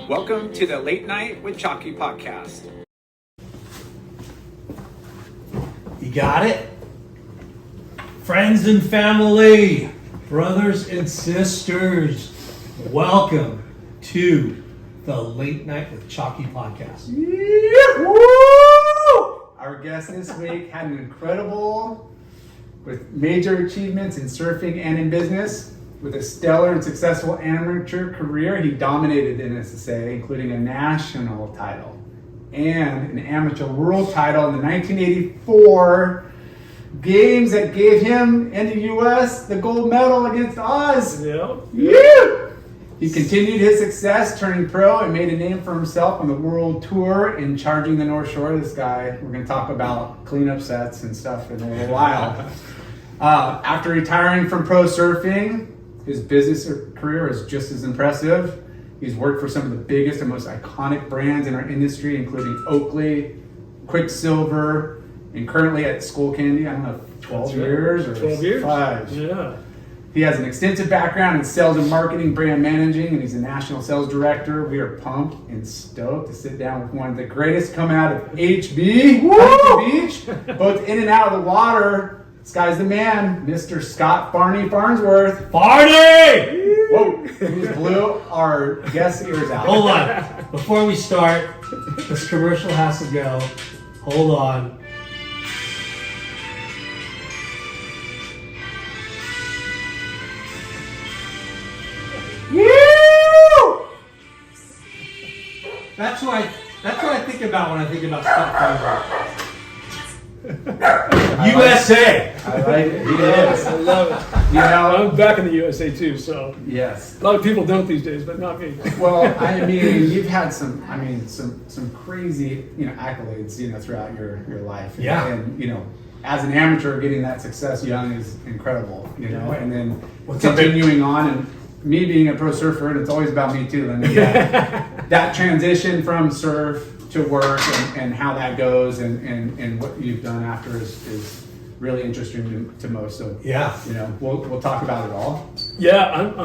Welcome to the Late Night with Chalky podcast. You got it? Friends and family, brothers and sisters, welcome to the Late Night with Chalky podcast. Our guest this week had an incredible, with major achievements in surfing and in business. With a stellar and successful amateur career, he dominated the N.S.S.A, including a national title and an amateur world title in the 1984 games that gave him and the U.S. the gold medal against Oz. Yeah. He continued his success, turning pro, and made a name for himself on the world tour and charging the North Shore. This guy, we're going to talk about cleanup sets and stuff in a little while. After retiring from pro surfing, his business career is just as impressive. He's worked for some of the biggest and most iconic brands in our industry, including Oakley, Quiksliver, and currently at Skullcandy, I don't know, 12 years or 12 years? 5. Yeah. He has an extensive background in sales and marketing, brand managing, and he's a national sales director. We are pumped and stoked to sit down with one of the greatest coming out of Huntington Beach, both in and out of the water. This guy's the man, Mr. Scott Farny Farnsworth. Farny! Whoa, he just blew our guest's ears out. Hold on. Before we start, this commercial has to go. Hold on. That's what I think about when I think about Scott Farnsworth. USA. I like it. He is. I love it. You know, I'm back in the USA too, so yes. a lot of people don't these days, but not me. Well, I mean, you've had some crazy, accolades, throughout your life. Yeah. And, as an amateur, getting that success young is incredible, and then What's up, continuing on, and me being a pro surfer, and it's always about me too. And that transition from surf to work and how that goes and what you've done after is really interesting to most. So Yeah. we'll talk about it all. Yeah,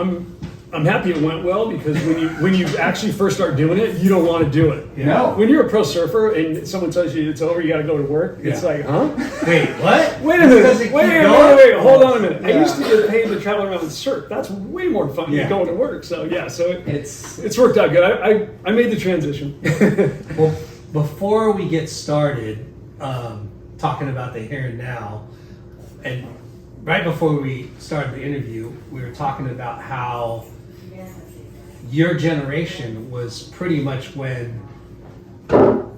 I'm happy it went well, because when you actually first start doing it, you don't want to do it. Yeah. No. When you're a pro surfer and someone tells you it's over, you got to go to work. It's Yeah. like, huh? Wait, what? Wait a minute. Wait. Hold on a minute. Yeah. I used to get paid to travel around and surf. That's way more fun Yeah. than going to work. So yeah, It's it's worked out good. I made the transition. Well, before we get started talking about the here and now, and right before we started the interview, we were talking about how your generation was pretty much when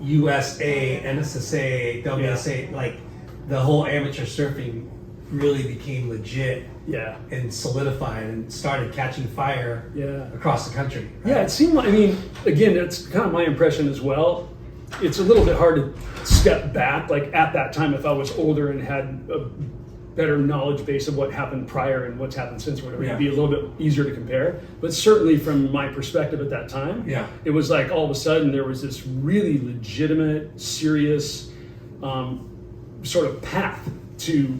USA, N.S.S.A, WSA, like the whole amateur surfing really became legit Yeah. and solidified and started catching fire Yeah. across the country. right? Yeah, it seemed like, again, that's kind of my impression as well. It's a little bit hard to step back, like at that time, if I was older and had a better knowledge base of what happened prior and what's happened since, whatever, it'd be a little bit easier to compare. But certainly from my perspective at that time, Yeah. it was like all of a sudden there was this really legitimate, serious sort of path to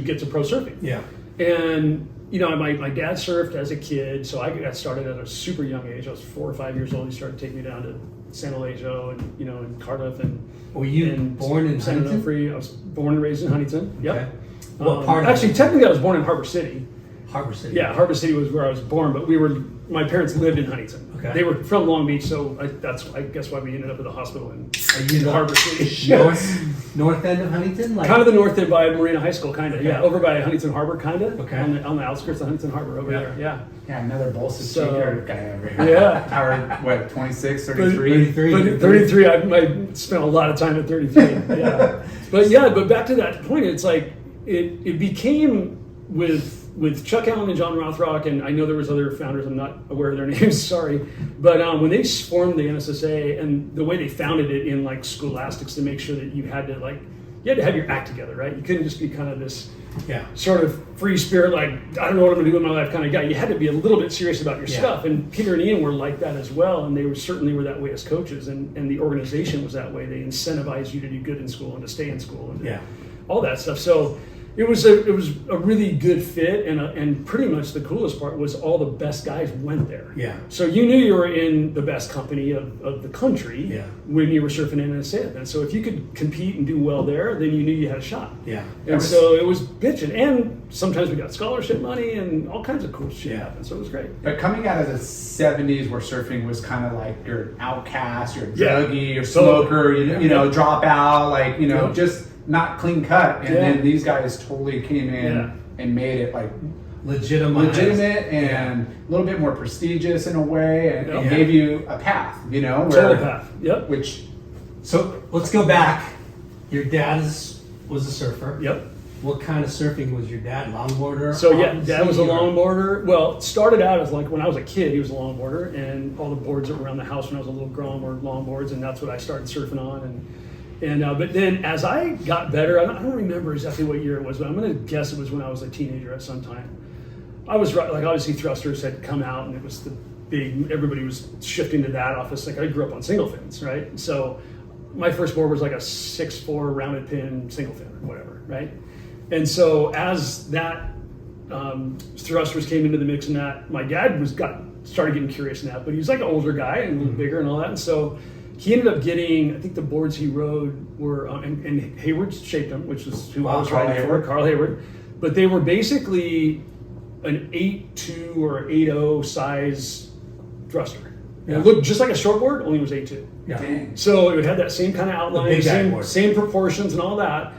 get to pro surfing. Yeah. And my dad surfed as a kid, so I got started at a super young age. I was 4 or 5 years old. He started taking me down to San Elijo and in Cardiff and. Were you born in San Huntington? Onofre. I was born and raised in Huntington. Yep. Okay. What part of Actually, Huntington? technically, I was born in Harbor City. Harbor City. Yeah, Harbor City was where I was born, but my parents lived in Huntington. Okay. They were from Long Beach, so that's I guess why we ended up at the hospital in Are you Harbor City. north end of Huntington? Like Kind of the north end by Marina High School, kind of. Okay. Yeah, over by Huntington Harbor, kind of. Okay. On the outskirts of Huntington Harbor, over there. Yeah. another Bolsa So- shaker guy over here. Yeah. Our, what, 26, 33? 33. But 33, I spent a lot of time at 33. Yeah. But back to that point, it's like it became with Chuck Allen and John Rothrock, and I know there was other founders, I'm not aware of their names, sorry. But when they formed the N.S.S.A. and the way they founded it in like scholastics to make sure that you had to have your act together, right? You couldn't just be kind of this sort of free spirit, like, I don't know what I'm gonna do with my life kind of guy. You had to be a little bit serious about your stuff. And Peter and Ian were like that as well, and they certainly were that way as coaches, and the organization was that way. They incentivized you to do good in school and to stay in school and all that stuff. So It was a really good fit, and pretty much the coolest part was all the best guys went there. Yeah. So you knew you were in the best company of the country when you were surfing N.S.A. And so if you could compete and do well there, then you knew you had a shot. Yeah. And so it was bitching. And sometimes we got scholarship money and all kinds of cool shit happened. So it was great. But coming out of the 70s where surfing was kind of like you're an outcast, you're a druggie, you're a smoker, you know, drop out, like, you know, just not clean cut. And then these guys totally came in and made it like legitimate and a little bit more prestigious in a way, and gave you a path, you know, total path. Yep. Which, so let's go back. Your dad was a surfer. Yep. What kind of surfing was your dad? Longboarder? So dad was a longboarder. Well, it started out as like when I was a kid, he was a longboarder, and all the boards that were around the house when I was a little girl were longboards, and that's what I started surfing on. But then as I got better, I don't remember exactly what year it was, but I'm going to guess it was when I was a teenager at some time. I was like, obviously thrusters had come out, and it was the big, everybody was shifting to that office. Like I grew up on single fins, right? So my first board was like a 6'4" rounded pin single fin or whatever, right? And so as that thrusters came into the mix and that, my dad started getting curious in that, but he was like an older guy and a little bigger and all that. And so he ended up getting, I think the boards he rode were, and Hayward shaped them, which is who I was riding for, Carl Hayward. But they were basically an 8.2 or 8.0 size thruster. Yeah. It looked just like a shortboard, only it was 8.2. Yeah. dang. So it had that same kind of outline, same proportions and all that.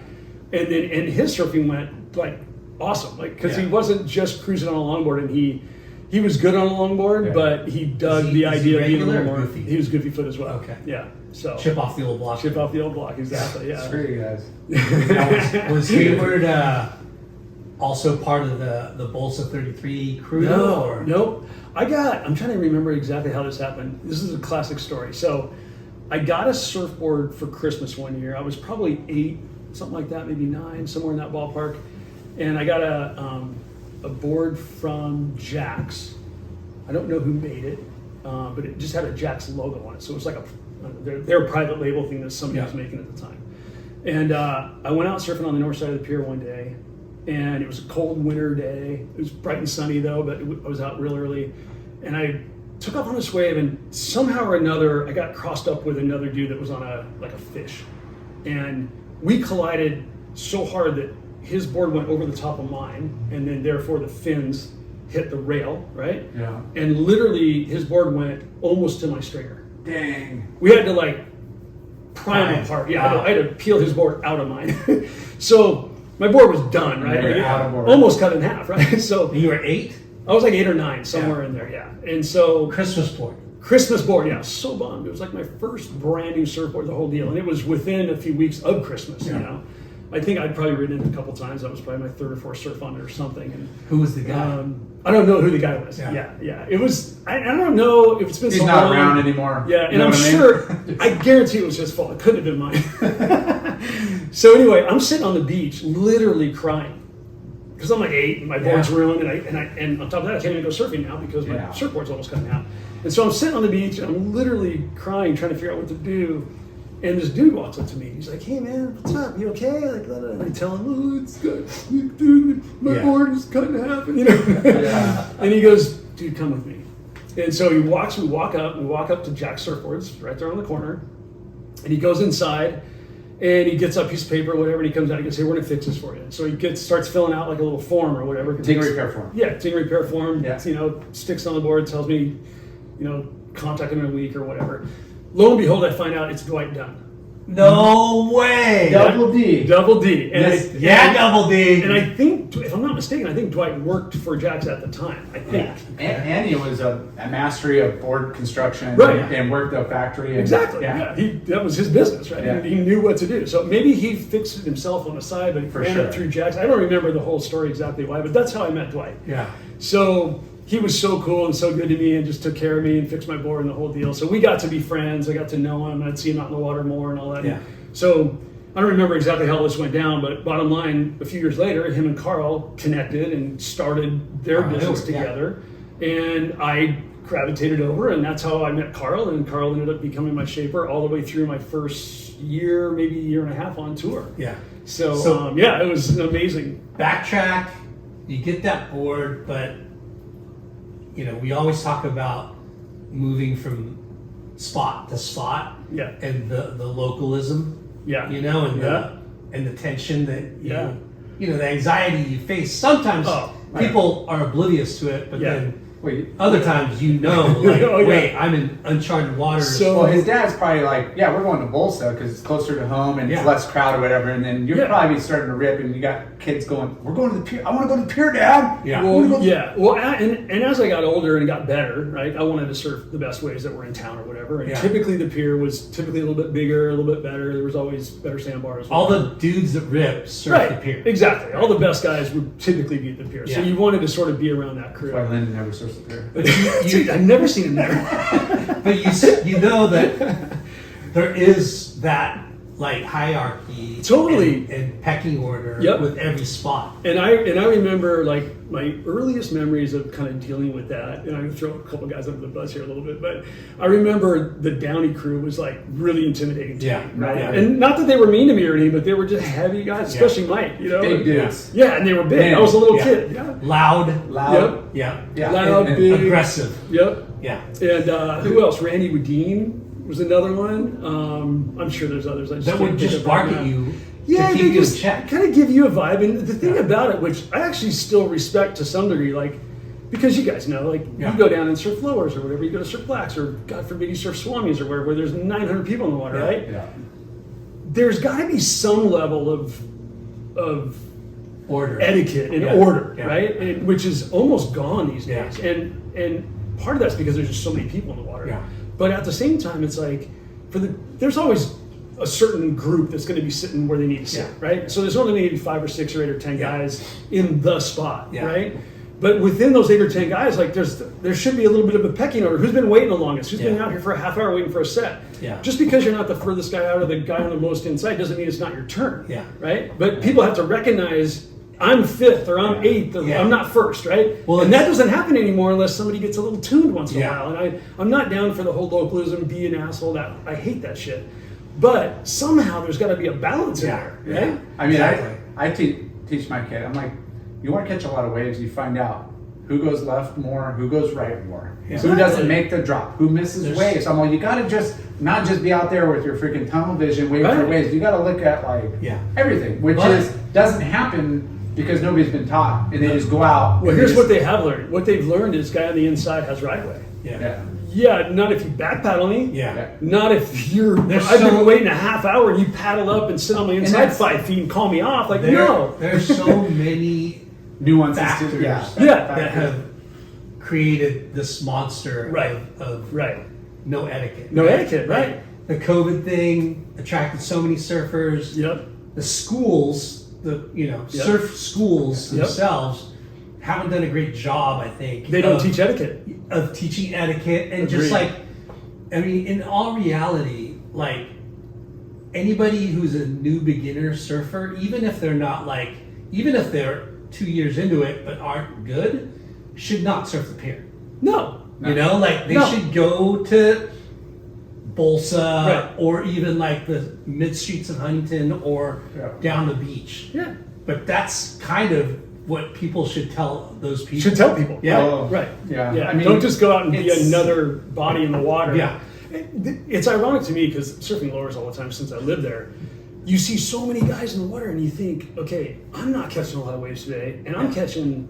And his surfing went like awesome, like because he wasn't just cruising on a longboard, and he was good on a longboard, but he dug the idea of being a little more. Goofy? He was goofy foot as well. Okay. Yeah. So Chip off the old block. Chip off the old block, exactly. Yeah. Screw you guys. Now, was Hayward also part of the Bolsa 33 crew? Nope. I'm trying to remember exactly how this happened. This is a classic story. So I got a surfboard for Christmas one year. I was probably 8, something like that, maybe 9, somewhere in that ballpark. And I got a board from Jack's. I don't know who made it, but it just had a Jack's logo on it. So it was like their private label thing that somebody was making at the time. And I went out surfing on the north side of the pier one day, and it was a cold winter day. It was bright and sunny though, but I was out real early. And I took off on this wave, and somehow or another, I got crossed up with another dude that was on a fish. And we collided so hard that his board went over the top of mine, and then therefore the fins hit the rail, right? Yeah. And literally his board went almost to my stringer. Dang. We had to like prime apart. Yeah, I had to peel his board out of mine. So my board was done, right? Almost cut in half, right? So you were 8? I was like 8 or 9, somewhere in there, yeah. And so Christmas board, yeah. So bummed. It was like my first brand new surfboard, the whole deal, and it was within a few weeks of Christmas. You know, I think I'd probably ridden it a couple times. That was probably my 3rd or 4th surf on it or something. And who was the guy? I don't know who the guy was. Yeah. It was. I don't know if it's been. He's so not long. around anymore. Yeah, and I'm sure. I guarantee it was his fault. It couldn't have been mine. So anyway, I'm sitting on the beach, literally crying. Because I'm like 8 and my board's ruined, and on top of that, I can't even go surfing now because my surfboard's almost cut in half. And so I'm sitting on the beach and I'm literally crying, trying to figure out what to do. And this dude walks up to me. He's like, "Hey man, what's up? You okay?" Like, and I tell him, "Oh, it's good, dude. My board is cut in half." And, and he goes, "Dude, come with me." And so we walk up to Jack's Surfboards right there on the corner, and he goes inside. And he gets up a piece of paper or whatever, and he comes out and he goes, "Hey, we're going to fix this for you." So he starts filling out like a little form or whatever. Ting repair form. Yeah, ting repair form. Yeah. Sticks on the board, tells me, contact him in a week or whatever. Lo and behold, I find out it's Dwight Dunn. No way! Double D. Double D. And Double D. And I think, if I'm not mistaken, I think Dwight worked for Jack's at the time. I think. Yeah. And he was a mastery of board construction and worked the factory. And, exactly. Yeah. That was his business, right? Yeah. He knew what to do. So maybe he fixed it himself on the side, but he ran it through Jack's. I don't remember the whole story exactly why, but that's how I met Dwight. Yeah. So he was so cool and so good to me and just took care of me and fixed my board and the whole deal. So we got to be friends. I got to know him. I'd see him out in the water more and all that. Yeah. So I don't remember exactly how this went down, but bottom line, a few years later, him and Carl connected and started their business together. And I gravitated over, and that's how I met Carl, and Carl ended up becoming my shaper all the way through my first year, maybe year and a half on tour. Yeah. So yeah, it was amazing. Backtrack, you get that board, but we always talk about moving from spot to spot. Yeah. And the localism. Yeah. And the tension that the anxiety you face. Sometimes people are oblivious to it, but then other times wait, I'm in uncharted waters. So his dad's probably like, we're going to Bolsa because it's closer to home and it's less crowd or whatever. And then you're probably starting to rip, and you got kids going, we're going to the pier. I want to go to the pier, Dad. Yeah. Well, and as I got older and got better, right, I wanted to surf the best waves that were in town or whatever. And typically the pier was a little bit bigger, a little bit better. There was always better sandbars. All the dudes that rip surf the pier. Exactly. All the best guys would typically be at the pier. So you wanted to sort of be around that crew. That's why Lyndon never surfs the pier. Dude, I've never seen him there. But you know that there is that hierarchy, totally, and pecking order with every spot. And I remember my earliest memories of kind of dealing with that. And I'm gonna throw a couple guys under the bus here a little bit, but I remember the Downey crew was really intimidating to me, right? Yeah. And not that they were mean to me or anything, but they were just heavy guys, especially Mike. Big dudes. Yeah, and they were big. Man. I was a little kid. Yeah. Loud. Yep. Yeah. Loud, and big, aggressive. Yep. Yeah. And who else? Randy Woodine was another one. I'm sure there's others. That would just bark at you. Yeah, to keep you in check. Kind of give you a vibe. And the thing about it, which I actually still respect to some degree, because you guys know, you go down and surf lowers or whatever, you go to surf blacks, or God forbid you surf swamis or where there's 900 people in the water, right? Yeah. There's got to be some level of order, etiquette and order, right? Which is almost gone these days. And part of that's because there's just so many people in the water. Yeah. But at the same time, it's there's always a certain group that's going to be sitting where they need to sit, right? So there's only maybe 5 or 6 or 8 or 10 guys in the spot, right? But within those 8 or 10 guys, there should be a little bit of a pecking order. Who's been waiting the longest? Who's been out here for a half hour waiting for a set? Yeah. Just because you're not the furthest guy out or the guy on the most inside doesn't mean it's not your turn, Yeah. right? But people have to recognize I'm 5th or I'm 8th, or I'm not 1st, right? Well, and that doesn't happen anymore unless somebody gets a little tuned once in a Yeah. while. And I'm not down for the whole localism, be an asshole. That I hate that shit. But somehow there's got to be a balance in there, right? Yeah. I mean, Exactly. I teach my kid. I'm like, you want to catch a lot of waves, you find out who goes left more, who goes right more, Yeah. who doesn't make the drop, who misses waves. I'm like, you got to not just be out there with your freaking tunnel vision waiting for waves. You got to look at everything, which doesn't happen because nobody's been taught, and they just go out. Well, here's what they have learned. What they've learned is guy on the inside has right way. Yeah, not if you back paddle me. Yeah. Not if I've been waiting a half hour and you paddle up and sit on my inside 5 feet and call me off. No. There's so many nuances factors that have created this monster of no etiquette. No etiquette, right? The COVID thing attracted so many surfers. Yep. The schools, surf schools themselves haven't done a great job, I think. They don't teach etiquette. Of teaching etiquette and Agreed. just in all reality, anybody who's a new beginner surfer, even if they're not even if they're 2 years into it but aren't good, should not surf the pier. No. They should go to Bolsa or even the mid streets of Huntington or down the beach. Yeah. But that's kind of what people should tell those people. Should tell people. Yeah. Oh, Right. Yeah. Yeah. I mean, don't just go out and be another body in the water. Yeah. It's ironic to me because surfing lowers all the time since I lived there. You see so many guys in the water and you think, okay, I'm not catching a lot of waves today, and I'm catching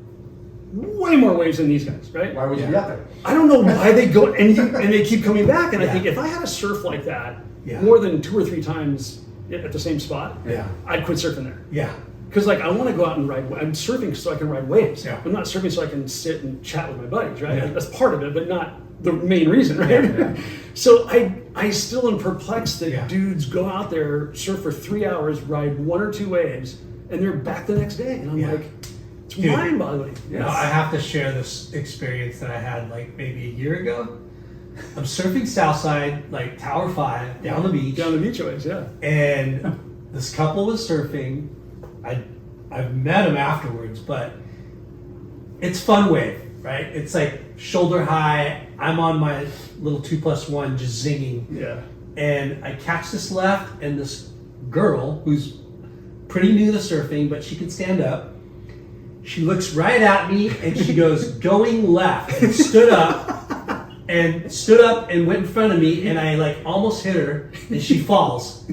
way more waves than these guys, right? Why would you be out there? I don't know why they go and they keep coming back. And I think if I had to surf like that more than 2 or 3 times at the same spot, I'd quit surfing there. Yeah. Because I want to go out and ride. I'm surfing so I can ride waves. Yeah. I'm not surfing so I can sit and chat with my buddies, right? Yeah. That's part of it, but not the main reason, right? Yeah. So I still am perplexed that Yeah. dudes go out there, surf for 3 hours, ride 1 or 2 waves, and they're back the next day. And I'm like, it's mind-boggling. No, I have to share this experience that I had maybe a year ago. I'm surfing Southside, Tower 5, down the beach. Down the beach waves, yeah. And this couple was surfing. I've met him afterwards, but it's fun wave. right? It's like shoulder high. I'm on my little 2+1 just zinging. Yeah. And I catch this left, and this girl who's pretty new to surfing, but she can stand up. She looks right at me and she goes, going left, and stood up and went in front of me, and I like almost hit her, and she falls.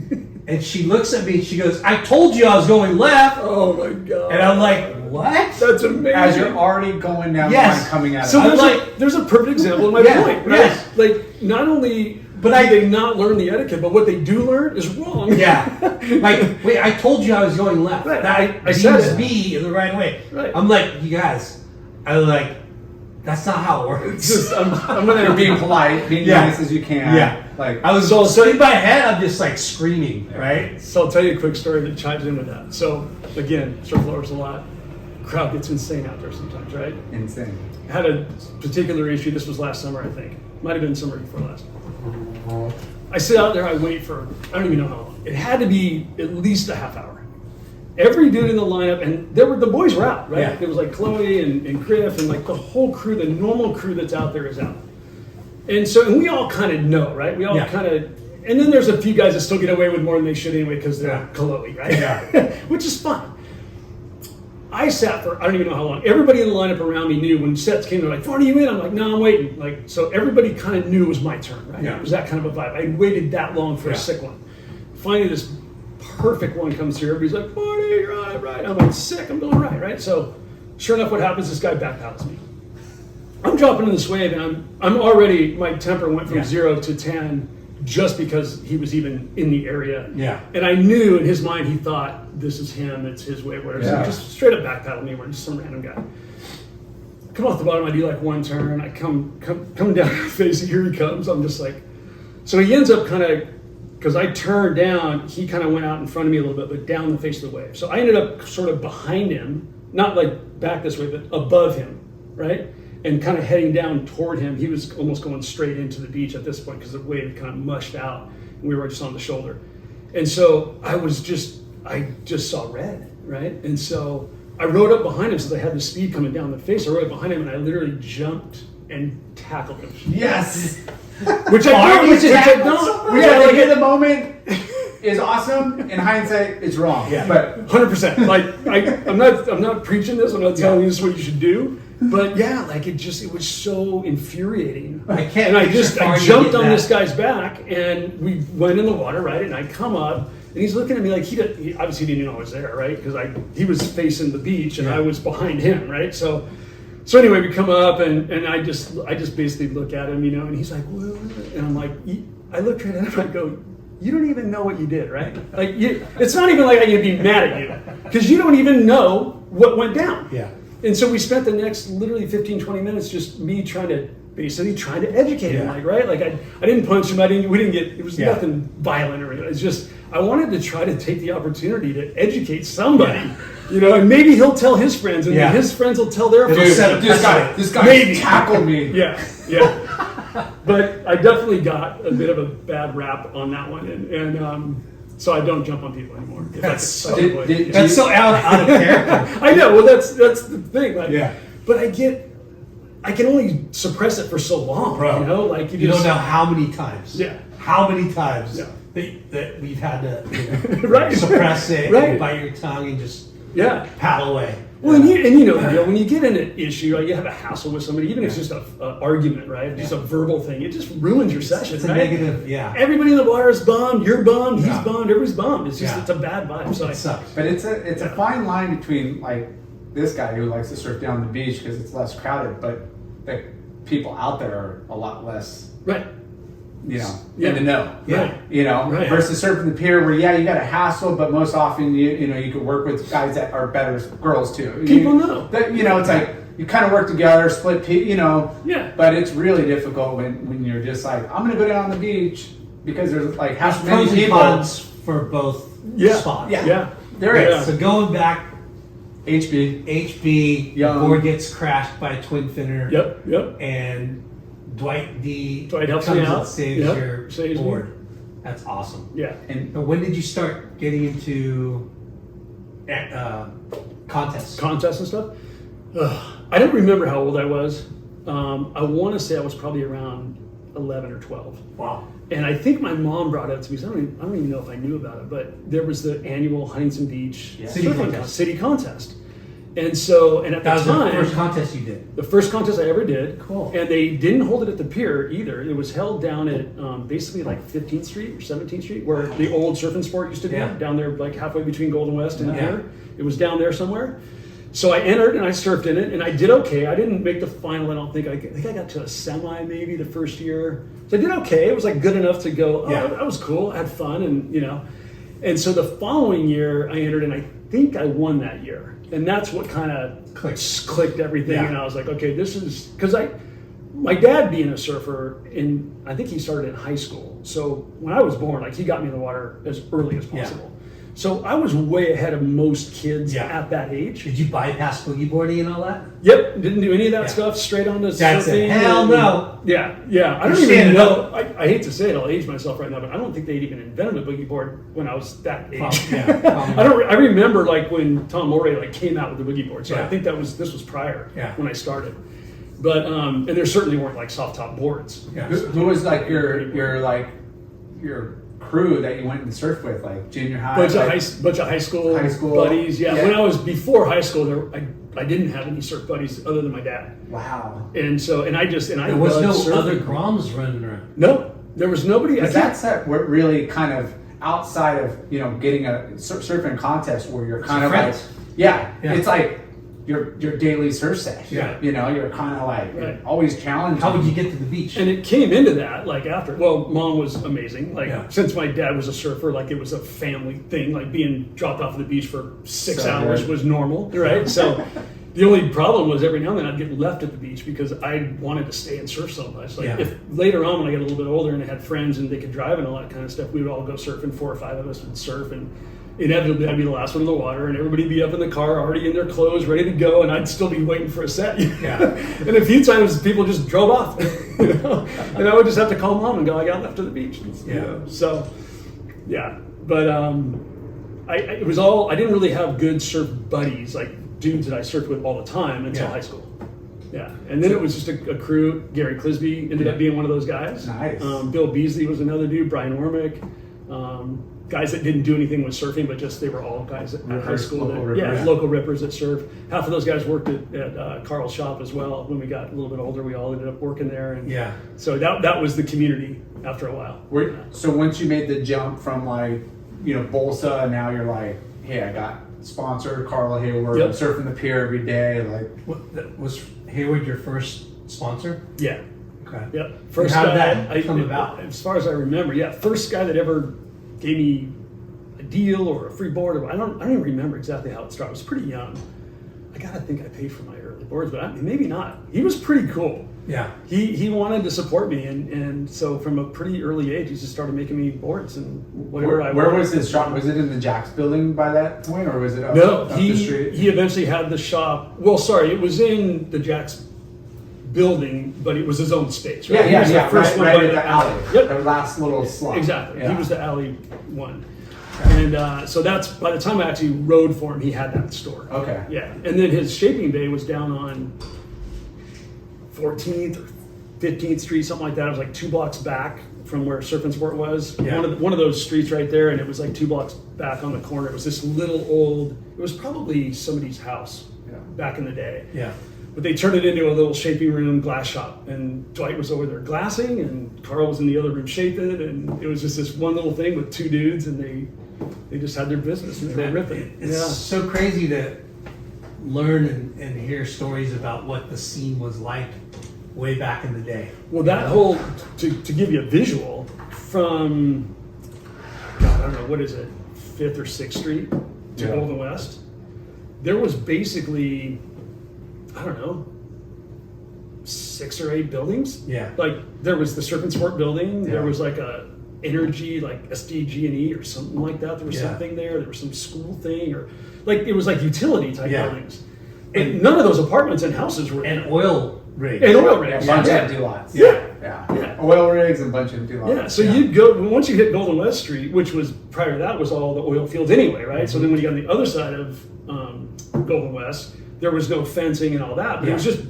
And she looks at me and she goes, I told you I was going left. Oh my God. And I'm like, what? That's amazing. As you're already going down Yes. the line, coming at it. So I'm there's a perfect example of my Yeah, point, right? yes. Like, not only do they not learn the etiquette, but what they do learn is wrong. Yeah. Like, wait, I told you I was going left. Right, That I said it. B in the right way. Right. I'm like, you guys, that's not how it works. It's just, I'm gonna You're being polite, being Yeah. nice as you can. Yeah. Like, I was so in my head, I'm just like screaming, right? So I'll tell you a quick story that chimes in with that. So again, surf lowers a lot. Crowd gets insane out there sometimes, right? insane. I had a particular issue. This was last summer, I think. Might have been summer before last. I sit out there. I wait for I don't even know how long. It had to be at least a half hour. Every dude in the lineup, and the boys were out, right? Yeah. There was like Chloe and Griff, and like the whole crew, the normal crew that's out there is out. And so, we all kind of know, right? We all Yeah. kind of, and then there's a few guys that still get away with more than they should anyway because they're Yeah. Chloe, right? Yeah. Which is fine. I sat for I don't even know how long. Everybody in the lineup around me knew when sets came. They're like, "Farny, you in?" I'm like, "No, I'm waiting." Like, so everybody kind of knew it was my turn, right? Yeah. It was that kind of a vibe. I waited that long for a sick one. Finally, this perfect one comes through. Everybody's like, "Farny, you're on it, right?" I'm like, "Sick, I'm doing right, right?" So, sure enough, what happens? This guy backpedals me. I'm dropping in this wave, and I'm already my temper went from 0 to 10 just because he was even in the area. Yeah. And I knew in his mind he thought this is him, it's his wave, whatever. So Yeah. he just straight up backpedal me, we're just some random guy. Come off the bottom, I do like one turn, I come down facing, here he comes. I'm just like, so he ends up kind of, because I turned down, he kind of went out in front of me a little bit, but down the face of the wave. So I ended up sort of behind him, not like back this way, but above him, right? And kind of heading down toward him. He was almost going straight into the beach at this point because the wave kind of mushed out and we were just on the shoulder. And so I just saw red, right? And so I rode up behind him since I had the speed coming down the face. I rode up behind him and I literally jumped and tackled him. Yes. Which I don't. Yeah, like in the moment is awesome. In hindsight, it's wrong. Yeah. But 100%. Like I'm not preaching this. I'm not telling you this is what you should do. But yeah, like it was so infuriating. I can't. And I picture Farny jumped getting on that. this guy's back, and we went in the water, right? And I come up, and he's looking at me like he obviously didn't know I was there, right? Because he was facing the beach, and I was behind him, right? So anyway, we come up, and I just basically look at him, and he's like, "What?" And I'm like, I look right at him, and I go, "You don't even know what you did, right? Like, it's not even like I can be mad at you because you don't even know what went down." Yeah. And so we spent the next literally 15, 20 minutes just me trying to educate him, like, right? Like I didn't punch him, it was nothing violent or anything. It's just, I wanted to try to take the opportunity to educate somebody, and maybe he'll tell his friends and then his friends will tell their friends. this guy Maybe. tackled me. Yeah. But I definitely got a bit of a bad rap on that one. And so I don't jump on people anymore. That's so out of character. I know. Well, that's the thing. Like, Yeah. But I can only suppress it for so long, Bro. Like You don't know how many times. Yeah. How many times Yeah. that we've had to Right. suppress it, Right. and bite your tongue, and just Yeah. paddle away. Well, and you know the deal. When you get in an issue, like you have a hassle with somebody, even if it's just an argument, right? Just a verbal thing, it just ruins your session, It's a right? negative, yeah. Everybody in the water is bummed. You're bummed. He's Yeah. bummed. Everybody's bummed. It's just Yeah. it's a bad vibe. So It sucks. But it's a fine line between like this guy who likes to surf down the beach because it's less crowded, but the people out there are a lot less, right. in Yeah. the know. Yeah. Right. Versus surfing the pier where you got a hassle, but most often you could work with guys that are better girls too. People know. It's like you kind of work together, split, Yeah. But it's really difficult when you're just like, I'm gonna go down on the beach because there's like half many Pros and people. cons for both spots. Yeah. There is. So going back, HB. the Young. board gets crashed by a twin finner. Yep. And Dwight helps comes me out. and saves Yep. your Saves me. board. That's awesome. Yeah. And Now, when did you start getting into contests? Contests and stuff. I don't remember how old I was. I want to say I was probably around 11 or 12. Wow. And I think my mom brought it up to me. So I don't even know if I knew about it, but there was the annual Huntington Beach city contest. And so, and at That the was time, the first contest you did. the first contest I ever did. Cool. And they didn't hold it at the pier either. It was held down at basically like 15th Street or 17th Street, where the old Surf and Sport used to be, down there like halfway between Golden West and here. It was down there somewhere. So I entered and I surfed in it and I did okay. I didn't make the final, I don't think. I think I got to a semi maybe the first year. So I did okay. It was like good enough to go, that was cool. I had fun and, you know. And so the following year I entered and I think I won that year. And that's what kind of clicked everything. And I was like, okay, this is, because my dad being a surfer, and I think he started in high school. So when I was born, like he got me in the water as early as possible. So I was way ahead of most kids at that age. Did you bypass boogie boarding and all that? Yep, didn't do any of that stuff. Straight on to Dad surfing. said, hell no. Yeah. I don't even know. I hate to say it. I'll age myself right now, but I don't think they'd even invented a boogie board when I was that age. I remember like when Tom Morey like came out with the boogie board. So I think this was prior when I started. But and there certainly weren't like soft top boards. Yeah. Who was like your crew that you went and surfed with, like junior high? Bunch of high school buddies. Yeah. When I was before high school, I didn't have any surf buddies other than my dad. Wow. And so there was no other Groms running around. No, there was nobody. That's really kind of outside of getting a surfing contest where you're kind of like it's like your daily surf session. You're kind of like always challenged. How would you get to the beach? And it came into that like after. Well, Mom was amazing. Like since my dad was a surfer, like it was a family thing. Like being dropped off at the beach for 6 hours was normal, right? So the only problem was every now and then I'd get left at the beach because I wanted to stay and surf so much. Like if later on when I got a little bit older and I had friends and they could drive and all that kind of stuff, we would all go surfing. 4 or 5 of us would surf and inevitably I'd be the last one in the water and everybody'd be up in the car already in their clothes ready to go and I'd still be waiting for a set. And a few times people just drove off and I would just have to call Mom and go, I got left at the beach. But it was all, I didn't really have good surf buddies, like dudes that I surfed with all the time until high school. And then it was just a crew. Gary Clisby ended up being one of those guys. Nice. Bill Beasley was another dude. Brian Wormick. Guys that didn't do anything with surfing, but just they were all guys at high school. Local rippers that surf. Half of those guys worked at Carl's shop as well. When we got a little bit older, we all ended up working there. And so that was the community after a while. So once you made the jump from like Bolsa, and now you're like, hey, I got sponsor Carl Hayward. I'm surfing the pier every day. Like, was Hayward your first sponsor? Yeah. Okay. Yep. First guy that come about. As far as I remember, first guy that ever gave me a deal or a free board. I don't even remember exactly how it started. I was pretty young. I gotta think I paid for my early boards, but maybe not. He was pretty cool. Yeah. He wanted to support me, and so from a pretty early age, he just started making me boards and whatever I wanted. Where was his shop? Was it in the Jack's building by that point, or was it up the street? He eventually had the shop. Well, sorry, it was in the Jack's building, but it was his own space. Right? He was the first one right at the alley. Yep. The last little slot. Exactly. He was the alley one. And so that's, by the time I actually rode for him, he had that store. Okay. Yeah. And then his shaping bay was down on 14th or 15th Street, something like that. It was like 2 blocks back from where Surf and Sport was. Yeah. One of those streets right there, and it was like 2 blocks back on the corner. It was this little old, it was probably somebody's house back in the day. Yeah. But they turned it into a little shaping room glass shop, and Dwight was over there glassing, and Carl was in the other room shaping, and it was just this one little thing with 2 dudes, and they just had their business and they were ripping. It's so crazy to learn and hear stories about what the scene was like way back in the day. Well, that whole, to give you a visual, from, I don't know, what is it, 5th or 6th Street to Golden West, there was basically, I don't know, 6 or 8 buildings. Yeah. Like there was the Surf and Sport building. There was like a energy, like SDG&E or something like that. There was something there. There was some school thing, or like it was like utility type buildings. And none of those apartments and houses were. And oil rigs. And oil rigs. A bunch of empty lots. Yeah. Oil rigs and a bunch of empty lots. Yeah. So you'd go, once you hit Golden West Street, which was prior to that was all the oil fields anyway, right? So then when you got on the other side of Golden West, there was no fencing and all that, but it was just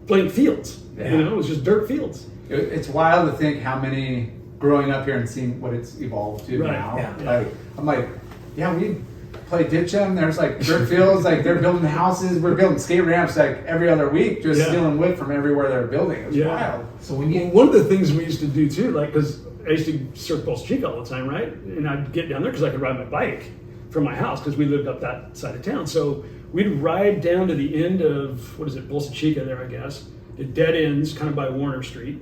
blank fields. Yeah. You know, it was just dirt fields. It's wild to think how many growing up here and seeing what it's evolved to Right. now. Yeah. Like I'm like, yeah, we play ditch them. There's like dirt fields, like they're building houses. We're building skate ramps like every other week, just stealing wood from everywhere they're building. It was wild. So when you One of the things we used to do too, like, because I used to surf Balsa Chica all the time, right? And I'd get down there because I could ride my bike from my house because we lived up that side of town. So we'd ride down to the end of, what is it, Balsa Chica there, I guess. It dead ends kind of by Warner Street.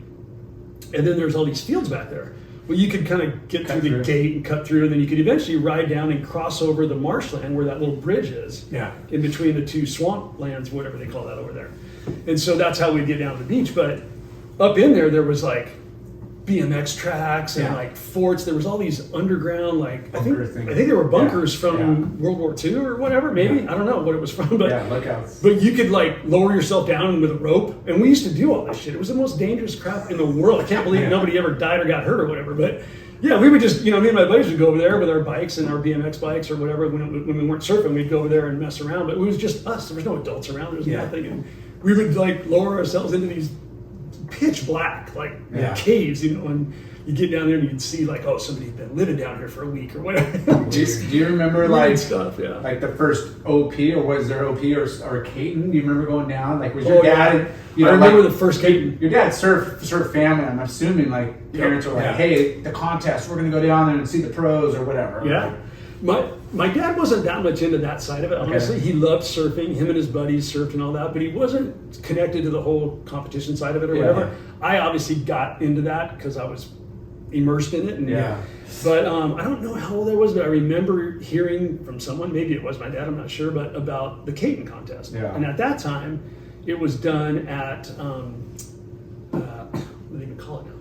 And then there's all these fields back there. Well, you could kind of get through the gate and cut through, and then you could eventually ride down and cross over the marshland where that little bridge is. Yeah. In between the two swamp lands, whatever they call that over there. And so that's how we'd get down to the beach. But up in there was like BMX tracks and like forts. There was all these underground, like, I think they were bunkers from World War II or whatever, maybe. I don't know what it was from, but lookouts. But you could like lower yourself down with a rope, and we used to do all this shit. It was the most dangerous crap in the world. I can't believe nobody ever died or got hurt or whatever. But yeah, we would just, me and my buddies would go over there with our bikes and our BMX bikes or whatever. When we weren't surfing, we'd go over there and mess around. But it was just us. There was no adults around. There was nothing, and we would like lower ourselves into these pitch black like caves, and you get down there and you'd see like, oh, somebody's been living down here for a week or whatever. Do you remember like stuff? Yeah. Like the first OP, or was there OP or Caton? Do you remember going down? Like was your dad? You know, I remember like, the first Caton. Your dad surf family. I'm assuming like parents were like, hey, the contest, we're gonna go down there and see the pros or whatever. Yeah. My dad wasn't that much into that side of it, honestly. He loved surfing. Him and his buddies surfed and all that, but he wasn't connected to the whole competition side of it or whatever. I obviously got into that because I was immersed in it. And, but I don't know how old I was, but I remember hearing from someone, maybe it was my dad, I'm not sure, but about the Caton contest. Yeah. And at that time, it was done at, what do they even call it now?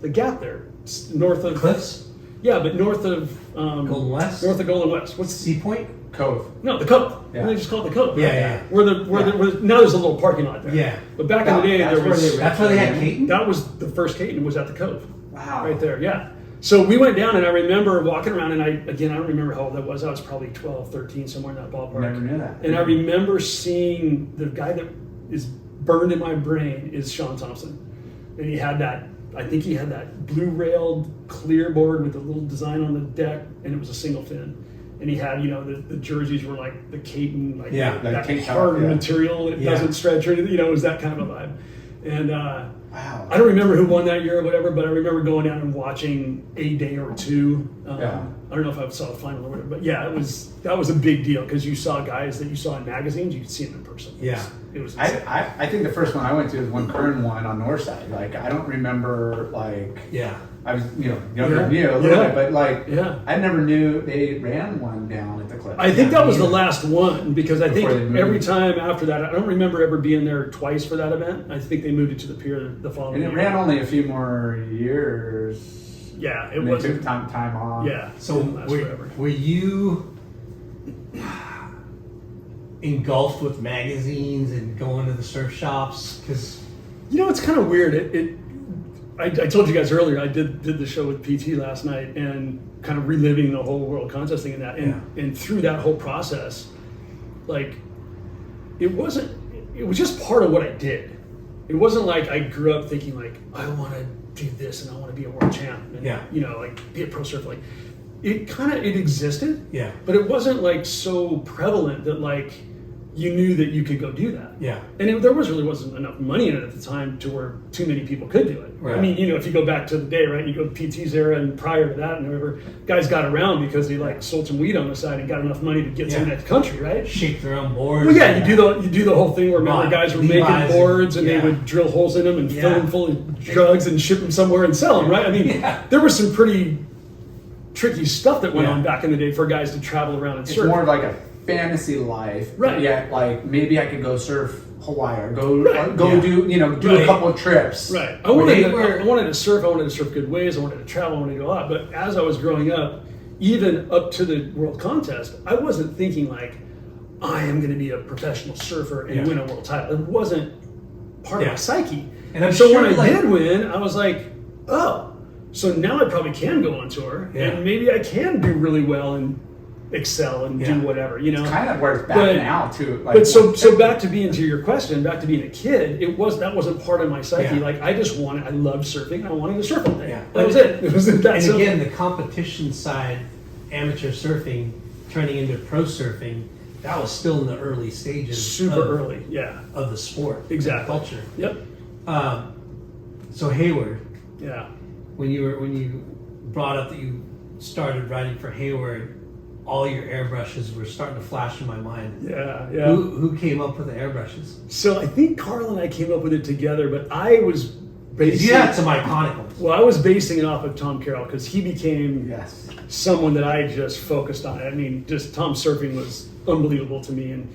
The gap there, north of... Cliffs? Yeah, but north of Golden West? North of Golden West. What's Sea Point? Cove. No, the Cove. Yeah. They just call it the Cove. Yeah, right? yeah. Where now there's a little parking lot there. Yeah. But back in the day, there was That's where they had Caton? that was the first Caton was at the Cove. Wow. Right there. Yeah. So we went down, and I remember walking around, and I don't remember how old I was. I was probably 12, 13, somewhere in that ballpark. Never knew that. And I remember seeing the guy that is burned in my brain is Sean Thompson, and he had that. I think he had that blue railed clear board with a little design on the deck, and it was a single fin. And he had, the jerseys were like the Caton, like that hard material. It doesn't stretch or anything. It was that kind of a vibe. And wow. I don't remember who won that year or whatever, but I remember going down and watching a day or two. I don't know if I saw the final or whatever, but yeah, that was a big deal because you saw guys that you saw in magazines, you could see them in person. It was insane. I think the first one I went to was when Kern won on Northside. Like I don't remember I was younger than you a little bit, but I never knew they ran one down at the cliff. I think that was the last one because I think every time after that, I don't remember ever being there twice for that event. I think they moved it to the pier the following year. And it ran only a few more years. Yeah, it and was. They took time off. Yeah. So were you engulfed with magazines and going to the surf shops? Because it's kind of weird. I told you guys earlier I did the show with PT last night and kind of reliving the whole world contest thing and that and through that whole process, like it was just part of what I did. It wasn't like I grew up thinking like I want to do this and I want to be a world champ and like be a pro surfer. Like it existed, but it wasn't like so prevalent that like you knew that you could go do that. And there wasn't enough money in it at the time to where too many people could do it. Right. I mean, if you go back to the day, right, you go to PT's era and prior to that and whatever, guys got around because they like sold some weed on the side and got enough money to get to the next country, right? Shape their own boards. Well, yeah, you do the whole thing where remember guys were making boards and they would drill holes in them and fill them full of drugs and ship them somewhere and sell them, right? I mean, there was some pretty tricky stuff that went on back in the day for guys to travel around and surf. It's more like a fantasy life, right? Yeah, like maybe I could go surf Hawaii or go do a couple of trips. Right. I wanted to surf. I wanted to surf good ways. I wanted to travel. I wanted to do a lot. But as I was growing up, even up to the world contest, I wasn't thinking like I am going to be a professional surfer and win a world title. It wasn't part of my psyche. And so when I did win, I was like, oh, so now I probably can go on tour and maybe I can do really well and excel and Yeah. do whatever, you know. It's kind of where it's back But- now too. Like, But so back to being to your question, back to being a kid, that wasn't part of my psyche. Yeah. Like I loved surfing. I wanted to surf all day. Yeah. That was it. It was that And simple. again, the competition side, amateur surfing turning into pro surfing, that was still in the early stages. Super of, early. Yeah. of the sport, Exactly. culture. Yep. So Hayward, Yeah. when you brought up that you started riding for Hayward, all your airbrushes were starting to flash in my mind. Yeah. Yeah. Who came up with the airbrushes? So I think Carl and I came up with it together, but I was basing. You had some iconic ones. Well, I was basing it off of Tom Carroll because he became yes. someone that I just focused on. I mean, just Tom surfing was unbelievable to me, and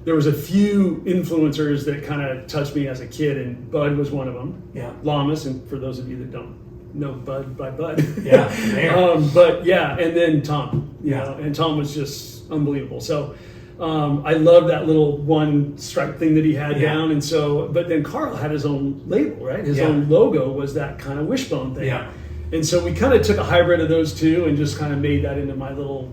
there was a few influencers that kind of touched me as a kid, and Bud was one of them. Yeah. Llamas, and for those of you that don't know Bud by Bud. Yeah, there. But yeah, and then Tom. You Yeah. know, and Tom was just unbelievable. So I love that little one stripe thing that he had Yeah. down, and so. But then Carl had his own label, right? His Yeah. own logo was that kind of wishbone thing. Yeah. And so we kind of took a hybrid of those two and just kind of made that into my little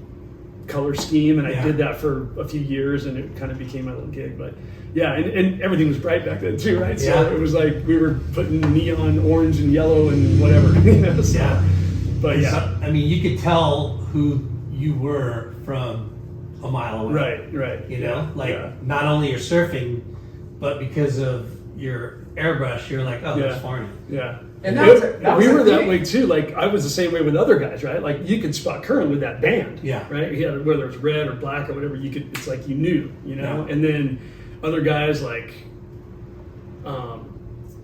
color scheme, and I Yeah. did that for a few years, and it kind of became my little gig. But yeah, and everything was bright back then too, right? So Yeah. it was like we were putting neon orange and yellow and whatever, you know. So, Yeah. but yeah, So, I mean, you could tell who you were from a mile away. right. You know, Yeah, like yeah. not only your surfing, but because of your airbrush, you're like, oh, Yeah. that's Farny. Yeah. And that was we the were that thing. way too. Like I was the same way with other guys, right? Like you could spot Curran with that band, Yeah. right? He had, whether it was red or black or whatever, you could. It's like you knew, you know. Yeah. And then other guys like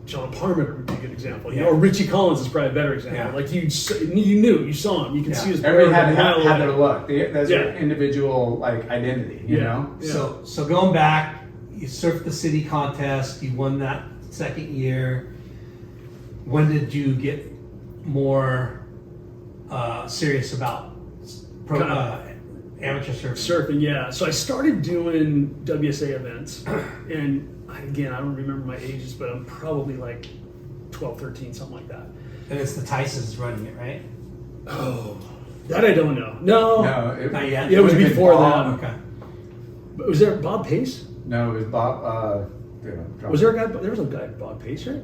John Parmenter would be a good example. You Yeah. know, or Richie Collins is probably a better example. Yeah. Like you knew, you saw him, you can Yeah. see his Everyone brother had, a mile had away. their look. That's Yeah. their individual like identity, you Yeah. know? Yeah. So going back, you surfed the city contest, you won that second year. When did you get more serious about amateur surfing? Surfing, yeah. So I started doing WSA events, and again, I don't remember my ages, but I'm probably like 12, 13, something like that. And it's the Tysons running it, right? Oh, that I don't know. No, No, Not yet. Yeah, it was would've been before Bob. Okay. But was there Bob Pace? No, it was Bob. Was there a guy? There was a guy, Bob Pace, right?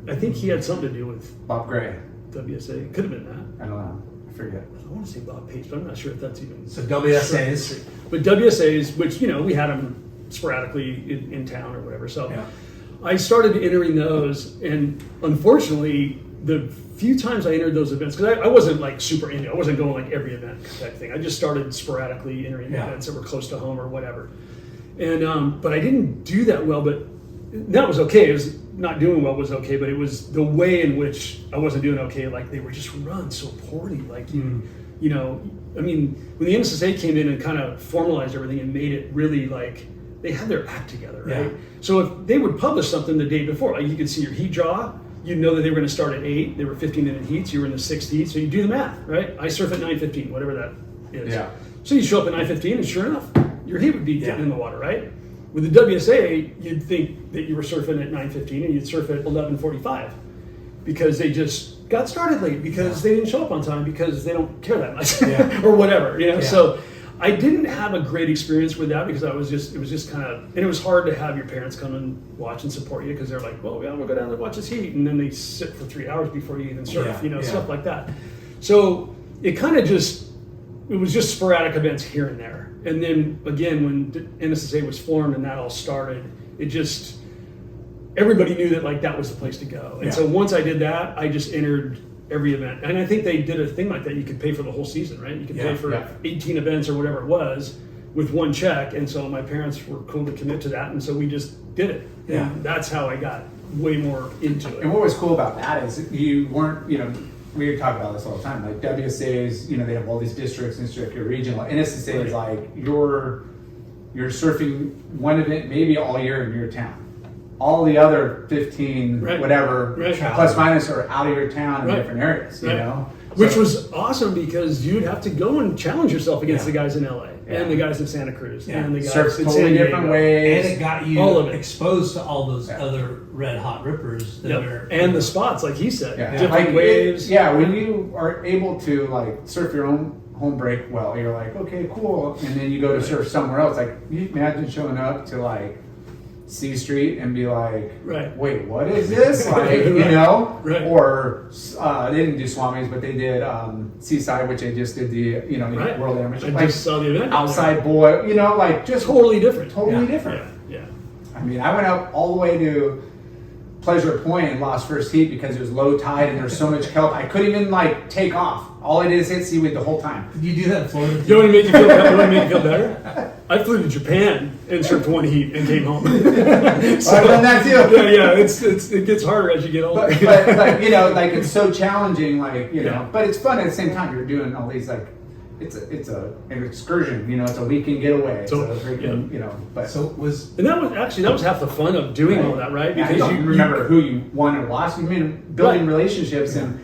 I think he had something to do with Bob Gray? WSA. Could have been that. I don't know. I forget. I want to say Bob Pace, but I'm not sure if that's even. So WSAs. But WSAs, which we had them sporadically in town or whatever. So Yeah. I started entering those, and unfortunately, the few times I entered those events, because I wasn't like super into it. I wasn't going like every event type thing. I just started sporadically entering Yeah. events that were close to home or whatever. And but I didn't do that well, but that was okay. It was not doing well was okay, but it was the way in which I wasn't doing okay. Like they were just run so poorly. Like you know, I mean, when the N.S.S.A. came in and kind of formalized everything and made it really like they had their act together, right? Yeah. So if they would publish something the day before, like you could see your heat draw, you'd know that they were going to start at 8. They were 15-minute heats. You were in the 6th heat, so you do the math, right? I surf at 9:15, whatever that is. Yeah. So you show up at 9:15, and sure enough, your heat would be Yeah. getting in the water, right? With the WSA, you'd think that you were surfing at 9:15 and you'd surf at 11:45 because they just got started late because they didn't show up on time because they don't care that much Yeah. or whatever, you know. Yeah. So I didn't have a great experience with that because it was just kind of, and it was hard to have your parents come and watch and support you because they're like, well, we'll go down and watch this heat, and then they sit for 3 hours before you even surf, Yeah, you know, yeah. stuff like that. So it kind of it was just sporadic events here and there. And then again, when the N.S.S.A. was formed and that all started, it just, everybody knew that like that was the place to go. And Yeah. so once I did that, I just entered every event. And I think they did a thing like that. You could pay for the whole season, right? You could Yeah, pay for yeah. 18 events or whatever it was with one check. And so my parents were cool to commit to that. And so we just did it. Yeah. And that's how I got way more into And it. what was cool about that is you weren't, we talk about this all the time. Like WSAs, they have all these districts, your regional. NSSA is like you're surfing one event maybe all year in your town. All the other 15, Right. whatever, Right. plus minus are out of your town in Right. different areas, Right. you know? Which So- was awesome because you'd have to go and challenge yourself against Yeah. the guys in LA Yeah. and the guys in Santa Cruz Yeah. and the guys surf in totally San Diego. different ways. And it got you All of it. exposed to all those Yeah. other red hot rippers that Yep. are And the spots, like he said, Yeah. different Like, waves. when you are able to like surf your own home break well. You're like, okay, cool. And then you go to surf somewhere else. Like, you imagine showing up to like C Street and be like, wait, what is this? Like, you know? Or they didn't do Swami's, but they did Seaside, which they just did the, you know, the World Amateur. I just saw the event. Outside boy, you know, like just totally different. Totally different. Yeah. I mean, I went up all the way to Pleasure Point and lost first heat because it was low tide and there's so much kelp. I couldn't even like take off. All I did is hit seaweed the whole time. Did you do that in Florida? You want to make you feel better? I flew to Japan and surfed one heat and came home. So, I've done that too. Yeah, it gets harder as you get older. But you know, like it's so challenging, like, you know, but it's fun at the same time. You're doing all these like, it's an excursion, you know, it's a weekend getaway. It's a freaking, you know, but that was half the fun of doing all that, right? Because you remember who you won or lost. You mean building relationships and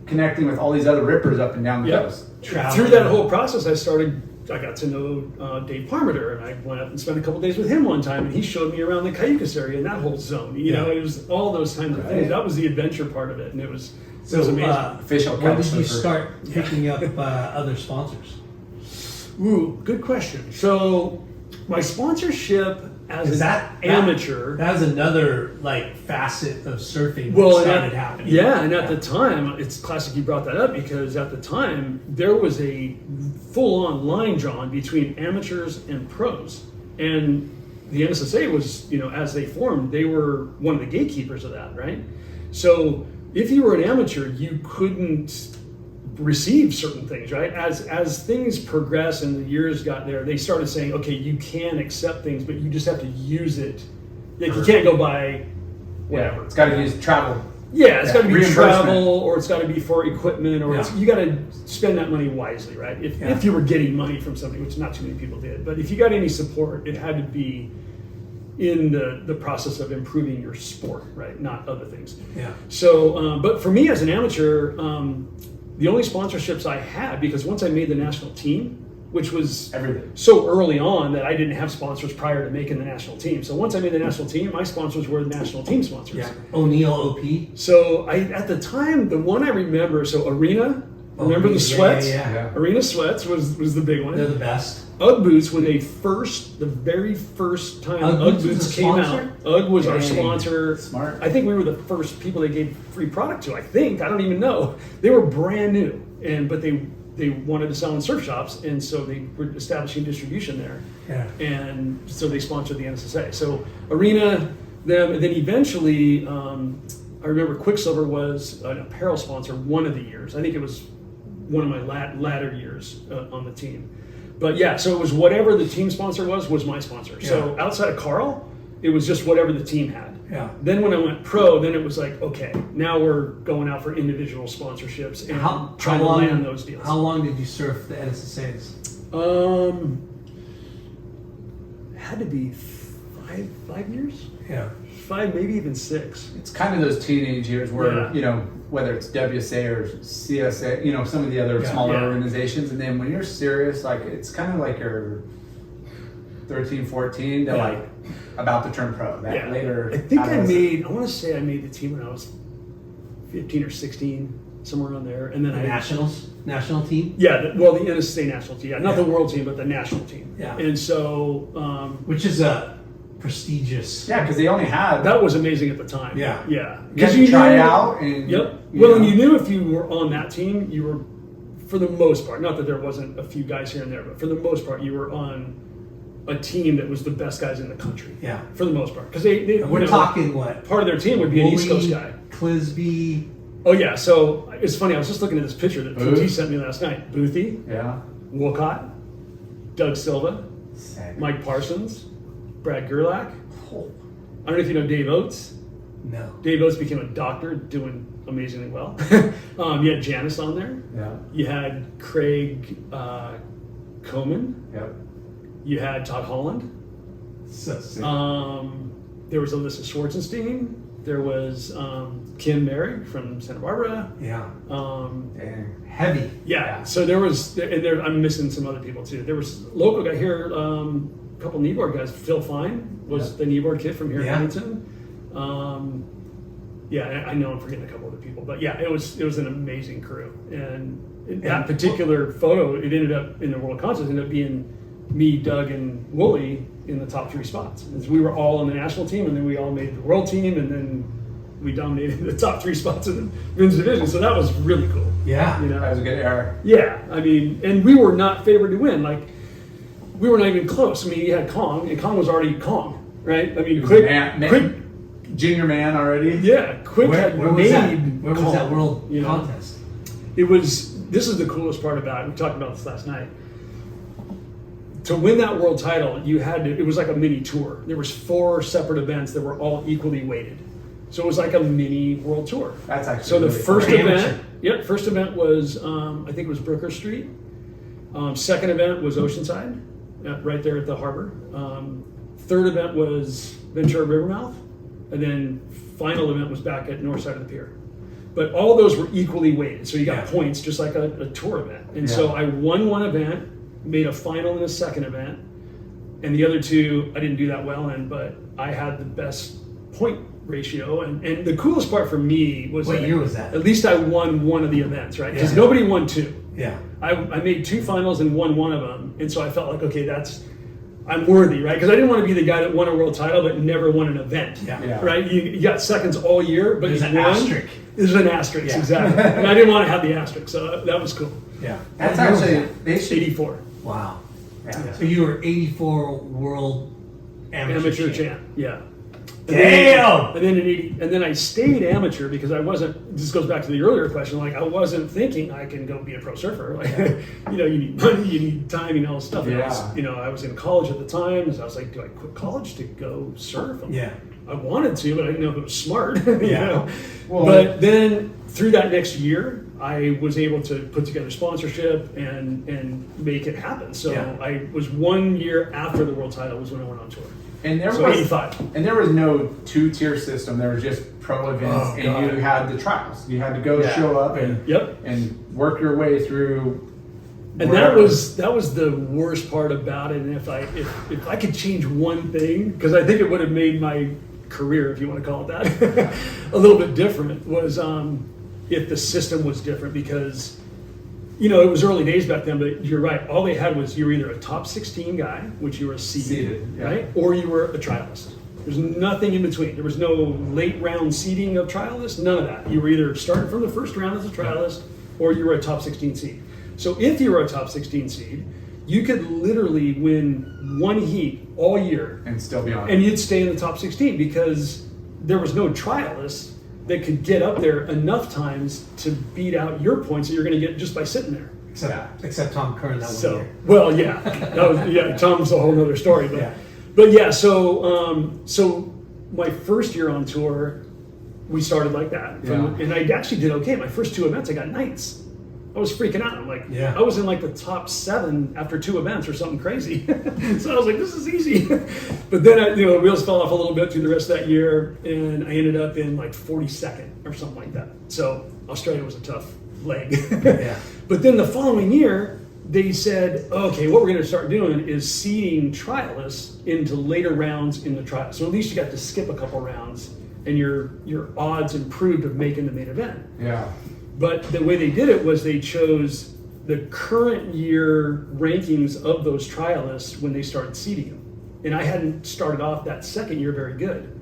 connecting with all these other rippers up and down the coast. Through that whole process, I got to know Dave Parmenter, and I went up and spent a couple days with him one time, and he showed me around the Cayucas area and that whole zone. You know, it was all those kinds of things. That was the adventure part of it, and it was amazing. Official. When did you start picking up other sponsors? Ooh, good question. So my sponsorship as an amateur. That was another like facet of surfing that started happening. Yeah, and at the time, it's classic you brought that up because at the time there was a full-on line drawn between amateurs and pros, and the N.S.S.A. was, you know, as they formed, they were one of the gatekeepers of that, right? So if you were an amateur, you couldn't receive certain things, right? As things progress and the years got there, they started saying, okay, you can accept things, but you just have to use it. Like, you can't go buy whatever. Yeah, it's got to use travel. Yeah, it's got to be travel, or it's got to be for equipment, or you got to spend that money wisely, right? If you were getting money from somebody, which not too many people did, but if you got any support, it had to be in the process of improving your sport, right? Not other things. Yeah. So, but for me as an amateur, the only sponsorships I had, because once I made the national team, which was so early on that I didn't have sponsors prior to making the national team. So once I made the national team, my sponsors were the national team sponsors. Yeah. O'Neill OP. So at the time, the one I remember, so Arena, remember the sweats? Yeah. Arena sweats was the big one. They're the best. UGG boots, when the very first time UGG boots came out, UGG was our sponsor. Smart. I think we were the first people they gave free product to. I don't even know. They were brand new, but they wanted to sell in surf shops, and so they were establishing distribution there. Yeah. And so they sponsored the N.S.S.A. So Arena, them, and then eventually, I remember Quiksliver was an apparel sponsor one of the years. I think it was one of my latter years on the team. But yeah, so it was whatever the team sponsor was my sponsor. Yeah. So outside of Carl, it was just whatever the team had. Yeah. Then when I went pro, then it was like, okay, now we're going out for individual sponsorships and trying to land those deals. How long did you surf the N.S.S.As? Had to be five years. Yeah. 5, maybe even 6. It's kind of those teenage years where, you know, whether it's WSA or CSA, you know, some of the other smaller organizations. And then when you're serious, like, it's kind of like you're 13, 14 to like about to turn pro. That later. I think I want to say I made the team when I was 15 or 16, somewhere around there. And then national team? Yeah, the N.S.A. national team. Yeah, not the world team, but the national team. Yeah. And so. Which is a prestigious. Yeah, because they only had. That was amazing at the time. Yeah. Yeah. Because you try out. And, and you knew if you were on that team, you were, for the most part, not that there wasn't a few guys here and there, but for the most part, you were on a team that was the best guys in the country. Yeah. For the most part. Because we're talking what? Part of their team would be an East Coast guy. Clisby. Oh, yeah. So it's funny. I was just looking at this picture that PT sent me last night. Boothie. Yeah. Wolcott. Doug Silva. Sick. Mike Parsons. Brad Gerlach. I don't know if you know Dave Oates. No. Dave Oates became a doctor, doing amazingly well. You had Janice on there. Yeah. You had Craig Coman. Yep. You had Todd Holland. So sick. There was Alyssa Schwarzenstein. There was Kim Merrick from Santa Barbara. Yeah. Dang. Heavy. Yeah. So there was, and I'm missing some other people too. There was a local guy here, a couple kneeboard guys. Phil Fine was the kneeboard kid from here in Huntington. I know I'm forgetting a couple other people, but yeah, it was an amazing crew, and that particular photo, it ended up in the world contest, ended up being me, Doug, and Wooly in the top 3 spots. As we were all on the national team, and then we all made the world team, and then we dominated the top 3 spots in the men's division. So that was really cool. Yeah. That was a good era. Yeah, I mean, and we were not favored to win. Like, we were not even close. I mean, you had Kong, and Kong was already Kong, right? I mean, Quick, junior man already. Yeah, Quick had where was that world contest? It was. This is the coolest part about it. We talked about this last night. To win that world title, you had to. It was like a mini tour. There was 4 separate events that were all equally weighted. So it was like a mini world tour. That's actually so the really first cool. event. Yep, first event was I think it was Brooker Street. Second event was Oceanside, right there at the harbor. Third event was Ventura Rivermouth, and then final event was back at north side of the pier. But all those were equally weighted, so you got points just like a tour event. And so I won one event, made a final in the second event, and the other 2 I didn't do that well in, but I had the best point ratio. And the coolest part for me was what year was that? At least I won one of the events, right? Because Yeah. nobody won 2. Yeah. I made 2 finals and won one of them, and so I felt like, okay, I'm worthy, right? Because I didn't want to be the guy that won a world title but never won an event, right? You got seconds all year, but There's you an won. asterisk. There's an asterisk, exactly. And I didn't want to have the asterisk, so that was cool. Yeah. That's What year was actually that? they should. 84. Wow. Yeah. So you were 84 world amateur Champ, yeah. Damn! And then I stayed amateur because I wasn't. This goes back to the earlier question. Like, I wasn't thinking I can go be a pro surfer. Like, you need money, you need time, all this stuff. And I was in college at the time, so I was like, do I quit college to go surf? I wanted to, but I didn't know if it was smart. you know. Well, but then through that next year, I was able to put together sponsorship and make it happen. So I was 1 year after the world title was when I went on tour. And there so was 85. And there was no 2-tier system. There was just pro events, and you had the trials. You had to go show up and work your way through. And that was the worst part about it. And if I could change one thing, because I think it would have made my career, if you want to call it that, a little bit different, was if the system was different. Because it was early days back then, but you're right. All they had was you were either a top 16 guy, which you were seeded, right? Or you were a trialist. There's nothing in between. There was no late round seeding of trialists, none of that. You were either starting from the first round as a trialist, or you were a top 16 seed. So if you were a top 16 seed, you could literally win one heat all year. And still be on. And you'd stay in the top 16 because there was no trialists that could get up there enough times to beat out your points that you're going to get just by sitting there. Except Tom Curran that 1 year. Well, Tom's a whole other story. But so my first year on tour, we started like that. And I actually did okay. My first 2 events, I got nights. I was freaking out. I'm like, I was in like the top 7 after 2 events or something crazy. So I was like, this is easy. But then the wheels fell off a little bit through the rest of that year, and I ended up in like 42nd or something like that. So Australia was a tough leg. But then the following year, they said, okay, what we're going to start doing is seeding trialists into later rounds in the trial. So at least you got to skip a couple rounds, and your odds improved of making the main event. Yeah. But the way they did it was they chose the current year rankings of those trialists when they started seeding them. And I hadn't started off that second year very good.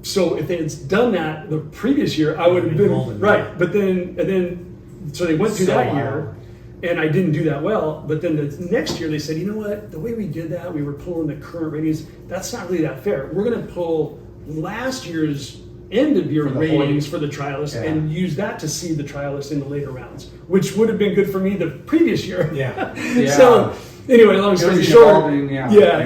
So if they had done that the previous year, I would have been right. But so they went through that year, and I didn't do that well. But then the next year they said, you know what? The way we did that, we were pulling the current ratings. That's not really that fair. We're going to pull last year's end of your ratings for the trialists and use that to seed the trialists in the later rounds, which would have been good for me the previous year. So anyway, long story short,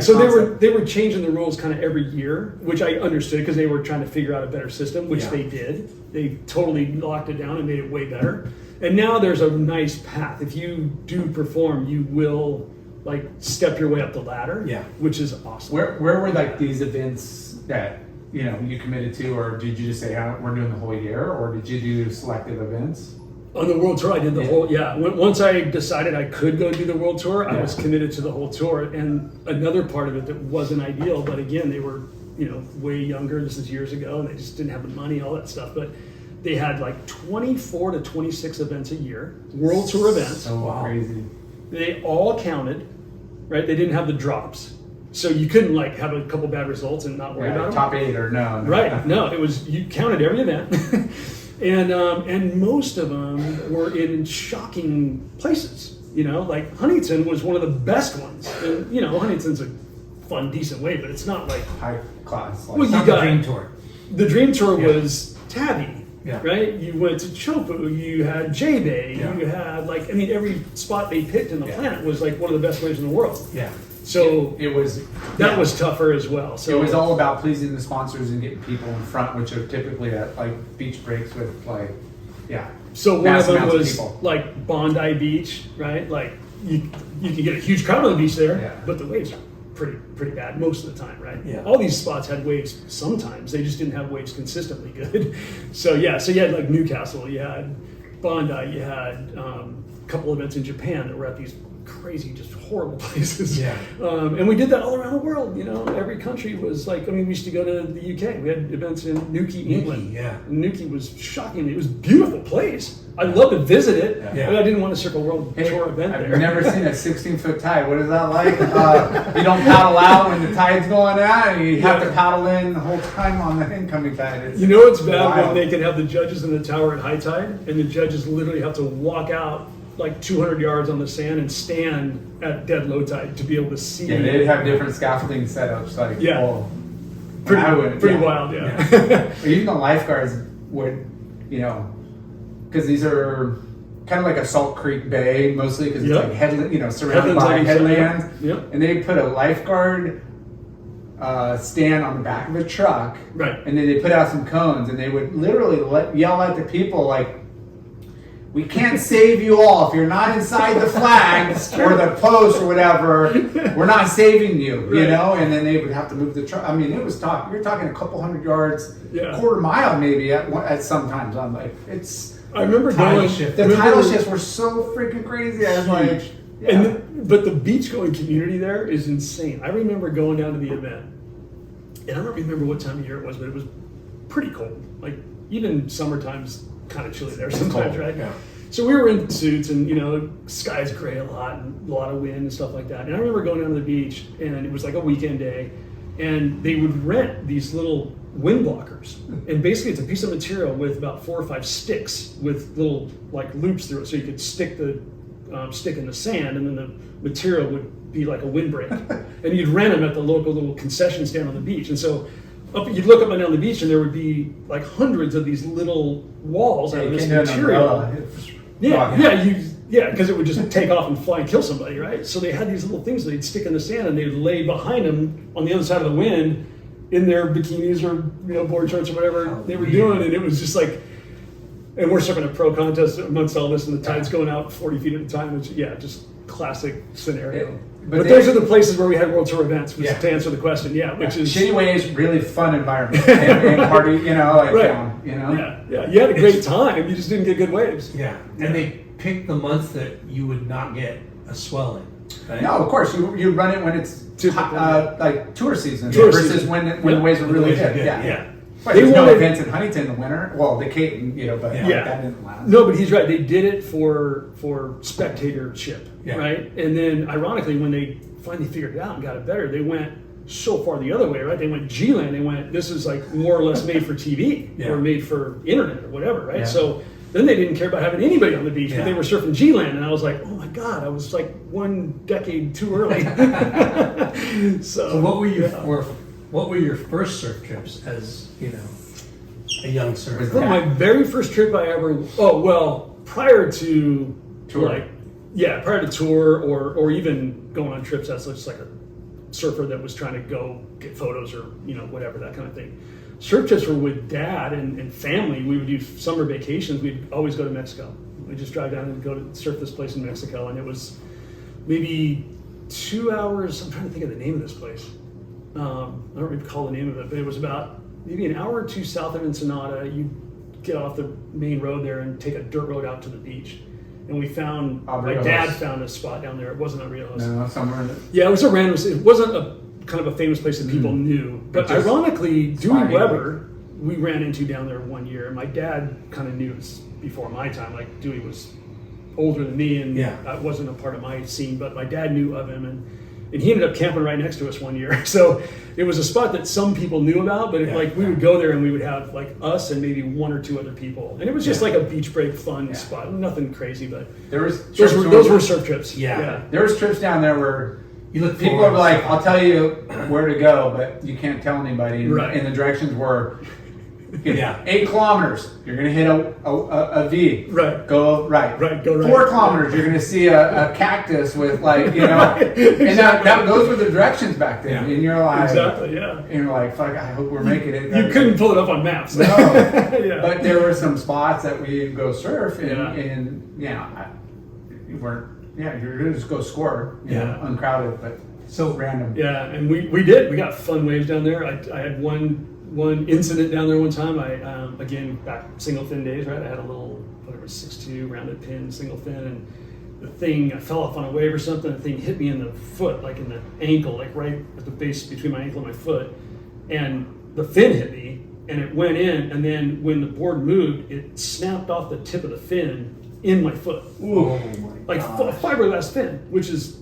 so they were changing the rules kind of every year, which I understood because they were trying to figure out a better system, which they did. They totally locked it down and made it way better. And now there's a nice path. If you do perform, you will like step your way up the ladder, which is awesome. Where were like these events that you committed to, or did you just say we're doing the whole year, or did you do selective events? On the world tour, I did the whole, Once I decided I could go do the world tour, I was committed to the whole tour. And another part of it that wasn't ideal, but again, they were, way younger. This is years ago, and they just didn't have the money, all that stuff. But They had like 24 to 26 events a year, world tour events. So crazy. They all counted, right? They didn't have the drops. So you couldn't like have a couple bad results and not worry about them. Top 8 or no. Right, no, it was, you counted every event. And most of them were in shocking places. You know, like Huntington was one of the best ones. And, you know, Huntington's a fun, decent way, but it's not like high class. well, you Not got the Dream Tour. the Dream Tour was Tabby, Yeah. right? You went to Chopu, you had J-Bay, Yeah. you had like, I mean, every spot they picked in the planet was like one of the best waves in the world. Yeah. So It was that was tougher as well. So it was all about pleasing the sponsors and getting people in front, which are typically at like beach breaks with like, so one of massive them amounts of was people. like Bondi Beach, right? Like you can get a huge crowd on the beach there, Yeah. but the waves are pretty bad most of the time, right? Yeah. All these spots had waves sometimes. They just didn't have waves consistently good. So you had like Newcastle, you had Bondi, you had a couple events in Japan that were at these crazy, just horrible places. Yeah. And we did that all around the world. You know, every country was like, I mean, we used to go to the UK. We had events in Newquay, England. yeah. And Newquay was shocking. It was a beautiful place. I'd love to visit it, Yeah. but I didn't want to circle world tour event I've there. never seen a 16-foot tide. What is that like? You don't paddle out when the tide's going out, and you have to paddle in the whole time on the incoming tide. It's You know it's bad when wild. they can have the judges in the tower at high tide, and the judges literally have to walk out like 200 yards on the sand and stand at dead low tide to be able to see. Yeah, they have different scaffolding setups. Like, Yeah. oh, pretty, I would, pretty yeah. wild, yeah. Or even the lifeguards would, you know, because these are kind of like a Salt Creek Bay mostly, because Yep. it's like headland, you know, surrounded Headlands by on each side, headlands. yep. And they put a lifeguard stand on the back of a truck, Right. and then they put out some cones, and they would literally yell at the people like, "We can't save you all if you're not inside the flags or the post or whatever. We're not saving you, you Right. know." And then they would have to move the truck. I mean, it was you're talking a couple hundred yards, Yeah. quarter mile maybe at sometimes. I'm like, it's I remember Tidal going. shift. the remember- tidal shifts were so freaking crazy. I was like, yeah. But the beach going community there is insane. I remember going down to the event, and I don't remember what time of year it was, but it was pretty cold. Like even summertime's kind of chilly there sometimes, right? Yeah. So we were in suits, and you know, sky's gray a lot, and a lot of wind and stuff like that. And I remember going down to the beach, and it was like a weekend day, and they would rent these little wind blockers, and basically it's a piece of material with about 4 or 5 sticks with little like loops through it, so you could stick the stick in the sand, and then the material would be like a windbreak. And you'd rent them at the local little concession stand on the beach. And so you'd look up and down the beach, and there would be like hundreds of these little walls out of this material. Yeah, because it would just take off and fly and kill somebody, right? So they had these little things they'd stick in the sand, and they'd lay behind them on the other side of the wind in their bikinis or board shorts or whatever they were doing, and it was just like. And we're surfing a pro contest amongst all this, and the tide's going out 40 feet at a time. Which, just classic scenario. But those are the places where we had World Tour events, which, to answer the question, which is shitty waves, really fun environment, and party, you know, like right. you know. Yeah. You had a great time. You just didn't get good waves. Yeah. And they picked the months that you would not get a swelling. Right? No, of course you run it when it's Typical. like tour season Tour versus season. when the waves are When the really waves are good. good, Yeah. Right, They there's no wanted- events in Huntington in the winter. Well, the Cape, you know, but like, that didn't last. No, but he's right. They did it for spectatorship, Yeah. right? And then, ironically, when they finally figured it out and got it better, they went so far the other way, right? They went G-Land. They went, this is like more or less made for TV or made for internet or whatever, right? Yeah. So then they didn't care about having anybody on the beach, but they Yeah. were surfing G-Land, and I was like, oh my God, I was like 1 decade too early. So what were your first surf trips as, a young surfer? Well, my very first trip I ever, prior to Tour. prior to tour or even going on trips as just like a surfer that was trying to go get photos or, whatever, that kind of thing. Surf trips were with dad and family. We would do summer vacations. We'd always go to Mexico. We'd just drive down and go to surf this place in Mexico. And it was maybe 2 hours. I'm trying to think of the name of this place. I don't recall the name of it, but it was about maybe an hour or two south of Ensenada. You get off the main road there and take a dirt road out to the beach. And we found, my dad found a spot down there. It wasn't on Rios. No, somewhere. Yeah, it was a random, it wasn't a kind of a famous place that people knew. But just ironically, Dewey spotty. Weber we ran into down there one year, and my dad kind of knew us before my time. Like Dewey was older than me, and that wasn't a part of my scene, but my dad knew of him, and he ended up camping right next to us one year. So it was a spot that some people knew about, but we would go there and we would have like us and maybe one or two other people, and it was just like a beach break fun spot, nothing crazy, but those were surf trips. There was trips down there where people were like, I'll tell you where to go, but you can't tell anybody. And the directions were 8 kilometers, you're going to hit a V. Right. Go right. Go right. 4 kilometers, you're going to see a cactus with like, and those were the directions back then. And you're like, and you're like, fuck, I hope we're making it. You couldn't pull it up on maps. No. But there were some spots that we'd go surf and you weren't, you're going to just go score, you know, uncrowded, but so random. Yeah, and we did. We got fun waves down there. I had one incident down there one time. I again, back single fin days, right? I had a little, whatever, 6'2" rounded pin, single fin, and the thing, I fell off on a wave or something. The thing hit me in the foot, like in the ankle, like right at the base between my ankle and my foot, and the fin hit me, and it went in, and then when the board moved, it snapped off the tip of the fin in my foot. Ooh. Oh my like a fiberglass fin, which is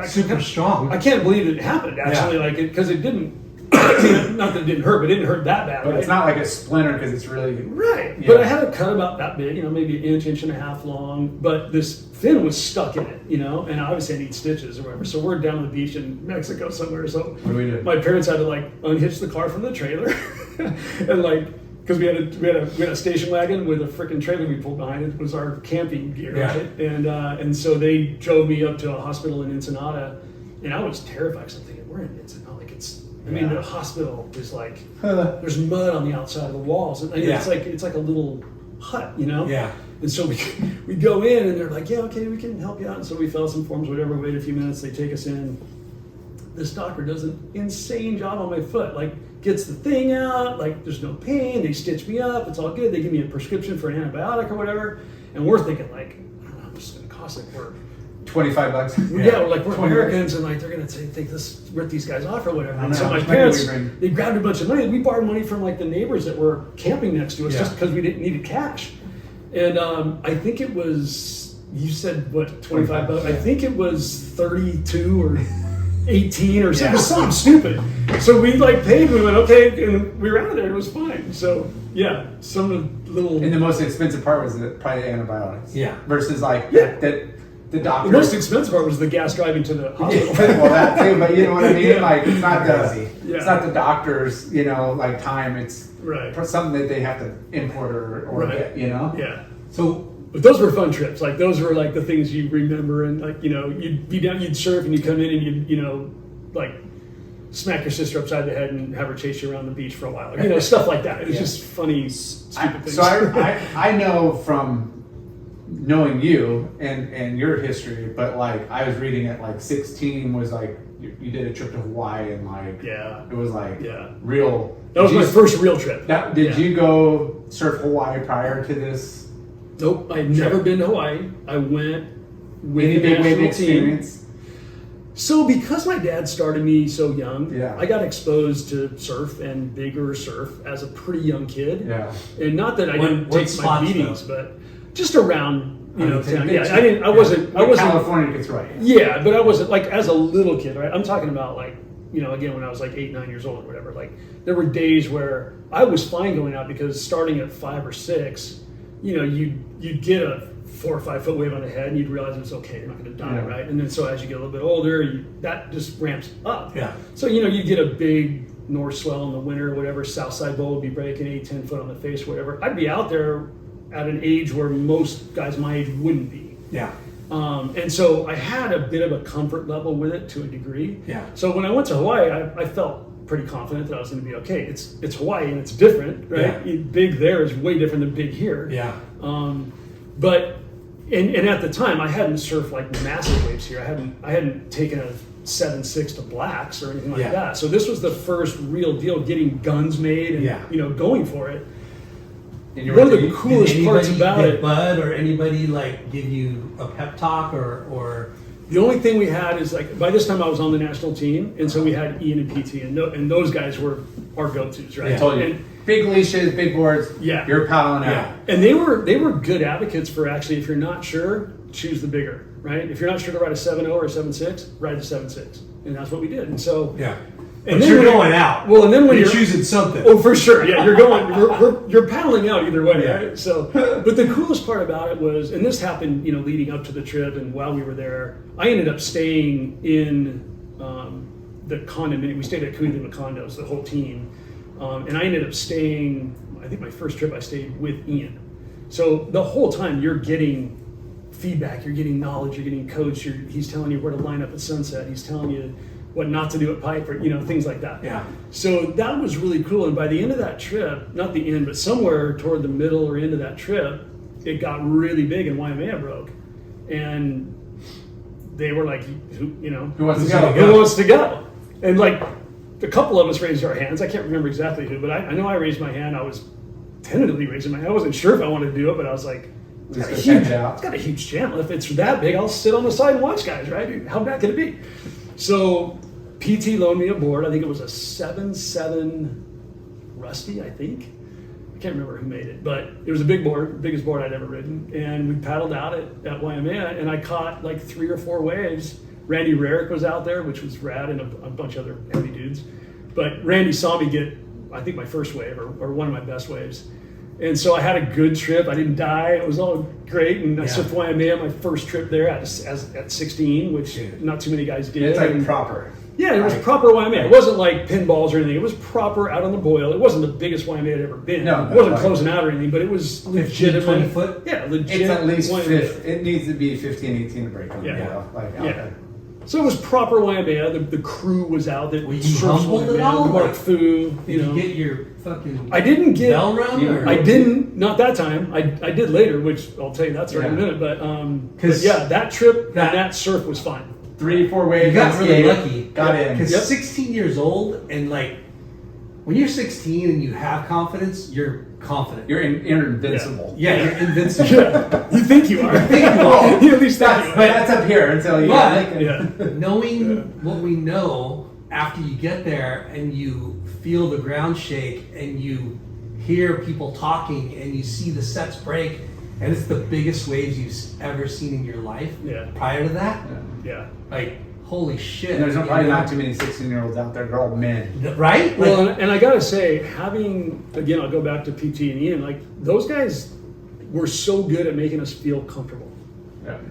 super strong. I can't believe it happened actually, like it, because it didn't. Not that it didn't hurt, but it didn't hurt that bad. But it's not like a splinter because it's really right. Yeah. But I had a cut about that big, maybe an inch and a half long. But this fin was stuck in it, and obviously I need stitches or whatever. So we're down on the beach in Mexico somewhere. So what do we do? My parents had to like unhitch the car from the trailer, and like because we had a station wagon with a freaking trailer we pulled behind it was our camping gear, right? And so they drove me up to a hospital in Ensenada, and I was terrified because I'm thinking we're in Ensenada, like it's. I mean, the hospital is like there's mud on the outside of the walls, and it's like a little hut, Yeah. And so we go in, and they're like, yeah, okay, we can help you out. And so we fill out some forms, whatever. Wait a few minutes, they take us in. This doctor does an insane job on my foot. Like gets the thing out, like there's no pain. They stitch me up, it's all good. They give me a prescription for an antibiotic or whatever, and we're thinking like, I don't know how much it's going to cost. Like we're $25. Yeah, like we're Americans, and like they're gonna think this rip these guys off or whatever. And so my parents, they grabbed a bunch of money. We borrowed money from like the neighbors that were camping next to us just because we didn't needed cash. And I think it was, you said what, $25? I think it was 32 or 18 or something, something stupid. So we like paid. We went okay, and we were out of there. And it was fine. So yeah, some of the little. And the most expensive part was probably the antibiotics. Yeah. Versus like that. The doctor. The most expensive part was the gas driving to the hospital. Well, that too, but you know what I mean. Like it's not it's not the doctor's, like time. It's something that they have to import or get, Yeah. So, but those were fun trips. Like those were like the things you remember, and like you'd be down, you'd surf, and you'd come in and you'd like smack your sister upside the head and have her chase you around the beach for a while. Stuff like that. It was just funny, stupid things. So I know from knowing you and your history, but like I was reading it like 16 was like you did a trip to Hawaii and like it was like real. That was my first real trip. Did you go surf Hawaii prior to this? Nope, I'd never been to Hawaii. I went with any the big wave national experience. team. So because my dad started me so young, Yeah. I got exposed to surf and bigger surf as a pretty young kid. Yeah. And not that I didn't what take my spots, beatings, but just around town. Yeah, I wasn't California gets right. Yeah, but I wasn't like as a little kid, right? I'm talking about like again when I was like 8, 9 years old or whatever. Like there were days where I was fine going out because starting at 5 or 6, you'd get a 4 or 5 foot wave on the head and you'd realize it's okay, you're not going to die, right? And then so as you get a little bit older, that just ramps up. Yeah. So you get a big north swell in the winter, whatever. Southside bowl would be breaking 8, 10 foot on the face, whatever. I'd be out there at an age where most guys my age wouldn't be. Yeah. And so I had a bit of a comfort level with it to a degree. Yeah. So when I went to Hawaii, I felt pretty confident that I was going to be okay. It's Hawaii and it's different, right? Yeah. Big there is way different than big here. Yeah. But at the time I hadn't surfed like massive waves here. I hadn't taken a 7.6 to blacks or anything like that. So this was the first real deal getting guns made and going for it. One of the coolest parts about it, Bud or anybody like give you a pep talk or the only thing we had is like by this time I was on the national team, and so we had Ian and PT, and those guys were our go-tos, right? I told you. big leashes, big boards. Yeah. You're paddling out. Yeah. And they were good advocates for actually, if you're not sure, choose the bigger, right? If you're not sure to ride a 7.0 or a 7.6, ride a 7.6. And that's what we did. And so, Yeah. and But then you're when going out. Well, and then when you're you're choosing something. Oh, for sure. Yeah, you're going. You're paddling out either way, Yeah. right? So, but the coolest part about it was, and this happened, leading up to the trip, and while we were there, I ended up staying in the condominium. We stayed at Quiksliver condos, the whole team, and I ended up staying. I think my first trip I stayed with Ian. So the whole time you're getting feedback, you're getting knowledge, you're getting coached. He's telling you where to line up at sunset. He's telling you what not to do at pipe, or things like that. Yeah. So that was really cool. And by the end of that trip, not the end, but somewhere toward the middle or end of that trip, it got really big and Waimea broke. And they were like, who wants to go? Who wants to go? And like a couple of us raised our hands. I can't remember exactly who, but I know I raised my hand. I was tentatively raising my hand. I wasn't sure if I wanted to do it, but I was like, it's got a huge channel. If it's that big, I'll sit on the side and watch guys, right? How bad can it be? So PT loaned me a board. I think it was a 7.7 Rusty, I think. I can't remember who made it, but it was a big board, biggest board I'd ever ridden. And we paddled out at Waimea, and I caught like 3 or 4 waves. Randy Rarick was out there, which was rad, and a bunch of other heavy dudes. But Randy saw me get, I think, my first wave, or one of my best waves. And so I had a good trip. I didn't die. It was all great. And I surfed Waimea, my first trip there at 16, which not too many guys did. It's like proper. Yeah, it was proper Waimea. It wasn't like pinballs or anything. It was proper out on the boil. It wasn't the biggest Waimea I'd ever been. No, it wasn't closing out or anything, but it was legitimate. 20 foot? Yeah, legit. It's at least Waimea. 50. It needs to be 15, 18 to break on the boil. Like out there. So it was proper Waimea. The crew was out there. Were you humbled at all? Mark Fu, Did you get your fucking I didn't get bell rung? I didn't, not that time. I did later, which I'll tell you that story in a minute. But yeah, that trip and that surf was fun. 3, 4 waves. You got really lucky. Got in. Because 16 years old, and like when you're 16 and you have confidence, you're confident. You're invincible. Yeah, you're invincible. You think you are. You at least That's, but that's up here until you knowing what we know after you get there and you feel the ground shake and you hear people talking and you see the sets break and it's the biggest waves you've ever seen in your life. Yeah. Prior to that, like holy shit. And there's probably not too many 16-year-olds out there. They're all men, right? Well, and I gotta say, having again, I'll go back to PT and Ian. Like those guys were so good at making us feel comfortable.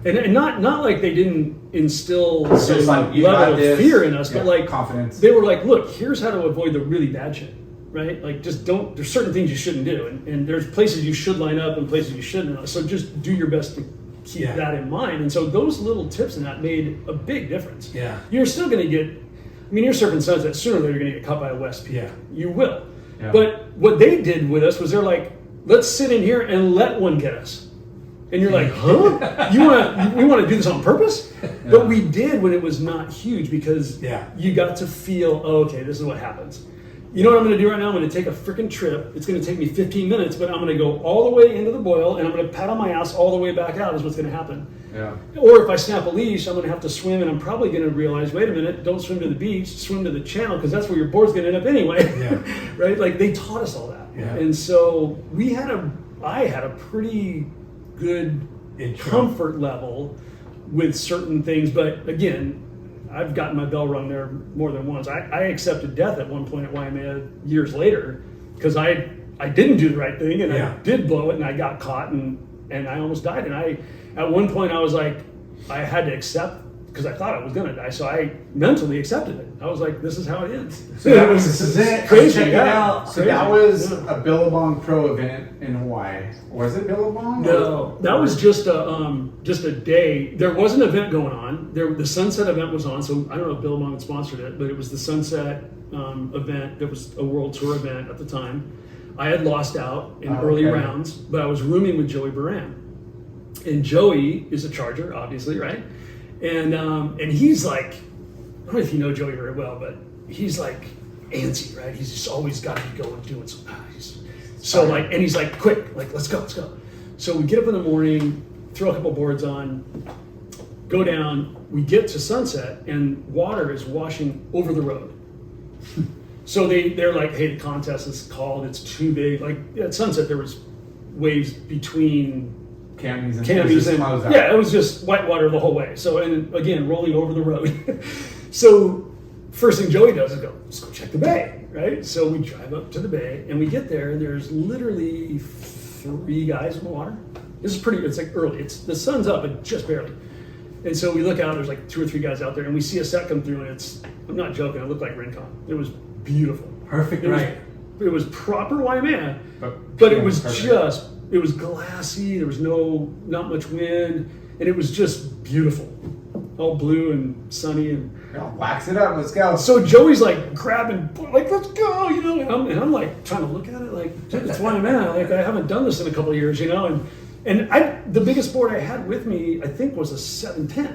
And not like they didn't instill some level of fear in us, but like confidence. They were like, look, here's how to avoid the really bad shit, right? Like just don't. There's certain things you shouldn't do, and there's places you should line up and places you shouldn't. So just do your best to keep that in mind. And so those little tips in that made a big difference. Yeah, you're still going to get. I mean, you're surfing sunset. Sooner or later, you're going to get caught by a West Peak. Yeah, you will. Yeah. But what they did with us was they're like, let's sit in here and let one get us. And you're like, huh? We want to do this on purpose? Yeah. But we did when it was not huge because you got to feel, okay, this is what happens. You know what I'm going to do right now? I'm going to take a freaking trip. It's going to take me 15 minutes, but I'm going to go all the way into the boil and I'm going to paddle my ass all the way back out is what's going to happen. Yeah. Or if I snap a leash, I'm going to have to swim and I'm probably going to realize, wait a minute, don't swim to the beach, swim to the channel because that's where your board's going to end up anyway. Yeah. Right? Like they taught us all that. Yeah. And so I had a pretty good comfort level with certain things, but again, I've gotten my bell rung there more than once. I accepted death at one point at Waimea years later because I didn't do the right thing and I did blow it and I got caught and I almost died. And at one point I was like, I had to accept because I thought I was going to die. So I mentally accepted it. I was like, this is how it ends. So this is it. Crazy. Check it out. So that was a Billabong Pro event in Hawaii. Was it Billabong? No, that was just a day. There was an event going on. The Sunset event was on. So I don't know if Billabong had sponsored it, but it was the Sunset event. There was a World Tour event at the time. I had lost out in early rounds, but I was rooming with Joey Baran. And Joey is a charger, obviously, right? And he's like, I don't know if you know Joey very well, but he's like antsy, right? He's just always got to be going doing something. And he's like, quick, like let's go. So we get up in the morning, throw a couple boards on, go down. We get to Sunset, and water is washing over the road. So they're like, hey, the contest is called, it's too big. Like at sunset, there was waves between Camis and yeah, it was just whitewater the whole way. So, and again, rolling over the road. So first thing Joey does is go, let's go check the bay, right? So we drive up to the bay and we get there and there's literally 3 guys in the water. This is it's like early. The sun's up, but just barely. And so we look out, there's like 2 or 3 guys out there and we see a set come through and I'm not joking, it looked like Rincon. It was beautiful. Perfect, right? It was proper Waimea, but it was perfect. It was glassy, there was not much wind, and it was just beautiful. All blue and sunny and wax it up, let's go. So Joey's like grabbing, like, let's go, you know, and I'm like trying to look at it like, dude, it's Waimea, like I haven't done this in a couple of years, you know, and the biggest board I had with me, I think, was a 710.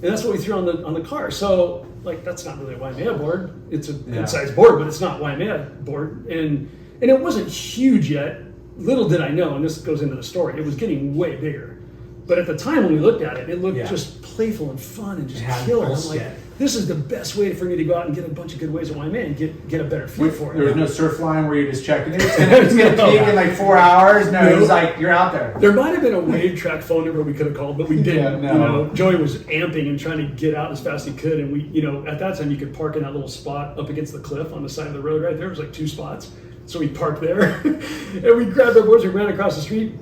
And that's what we threw on the car. So like that's not really a Waimea board. It's a good sized board, but it's not Waimea board. And it wasn't huge yet. Little did I know, and this goes into the story, it was getting way bigger. But at the time when we looked at it, it looked just playful and fun and just killer. I'm like, this is the best way for me to go out and get a bunch of good waves of Waimea and get a better feel for it. There was no surf line where you're just checking it. It's going to peak in like 4 hours. No, it was like, you're out there. There might have been a wave track phone number we could have called, but we didn't. You know, Joey was amping and trying to get out as fast as he could. And we, you know, at that time you could park in that little spot up against the cliff on the side of the road right there. It was like 2 spots. So we parked there and we grabbed our boards, we ran across the street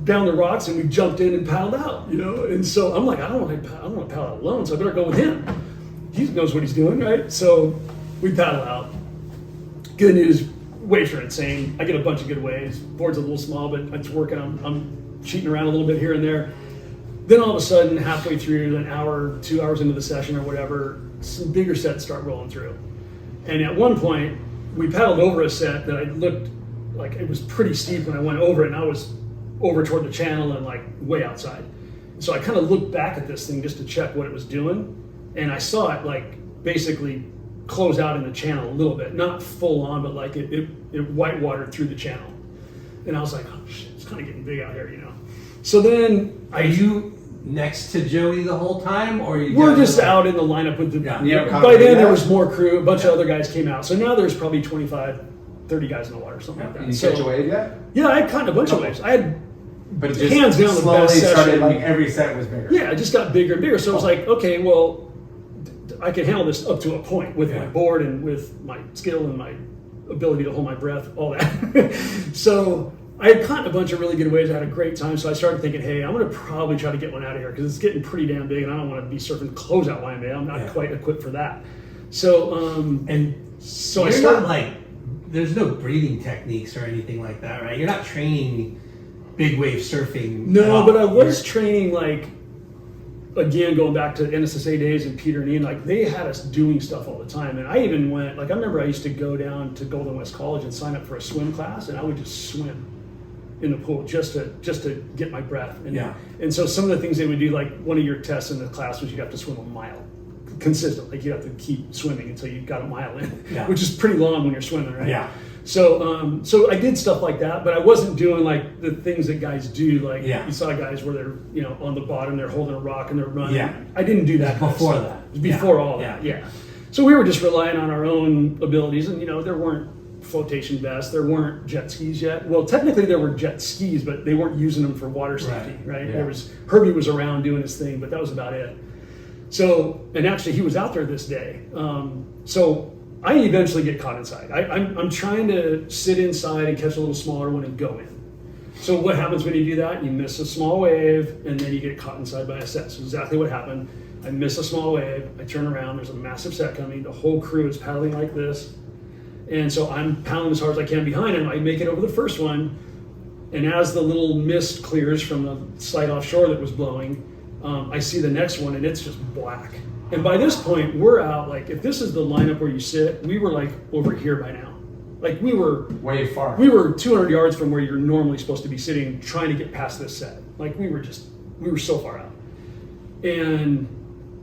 down the rocks and we jumped in and paddled out, you know? And so I'm like, I don't want to paddle out alone, so I better go with him. He knows what he's doing, right? So we paddle out. Good news, waves are insane. I get a bunch of good waves. Board's a little small, but it's working. I'm cheating around a little bit here and there. Then all of a sudden, halfway through, an hour, 2 hours into the session or whatever, some bigger sets start rolling through. And at one point, we paddled over a set that I looked like it was pretty steep when I went over it, and I was over toward the channel and like way outside. So I kind of looked back at this thing just to check what it was doing, and I saw it like basically close out in the channel a little bit, not full on, but like it whitewatered through the channel. And I was like, oh shit, it's kind of getting big out here, you know. So then, are you next to Joey the whole time, or we're just out in the lineup with the? By then there was more crew. A bunch of other guys came out, so now there's probably 25, 30 guys in the water, something like that. You catch a wave yet? Yeah, I caught a bunch of waves. I had, but it just hands down, the slowly best started. session. Like every set was bigger. Yeah, it just got bigger and bigger. So I was like, okay, well, I can handle this up to a point with my board and with my skill and my ability to hold my breath, all that. So I had caught a bunch of really good waves. I had a great time. So I started thinking, hey, I'm going to probably try to get one out of here because it's getting pretty damn big and I don't want to be surfing closeout Waimea. I'm not quite equipped for that. So, so I started not like, there's no breathing techniques or anything like that, right? You're not training big wave surfing. No, but I was training, like, again, going back to N.S.S.A. days and Peter and Ian, like they had us doing stuff all the time. And I even went, like I remember I used to go down to Golden West College and sign up for a swim class, and I would just swim in the pool just to get my breath. And so some of the things they would do, like one of your tests in the class was you'd have to swim a mile consistent. Like you have to keep swimming until you got a mile in, which is pretty long when you're swimming, right? Yeah. So so I did stuff like that, but I wasn't doing like the things that guys do. Like you saw guys where they're, you know, on the bottom, they're holding a rock and they're running. Yeah. I didn't do that before that. It was before all that. Yeah. So we were just relying on our own abilities, and you know, there weren't flotation vests, there weren't jet skis yet. Well, technically there were jet skis, but they weren't using them for water safety, right? There was Herbie was around doing his thing, but that was about it. So, and actually he was out there this day. So I eventually get caught inside. I'm trying to sit inside and catch a little smaller one and go in. So what happens when you do that? You miss a small wave and then you get caught inside by a set. So exactly what happened. I miss a small wave, I turn around, there's a massive set coming, the whole crew is paddling like this. And so I'm paddling as hard as I can behind him. I make it over the first one. And as the little mist clears from the slight offshore that was blowing, I see the next one and it's just black. And by this point, we're out, like, if this is the lineup where you sit, we were like over here by now. Like we were way far. We were 200 yards from where you're normally supposed to be sitting, trying to get past this set. Like we were so far out. And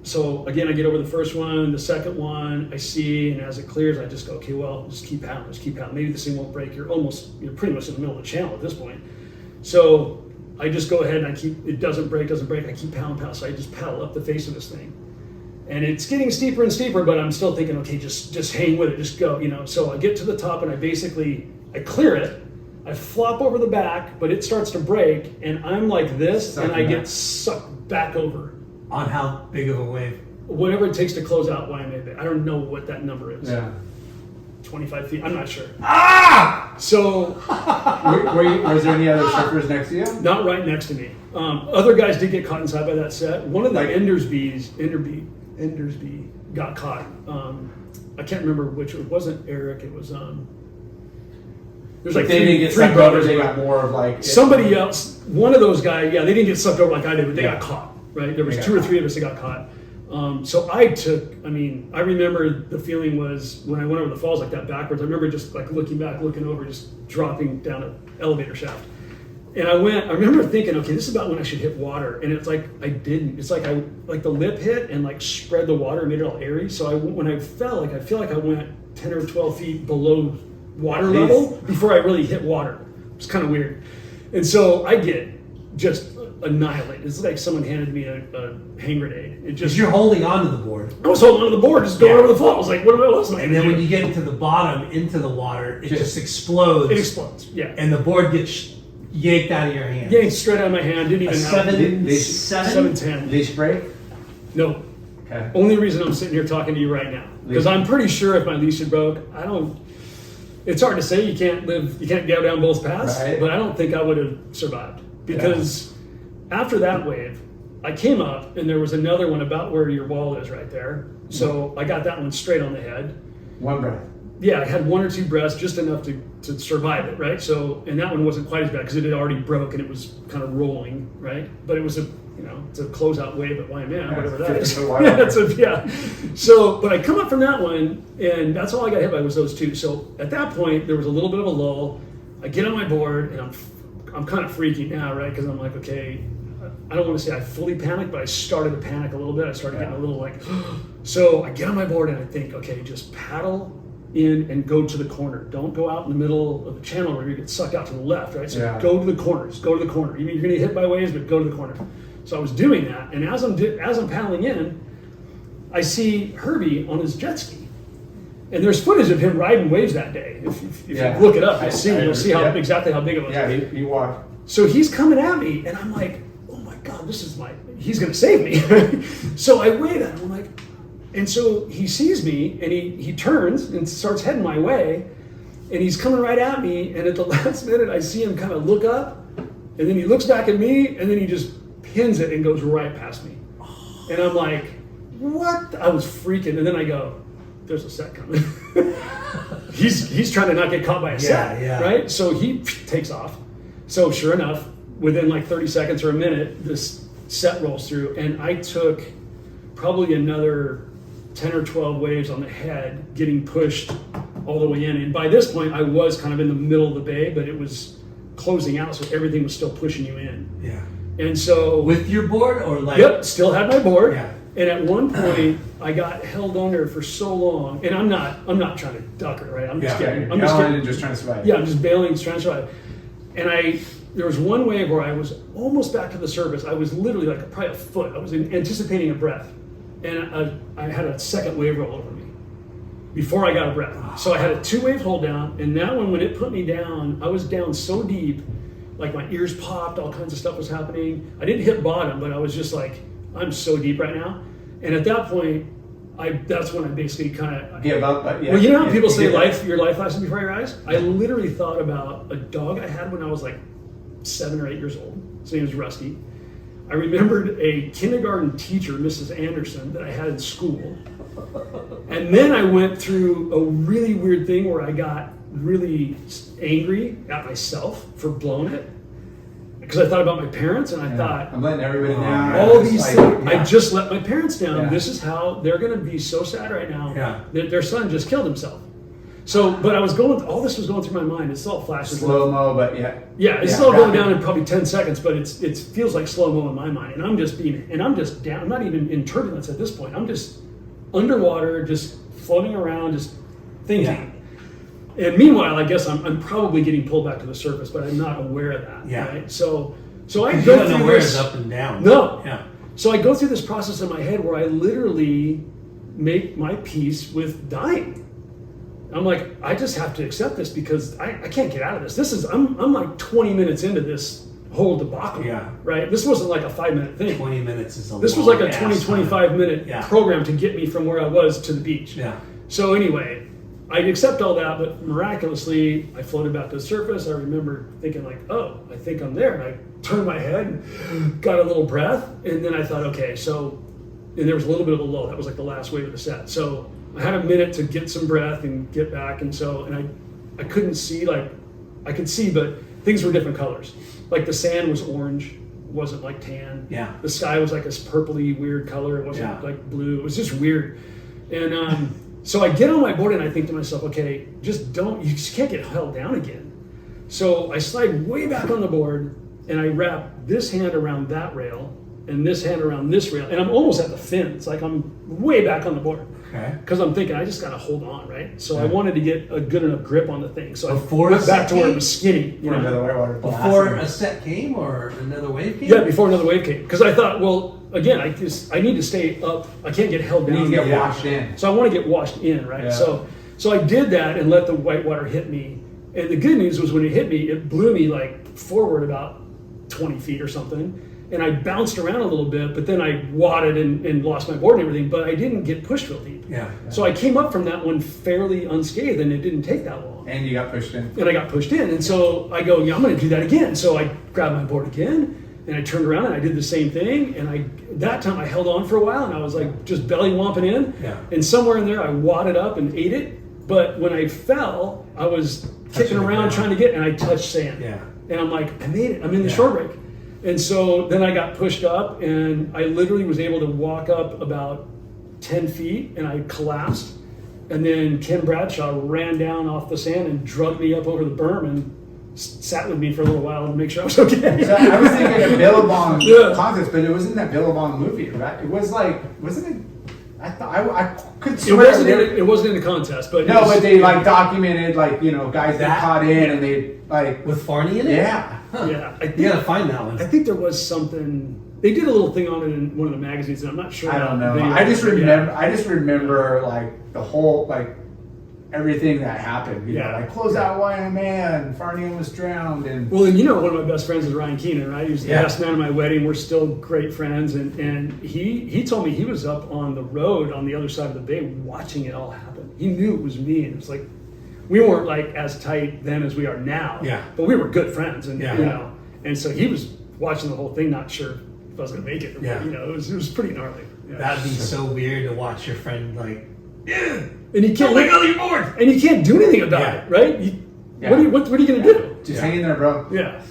so again, I get over the first one, the second one, I see, and as it clears, I just go, okay, well, just keep paddling. Maybe this thing won't break. You're pretty much in the middle of the channel at this point. So I just go ahead and it doesn't break. I keep paddling. So I just paddle up the face of this thing. And it's getting steeper and steeper, but I'm still thinking, okay, just hang with it, just go, you know. So I get to the top and I clear it. I flop over the back, but it starts to break, and I'm like this, and I get sucked back over. On how big of a wave? Whatever it takes to close out Waimea. I don't know what that number is. Yeah. 25 feet. I'm not sure. Ah! So, was there any other surfers next to you? not right next to me. Other guys did get caught inside by that set. One of the Endersby got caught. I can't remember which. It wasn't Eric. It was there's like they didn't get three sucked brothers. over, they got more of like Somebody else. One of those guys. Yeah, they didn't get sucked over like I did, but they got caught. Right. There was two or three of us that got caught. So I remember the feeling was when I went over the falls like that backwards, I remember just like looking over, just dropping down an elevator shaft. And I remember thinking, okay, this is about when I should hit water. And it's like, I didn't. It's like the lip hit and like spread the water and made it all airy. So when I fell, I feel like I went 10 or 12 feet below water level before I really hit water. It's kind of weird. And so I get just annihilated. It's like someone handed me a hand grenade. It just, you're holding onto the board. I was holding onto the board, just going over the falls. Like, what else am I And then when you get to the bottom, into the water, it just explodes. It explodes, yeah. And the board gets yanked out of your hand. Yanked straight out of my hand. Didn't even have 710. They spray? No. Okay. Only reason I'm sitting here talking to you right now. Because I'm pretty sure if my leash had broke, it's hard to say, you can't go down both paths, right. But I don't think I would have survived. Because after that wave, I came up and there was another one about where your wall is right there. So I got that one straight on the head. One breath. Yeah, I had one or two breaths, just enough to survive it, right? So, and that one wasn't quite as bad because it had already broke and it was kind of rolling, right? But it was it's a closeout wave at Waimea, whatever that is. So, but I come up from that one, and that's all I got hit by was those two. So at that point, there was a little bit of a lull. I get on my board, and I'm kind of freaking now, right? Because I'm like, okay, I don't want to say I fully panicked, but I started to panic a little bit. I started getting a little like, so I get on my board and I think, okay, just paddle in and go to the corner. Don't go out in the middle of the channel where you get sucked out to the left, right? So go to the corners, go to the corner. You're going to get hit by waves, but go to the corner. So I was doing that, and as I'm paddling in, I see Herbie on his jet ski. And there's footage of him riding waves that day. If you look it up, you'll see exactly how big it was. Yeah, he walked. So he's coming at me, and I'm like, oh my God, he's going to save me. So I wave at him, I'm like, and so he sees me, and he turns and starts heading my way, and he's coming right at me, and at the last minute, I see him kind of look up, and then he looks back at me, and then he just pins it and goes right past me. And I'm like, what? I was freaking, and then I go, there's a set coming. he's trying to not get caught by a set, right? So he takes off. So sure enough, within like 30 seconds or a minute, this set rolls through, and I took probably another 10 or 12 waves on the head, getting pushed all the way in. And by this point, I was kind of in the middle of the bay, but it was closing out, so everything was still pushing you in. Yeah. And so with your board or like? Yep, still had my board. Yeah. And at one point, I got held under for so long, and I'm not trying to duck it, right? I'm just getting, just trying to survive. Yeah, I'm just bailing, trying to survive. And there was one wave where I was almost back to the surface. I was literally like probably a foot. I was anticipating a breath, and I had a second wave roll over me before I got a breath. So I had a 2-wave hold down, and that one, when it put me down, I was down so deep, like my ears popped, all kinds of stuff was happening. I didn't hit bottom, but I was just like, I'm so deep right now. And at that point, that's when I basically kind of give up. Well, you know how people say your life lasted before your eyes? I literally thought about a dog I had when I was like 7 or 8 years old. His name was Rusty. I remembered a kindergarten teacher, Mrs. Anderson, that I had in school. And then I went through a really weird thing where I got really angry at myself for blowing it. Because I thought about my parents, and I thought, I'm letting everybody down. All these things, I just let my parents down. Yeah. This is how they're going to be so sad right now that their son just killed himself. So, but all this was going through my mind. It's all flashes. Slow-mo, but it's all going down in probably 10 seconds, but it feels like slow-mo in my mind. And I'm just down. I'm not even in turbulence at this point. I'm just underwater, just floating around, just thinking. Yeah. And meanwhile, I guess I'm probably getting pulled back to the surface, but I'm not aware of that. Yeah. Right? So I go go through through where this. it's up and down. No. Yeah. So I go through this process in my head where I literally make my peace with dying. I'm like, I just have to accept this because I can't get out of this. I'm like 20 minutes into this whole debacle. Yeah. Right? This wasn't like a 5-minute thing. 20 minutes is a This was like a 20, 25 minute program to get me from where I was to the beach. Yeah. So anyway, I accept all that, but miraculously, I floated back to the surface. I remember thinking like, oh, I think I'm there. And I turned my head and got a little breath. And then I thought, okay, so, and there was a little bit of a lull. That was like the last wave of the set. So I had a minute to get some breath and get back. And so, and I couldn't see, like, I could see, but things were different colors. Like the sand was orange, wasn't like tan. Yeah. The sky was like this purpley weird color. It wasn't like blue. It was just weird. And so I get on my board and I think to myself, okay, you just can't get held down again. So I slide way back on the board and I wrap this hand around that rail and this hand around this rail. And I'm almost at the fins. Like I'm way back on the board. Okay. Because I'm thinking, I just got to hold on, right? So I wanted to get a good enough grip on the thing. So Before I went a back to set where it was skinny. You know? Another whitewater blast. Before a set came or another wave came? Yeah, before another wave came. Because I thought, well, again, I need to stay up. I can't get held You down. need to get washed in. So I want to get washed in, right? Yeah. So I did that and let the whitewater hit me. And the good news was when it hit me, it blew me like forward about 20 feet or something. And I bounced around a little bit, but then I wadded and lost my board and everything, but I didn't get pushed real deep. Yeah. So I came up from that one fairly unscathed and it didn't take that long. And you got pushed in. And I got pushed in. And so I go, yeah, I'm going to do that again. So I grabbed my board again and I turned around and I did the same thing. And that time I held on for a while and I was like just belly womping in. Yeah. And somewhere in there I wadded up and ate it. But when I fell, I was kicking around trying to get, and I touched sand. Yeah. And I'm like, I made it. I'm in the shore break. And so then I got pushed up and I literally was able to walk up about 10 feet and I collapsed. And then Ken Bradshaw ran down off the sand and drugged me up over the berm and sat with me for a little while to make sure I was okay. So I was thinking of Billabong contest, but it wasn't that Billabong movie, right? It was like, wasn't it? I thought I could swear it wasn't in the contest, but no, but they like documented like guys that caught in and they like with Farny in it. Yeah. Huh. Yeah, You gotta find that one. I think there was something. They did a little thing on it in one of the magazines, and I'm not sure. I don't know. They- I just remember like the whole like everything that happened. You know, like close out YMA and Farny almost drowned and Well, and one of my best friends is Ryan Keenan, right? He was the best man at my wedding. We're still great friends, and he told me he was up on the road on the other side of the bay watching it all happen. He knew it was me, and it was like we weren't like as tight then as we are now. Yeah. But we were good friends, and Yeah. and so he was watching the whole thing, not sure if I was gonna make it. Yeah. It was pretty gnarly. Yeah. That'd be so weird to watch your friend like. And you can't let go of your board, and you can't do anything about it, right? What are you gonna do? just hang in there, bro. Yeah.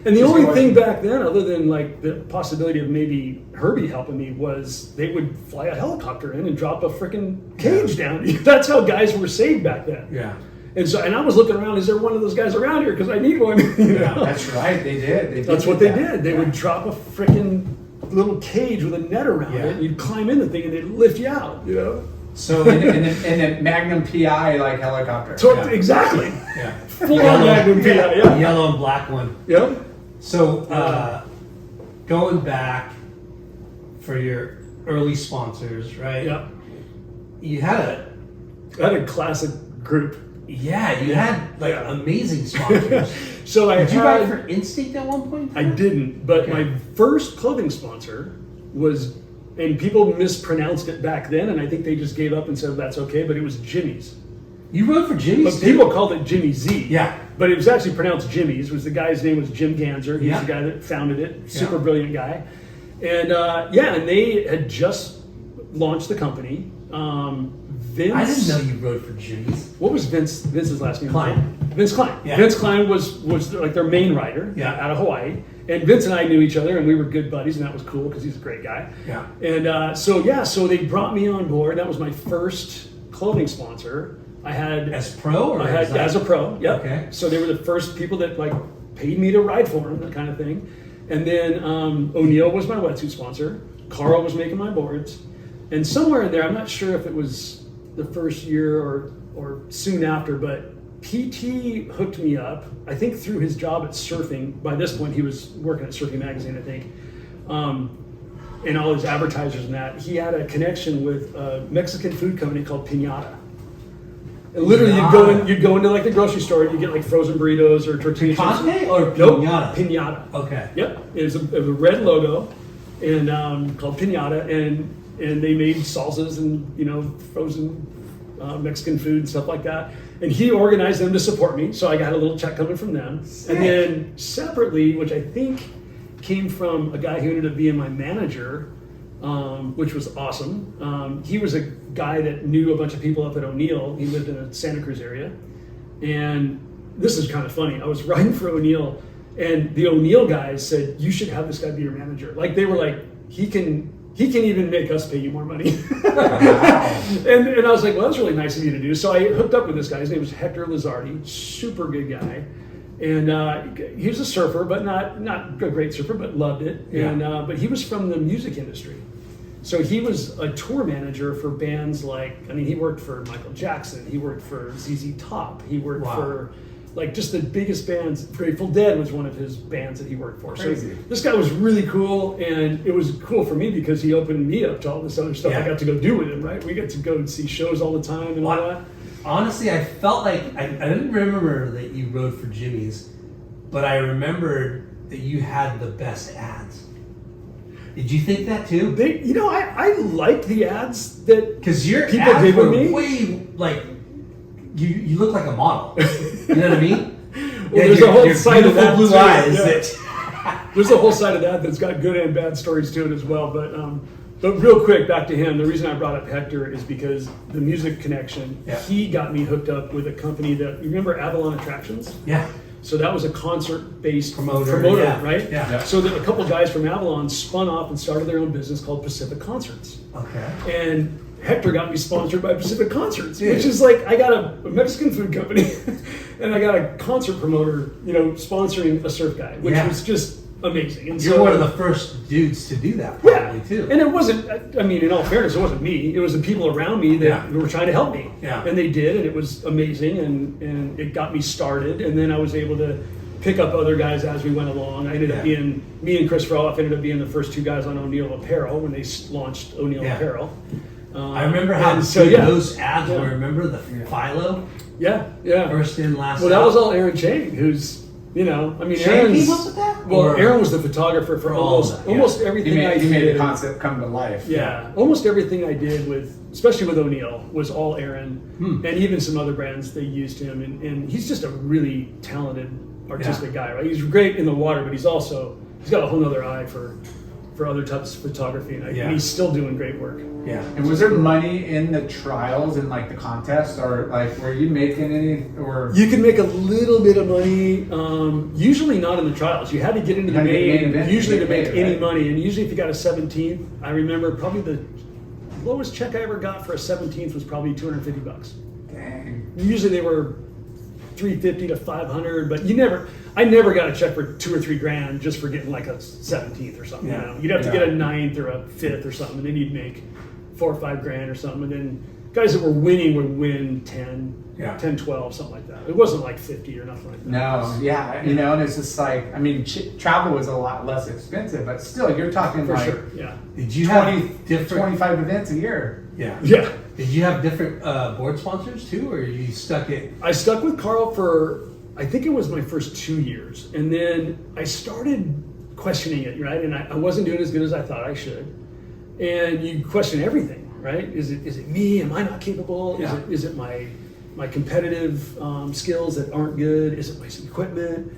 And the only thing back then, other than like the possibility of maybe Herbie helping me, was they would fly a helicopter in and drop a freaking cage down. That's how guys were saved back then. Yeah. And I was looking around, is there one of those guys around here? Because I need one. Yeah, that's right. They did. That's what they did. They would drop a freaking little cage with a net around it, and you'd climb in the thing and they'd lift you out, So in the Magnum PI like helicopter. Exactly. Yeah. Full on Magnum PI. Yeah. Yellow and black one. Yeah. So going back for your early sponsors, right? Yeah. You had a classic group. Yeah, you had like amazing sponsors. So Did you ride for Instinct at one point? I didn't, but my first clothing sponsor was, and people mispronounced it back then, and I think they just gave up and said that's okay, but it was Jimmy's. You rode for Jimmy's? But people called it Jimmy Z. Yeah. But it was actually pronounced Jimmy's. The guy's name was Jim Ganser. He's the guy that founded it. Super brilliant guy. And and they had just launched the company. Vince, I didn't know you rode for Jimmy's. What was Vince's last name? Klein. Vince Klein. Yeah. Vince Klein was like their main rider out of Hawaii. And Vince and I knew each other, and we were good buddies, and that was cool because he's a great guy. Yeah. And so they brought me on board. That was my first clothing sponsor. I had as pro, or as a pro. Yep. Okay. So they were the first people that like paid me to ride for them, that kind of thing. And then O'Neill was my wetsuit sponsor. Carl was making my boards, and somewhere in there, I'm not sure if it was the first year or soon after, but PT hooked me up, I think through his job at surfing. By this point, he was working at Surfing Magazine, I think. and all his advertisers and that, he had a connection with a Mexican food company called Piñata. And literally, you'd go into like the grocery store, and you get like frozen burritos or tortillas. Picante or Nope, Piñata? Piñata. Okay. Yep, it was a red logo, and called Piñata, and they made salsas and frozen Mexican food and stuff like that. And he organized them to support me, so I got a little check coming from them. Sick. And then separately, which I think came from a guy who ended up being my manager, which was awesome. He was a guy that knew a bunch of people up at O'Neill. He lived in the Santa Cruz area. And this is kind of funny. I was riding for O'Neill, and the O'Neill guys said, you should have this guy be your manager. Like, they were like, he can even make us pay you more money. and I was like, well, that's really nice of you to do. So I hooked up with this guy. His name was Hector Lizardi, super good guy. And he was a surfer, but not a great surfer, but loved it. Yeah. And but he was from the music industry. So he was a tour manager for bands he worked for Michael Jackson. He worked for ZZ Top. He worked for like just the biggest bands. Grateful Dead was one of his bands that he worked for. Crazy. So this guy was really cool, and it was cool for me because he opened me up to all this other stuff I got to go do with him, right? We got to go and see shows all the time and all that. Honestly, I felt like, I didn't remember that you rode for Jimmy's, but I remembered that you had the best ads. Did you think that too? I liked the ads that because your people ads gave were me. Way like you look like a model. You know what I mean? Well, there's a whole side of that blue too. eyes. Yeah. There's a whole side of that that's got good and bad stories to it as well. But real quick, back to him. The reason I brought up Hector is because the music connection. Yeah. He got me hooked up with a company that, you remember Avalon Attractions? Yeah. So that was a concert-based promoter, yeah. right? Yeah. So that a couple guys from Avalon spun off and started their own business called Pacific Concerts. Okay. And Hector got me sponsored by Pacific Concerts, which is like, I got a Mexican food company and I got a concert promoter, sponsoring a surf guy, which was just amazing. And you're one of the first dudes to do that, probably, too. And it wasn't, in all fairness, it wasn't me. It was the people around me that were trying to help me. Yeah. And they did, and it was amazing, and it got me started. And then I was able to pick up other guys as we went along. I ended up being, me and Chris Roloff ended up being the first two guys on O'Neill Apparel when they launched O'Neill Apparel. I remember how those ads were. Remember the Philo? Yeah. First in, last out. Well, that was all Aaron Chang, who's, Aaron's... with that? Well, Aaron was the photographer for almost everything I did. He made the concept come to life. Yeah, almost everything I did especially with O'Neill, was all Aaron, and even some other brands, they used him, and he's just a really talented, artistic guy, right? He's great in the water, but he's got a whole other eye for other types of photography, and he's still doing great work. Yeah. And was there money in the trials and like the contests, or like were you making any? Or you could make a little bit of money. Usually not in the trials. You had to get into the main event usually to make any money. And usually if you got a 17th, I remember probably the lowest check I ever got for a 17th was probably $250. Dang. Usually they were $350 to $500, but I never got a check for $2 or $3 grand just for getting like a 17th or something. You'd have to get a 9th or a 5th or something, and then you'd make $4 or $5 grand or something. And then guys that were winning would win 10, 12, something like that. It wasn't like 50 or nothing like that. No, and it's just like, travel was a lot less expensive, but still, you're talking For like sure, yeah. Did you have 25 events a year? Yeah. Yeah. Did you have different board sponsors too, or you stuck it? I stuck with Carl for, I think it was my first 2 years. And then I started questioning it, right? And I wasn't doing as good as I thought I should. And you question everything, right? Is it me? Am I not capable? Yeah. Is it my competitive skills that aren't good? Is it my equipment?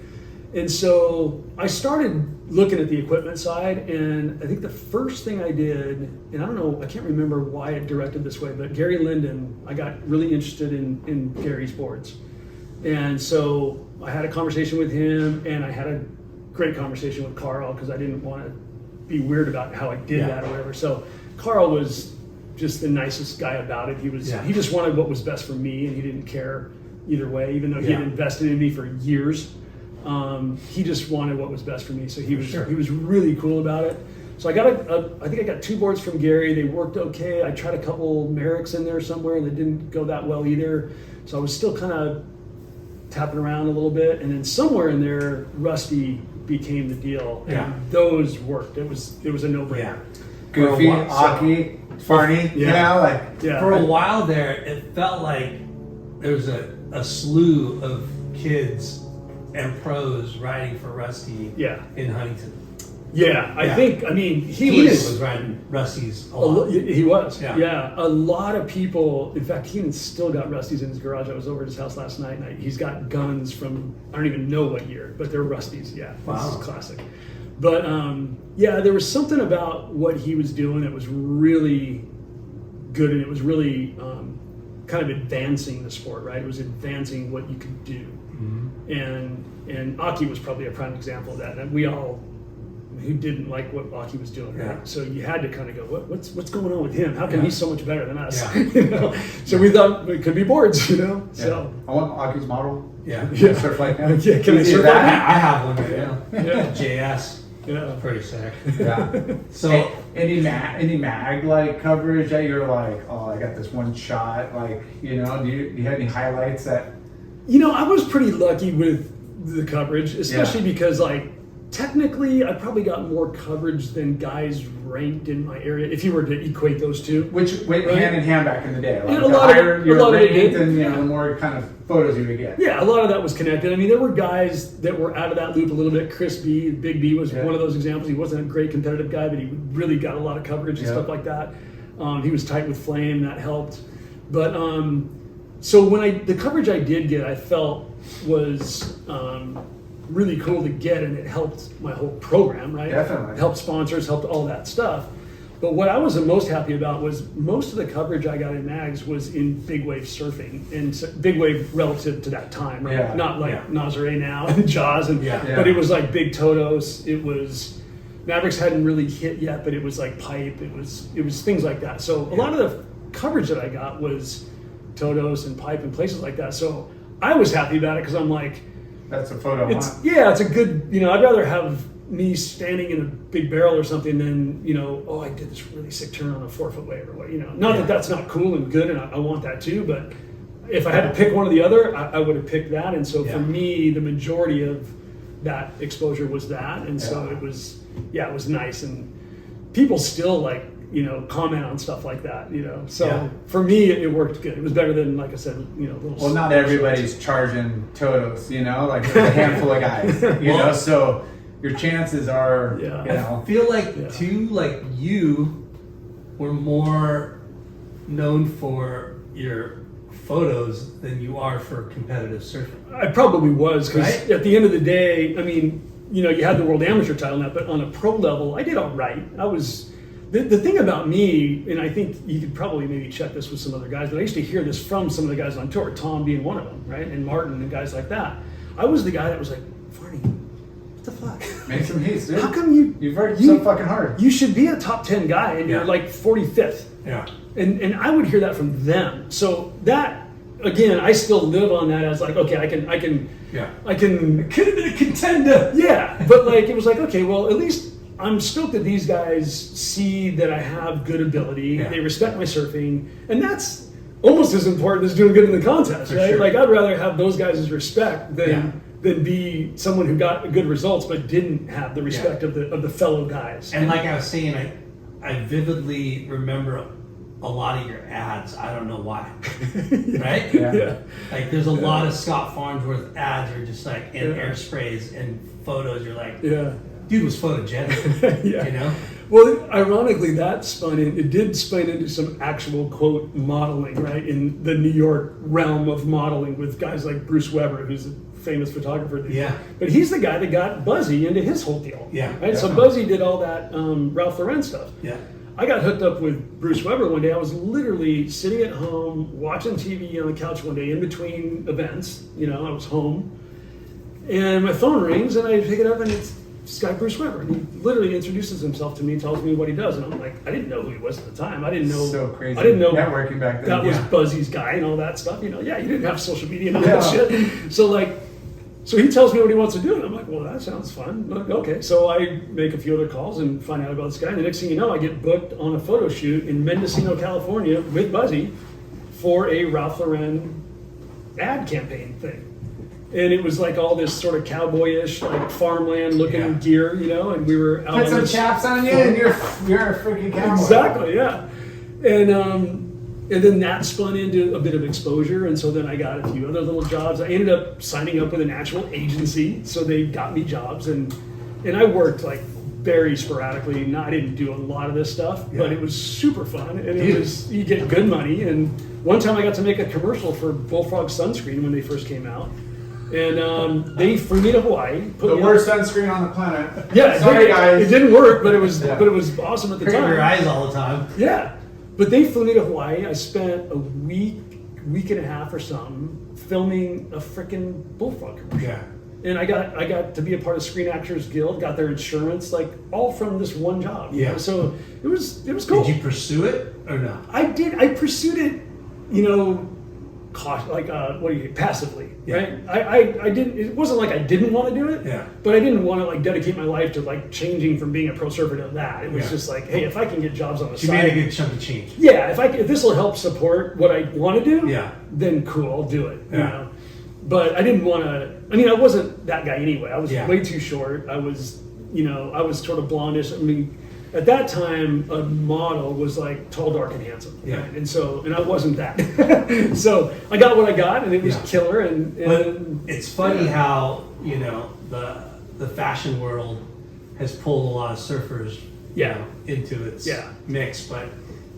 And so I started looking at the equipment side, and I think the first thing I did, and I don't know, I can't remember why it directed this way, but Gary Linden, I got really interested in Gary's boards. And so I had a conversation with him, and I had a great conversation with Carl because I didn't want to be weird about how I did that or whatever. So Carl was just the nicest guy about it. He just wanted what was best for me, and he didn't care either way, even though he had invested in me for years. He just wanted what was best for me, so he was really cool about it. So I think I got 2 boards from Gary. They worked okay. I tried a couple Merricks in there somewhere, and they didn't go that well either. So I was still kind of tapping around a little bit, and then somewhere in there, Rusty became the deal, and those worked. It was a no-brainer. Goofy, For a while, Oakley, Farny, you Yeah. know, like Yeah. For a while there, it felt like there was a slew of kids and pros riding for Rusty Yeah. in Huntington. Yeah, I Yeah. think, I mean, he Keenan was was riding Rusty's a a lo- lot. he was, Yeah. yeah. A lot of people. In fact, Keenan's still got Rusty's in his garage. I was over at his house last night, and he's got guns from I don't even know what year, but they're Rusty's. Yeah, Wow. This is classic. But yeah, there was something about what he was doing that was really good, and it was really kind of advancing the sport. Right, it was advancing what you could do, and Aki was probably a prime example of that. And we all who didn't like what Aki was doing, right? Yeah. So you had to kind of go, what's going on with him? How come Yeah. he's so much better than us? Yeah. You know? So we thought it could be boards, you know. yeah. So I want Aki's model. Yeah. Yeah. Surf like that. Yeah, can I Easy surf as like that? I have one right now. yeah, JS. yeah. Pretty sick. Yeah. So any mag like coverage that you're like, oh, I got this one shot, like, you know, do you have any highlights that? You know, I was pretty lucky with the coverage, especially because like technically I probably got more coverage than guys ranked in my area. If you were to equate those two. Which went Right. hand in hand back in the day. Like Yeah, a the lot of higher it- a you're lot of it ranked, did. and you know, Yeah. the more kind of photos you would get. Yeah, a lot of that was connected. I mean, there were guys that were out of that loop a little bit. Chris B, Big B was Yeah. one of those examples. He wasn't a great competitive guy, but he really got a lot of coverage and Yeah. stuff like that. He was tight with Flame, that helped. But so when the coverage I did get, I felt was really cool to get, and it helped my whole program, right? Definitely. It helped sponsors, helped all that stuff. But what I was the most happy about was most of the coverage I got in mags was in big wave surfing, and big wave relative to that time, right? Yeah. Not like Yeah. Nazare now and Jaws, and Yeah. Yeah. but it was like big Totos. It was Mavericks hadn't really hit yet, but it was like pipe. It was things like that. So a lot of the coverage that I got was Totos and pipe and places like that. So I was happy about it because I'm like, That's a photo. it's it's a good, you know, I'd rather have me standing in a big barrel or something than, you know, oh, I did this really sick turn on a 4-foot wave or what, you know. Not that that's not cool and good, and I want that too, but if I had to pick one or the other, I would have picked that. And so Yeah. for me, the majority of that exposure was that, and so Yeah. it was nice, and people still like, you know, comment on stuff like that, you know. So Yeah. for me, it worked good. It was better than, like I said, you know, little. Well, not everybody's charging Totos, you know, like there's a handful of guys, you know, so your chances are, Yeah. you know. I feel like Yeah. too, like you were more known for your photos than you are for competitive surfing. I probably was, because Right? at the end of the day, I mean, you know, you had the world amateur title now, but on a pro level, I did all right. I was the thing about me, and I think you could probably maybe check this with some other guys, but I used to hear this from some of the guys on tour, Tom being one of them, right, and Martin and guys like that. I was the guy that was like, Farny, what the fuck? Make some hits, dude. How come You've worked you- so fucking hard. You should be a top 10 guy, and Yeah. you're like 45th. Yeah. And I would hear that from them. So that, again, I still live on that as like, okay, I can Yeah. could have been a contender. Yeah, but like it was like, okay, well, at least I'm stoked that these guys see that I have good ability. Yeah. They respect my surfing, and that's almost as important as doing good in the contest, For right? sure. Like I'd rather have those guys' respect than Yeah. than be someone who got good results but didn't have the respect of the fellow guys. And like I was saying, I vividly remember a lot of your ads. I don't know why. Right? Yeah. Yeah. Like there's a lot of Scott Farnsworth ads are just like in Yeah. air sprays and photos. You're like, Yeah. dude was photogenic. Yeah. You know? Well, ironically, that did spin into some actual quote modeling, right? In the New York realm of modeling with guys like Bruce Weber, who's a famous photographer. Yeah. But he's the guy that got Buzzy into his whole deal. Yeah, Right? So definitely. Buzzy did all that Ralph Lauren stuff. Yeah. I got hooked up with Bruce Weber one day. I was literally sitting at home watching TV on the couch one day in between events. You know, I was home. And my phone rings and I pick it up and it's this guy Bruce Weber. And he literally introduces himself to me, tells me what he does. And I'm like, I didn't know who he was at the time. I didn't know. So crazy. I didn't know Networking back then. that was Yeah. Buzzy's guy and all that stuff. You know, yeah, you didn't have social media and all Yeah. that shit. So he tells me what he wants to do, and I'm like, well, that sounds fun. Like, okay, so I make a few other calls and find out about this guy. And the next thing you know, I get booked on a photo shoot in Mendocino, California, with Buzzy for a Ralph Lauren ad campaign thing. and it was like all this sort of cowboyish, like farmland looking gear, you know. And we were out Put on some this chaps on you, and you're a freaking cowboy. Exactly, yeah. And then that spun into a bit of exposure, and so then I got a few other little jobs. I ended up signing up with an actual agency, so they got me jobs, and I worked like very sporadically. I didn't do a lot of this stuff, but it was super fun, and you get good money. And one time I got to make a commercial for Bullfrog sunscreen when they first came out, and they flew me to Hawaii. The worst sunscreen on the planet. Yeah, sorry guys. It didn't work, but it was awesome at the Hurt time. your eyes all the time. Yeah. But they flew me to Hawaii. I spent a week and a half or something filming a freaking Bullfrog commercial. Yeah. And I got to be a part of Screen Actors Guild, got their insurance, like all from this one job. Yeah. So it was cool. Did you pursue it or no? I did. I pursued it, you know, passively, Yeah. right? I didn't. It wasn't like I didn't want to do it. Yeah. But I didn't want to like dedicate my life to like changing from being a pro surfer to that. It was Yeah. just like, hey, if I can get jobs on the You side, made a good chunk of change. yeah, if this will help support what I want to do, Yeah. then cool, I'll do it. You Yeah. know? But I didn't want to. I mean, I wasn't that guy anyway. I was Yeah. way too short. I was sort of blondish. I mean, at that time, a model was like tall, dark, and handsome. Yeah. Right? And I wasn't that. So I got what I got, and it was Yeah. killer. And But it's funny how, you know, the fashion world has pulled a lot of surfers you Yeah. know, into its Yeah. mix. But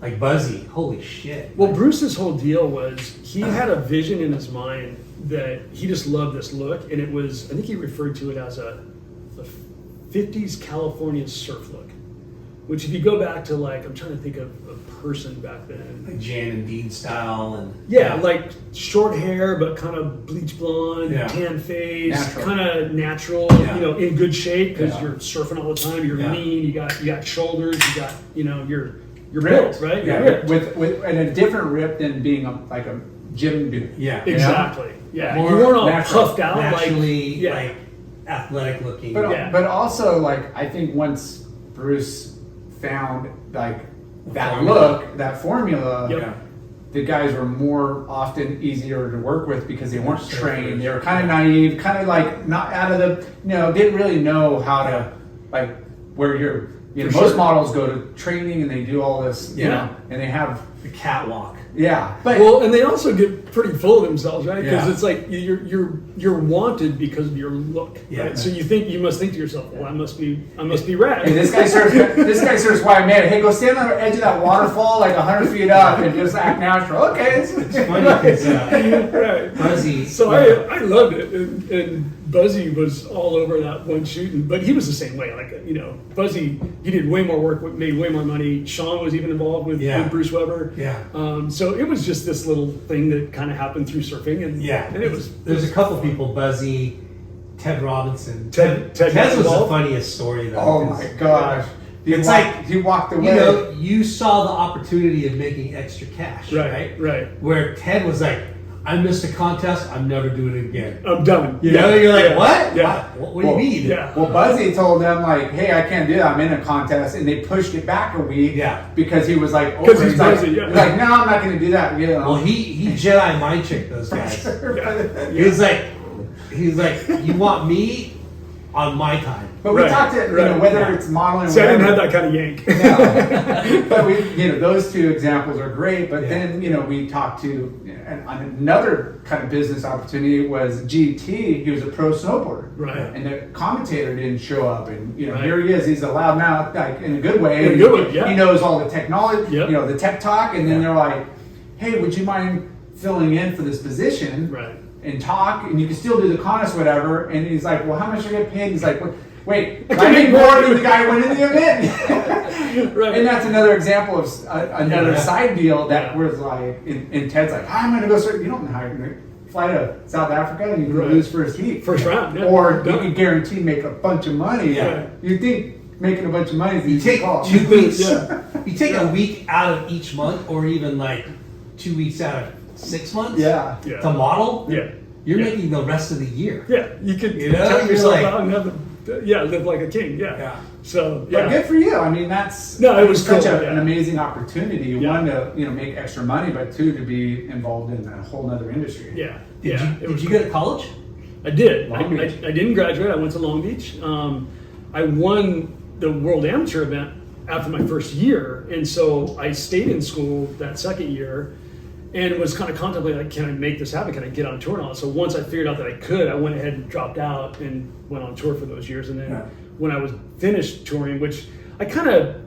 like Buzzy, holy shit. Well, Bruce's whole deal was he had a vision in his mind that he just loved this look, and it was, I think he referred to it as a 50s California surf look. Which, if you go back to like, I'm trying to think of a person back then. Like Jan and Dean style and Yeah, like short hair, but kind of bleach blonde, Yeah. tan face, Natural. kind of natural. Yeah. You know, in good shape because Yeah. you're surfing all the time. You're Yeah. lean. You got shoulders. You got you're Ripped, built, right? Yeah, You're ripped. with and a different rip than being like a gym dude. yeah, Exactly. Yeah, More you weren't all natural, puffed out naturally like like athletic looking. But Yeah. but also like I think once Bruce found like that Formula. look, that formula, Yep. yeah. the guys were more often easier to work with because they weren't Surfers. trained. They were kind of naive, kind of like not out of the, didn't really know how to, like, where you're, For most sure. models go to training and they do all this, you Yeah. know, and they have, The catwalk. yeah. But well, and they also get pretty full of themselves, right? Because Yeah. it's like you're wanted because of your look, Yeah. right? So you must think to yourself, well, I must be rad. hey, this guy surfs why man, hey, go stand on the edge of that waterfall like 100 feet up and just act natural. Okay, It's funny because right. Buzzy. So I loved it, and Buzzy was all over that one shooting, but he was the same way. Like Buzzy, he did way more work, made way more money. Sean was even involved with Bruce Weber. Yeah. So it was just this little thing that kind of happened through surfing, and and it was. There's a couple people, Buzzy, Ted Robinson. Ted Ted's was the involved? funniest story though. oh 'cause, my gosh. It's like, he walked away. You know, you saw the opportunity of making extra cash, right? Right. Where Ted was like, I missed a contest, I'm never doing it again. I'm done. You know, you're like, what? Yeah. What do you mean? Yeah. Well, Buzzy told them like, "Hey, I can't do that. I'm in a contest," and they pushed it back a week. Yeah. because he was like, 'Cause he's he's like, Buzzy, yeah. he's like, "No, I'm not going to do that." You know. Well, he Jedi mind tricked those guys. Yeah. He's like, you want me on my time. but we Right, talked to right, whether yeah. it's modeling. So I didn't have whatever. that kind of yank. No. But we, those two examples are great. But Yeah. then, we talked to on another kind of business opportunity was GT. He was a pro snowboarder, Right. And the commentator didn't show up, and Right. here he is. He's a loudmouth, like in a good way. In a good way, yeah. He knows all the technology, Yep. the tech talk, and then Yeah. they're like, "Hey, would you mind filling in for this position?" Right. And talk, and you can still do the contest, whatever. And he's like, "Well, how much do you get paid?" He's like, "Wait, I I can make make more more than the guy who went in the event." Right. And that's another example of another Yeah. side deal that Yeah. was like, and Ted's like, "I'm going to go surf." You don't know how you're going to fly to South Africa and you can Right. lose first heat, First round, yeah. or you Done. can guarantee make a bunch of money. Yeah. You think making a bunch of money is You easy take call. 2 weeks. Yeah. You take a week out of each month, or even like 2 weeks out of 6 months. Yeah. Yeah. To model. Yeah. You're Yeah. making the rest of the year. Yeah, you could You know, check you're yourself like- out and live like a king. Yeah. Yeah. So But yeah. good for you. I mean, that's No, it was such cool, an yeah. amazing opportunity. Yeah. One to make extra money, but two to be involved in a whole other industry. Yeah. Did yeah. you, it was did you cool. go to college? I did. Long I Beach. didn't graduate. I went to Long Beach. I won the World Amateur event after my first year, and so I stayed in school that second year and was kind of contemplating, like, can I make this happen? Can I get on tour and all that? So once I figured out that I could, I went ahead and dropped out and went on tour for those years. And then when I was finished touring, which I kind of,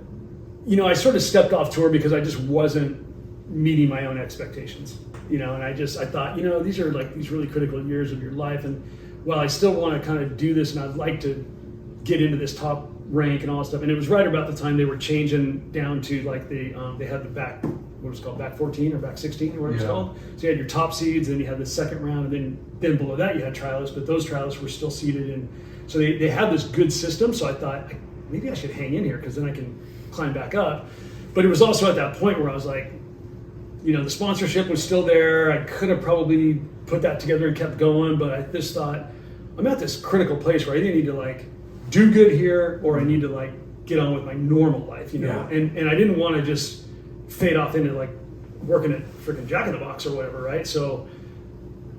I sort of stepped off tour because I just wasn't meeting my own expectations, and I thought, these are like these really critical years of your life. And while I still want to kind of do this and I'd like to get into this top rank and all that stuff. And it was right about the time they were changing down to like they had the back, what was it called, back 14 or back 16 or what it was called. So you had your top seeds, and you had the second round, and then below that you had trialists, but those trialists were still seeded in. So they had this good system. So I thought maybe I should hang in here because then I can climb back up. But it was also at that point where I was like, the sponsorship was still there. I could have probably put that together and kept going, but I just thought I'm at this critical place where I need to like do good here, or I need to like get on with my normal life, and I didn't want to just fade off into like working at freaking Jack in the Box or whatever, right? So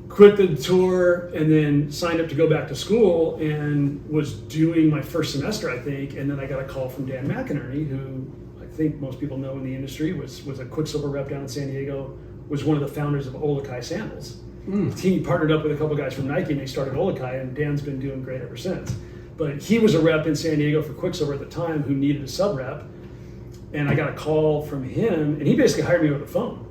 quit the tour and then signed up to go back to school and was doing my first semester, I think, and then I got a call from Dan McInerney, who I think most people know in the industry was a Quiksliver rep down in San Diego, was one of the founders of Oakley sandals. He partnered up with a couple guys from Nike and they started Oakley, and Dan's been doing great ever since. But he was a rep in San Diego for Quiksliver at the time who needed a sub rep. And I got a call from him, and he basically hired me over the phone.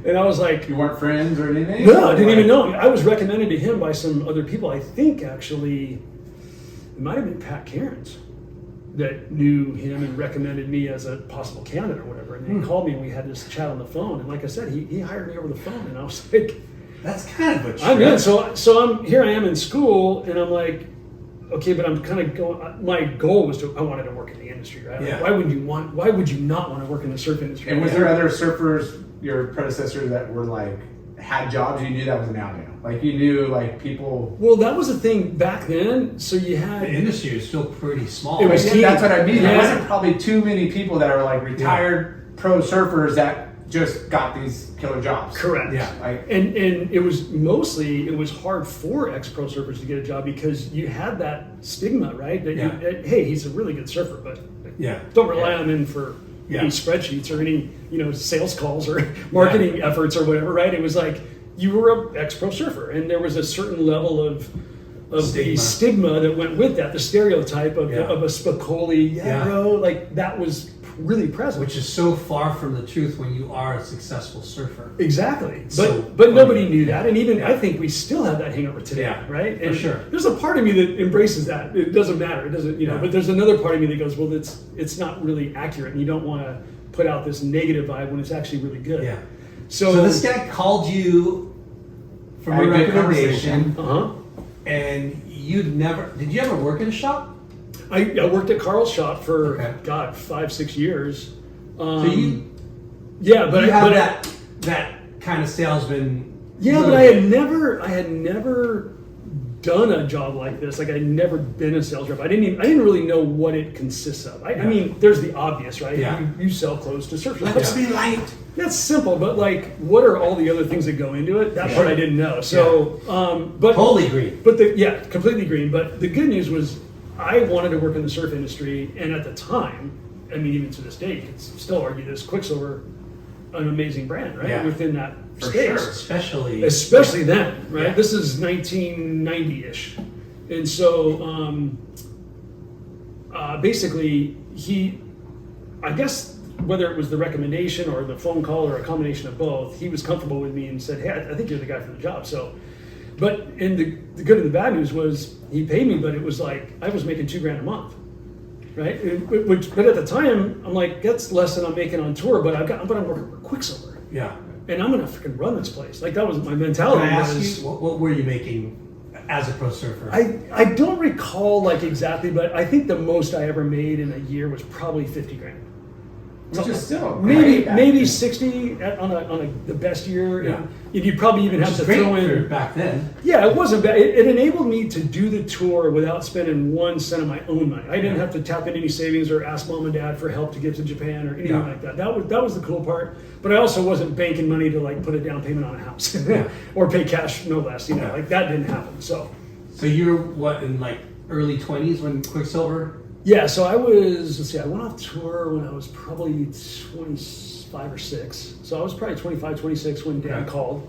And I was like... You weren't friends or anything? No, I didn't even know. I was recommended to him by some other people. I think, actually, it might have been Pat Cairns that knew him and recommended me as a possible candidate or whatever. And he called me, and we had this chat on the phone. And like I said, he hired me over the phone, and I was like... That's kind of a trip. I'm in. So here I am in school, and I'm like... Okay, but I'm kind of going. My goal was I wanted to work in the industry, right? Yeah. Like, why would you not want to work in the surf industry? And was there other surfers, your predecessors, that were like had jobs you knew that was an avenue? Like you knew like people. Well, that was the thing back then. So you had The industry is still pretty small. It was That's what I mean. Yeah. There wasn't probably too many people that are like retired pro surfers that just got these killer jobs. correct. Yeah. Like And it was hard for ex-pro surfers to get a job because you had that stigma, right? That hey, he's a really good surfer, but don't rely on him for any spreadsheets or any sales calls or marketing efforts or whatever, right? It was like you were an ex-pro surfer, and there was a certain level of the stigma that went with that, the stereotype of a Spicoli, bro, like that was really present. Which is so far from the truth when you are a successful surfer. Exactly. So, but nobody knew that. And even I think we still have that hangover today, right? And for sure. There's a part of me that embraces that. It doesn't matter. It doesn't, but there's another part of me that goes, well, it's not really accurate. And you don't want to put out this negative vibe when it's actually really good. Yeah. So this guy called you from a recommendation, and did you ever work in a shop? I worked at Carl's shop for 5-6 years. So you but have that kind of salesman. Yeah, but I had never done a job like this. Like I'd never been a sales rep. I didn't really know what it consists of. I mean, there's the obvious, right? Yeah. You sell clothes to surf shops. Let's be light. That's simple, but like, what are all the other things that go into it? That part I didn't know. So, but totally green. But completely green. But the good news was, I wanted to work in the surf industry, and at the time, I mean, even to this day, you can still argue this Quiksliver, an amazing brand, right? Yeah. Within that For space, sure, especially then, right? Yeah. This is 1990-ish, and so basically, I guess whether it was the recommendation or the phone call or a combination of both, he was comfortable with me and said, "Hey, I think you're the guy for the job." So. But and the good and the bad news was he paid me, but it was like I was making $2,000 a month, right? But at the time, I'm like, that's less than I'm making on tour. But I'm working for Quiksliver, and I'm gonna freaking run this place. Like that was my mentality. Can I ask you, what were you making as a pro surfer? I don't recall like exactly, but I think the most I ever made in a year was probably $50,000. Which is still maybe great back maybe then. 60 on the best year. Yeah. And you'd probably even have Which to is great throw for in. back then. Yeah, it wasn't bad. It enabled me to do the tour without spending 1 cent of my own money. I didn't have to tap into any savings or ask mom and dad for help to get to Japan or anything Yeah. like that. That was the cool part. But I also wasn't banking money to like put a down payment on a house Yeah. or pay cash, no less. Yeah. Like that didn't happen. So you were what, in like early 20s when Quicksilver? yeah, so I was. Let's see, I went off tour when I was probably 25 or 6. So I was probably 25, 26 when Dan Okay. called.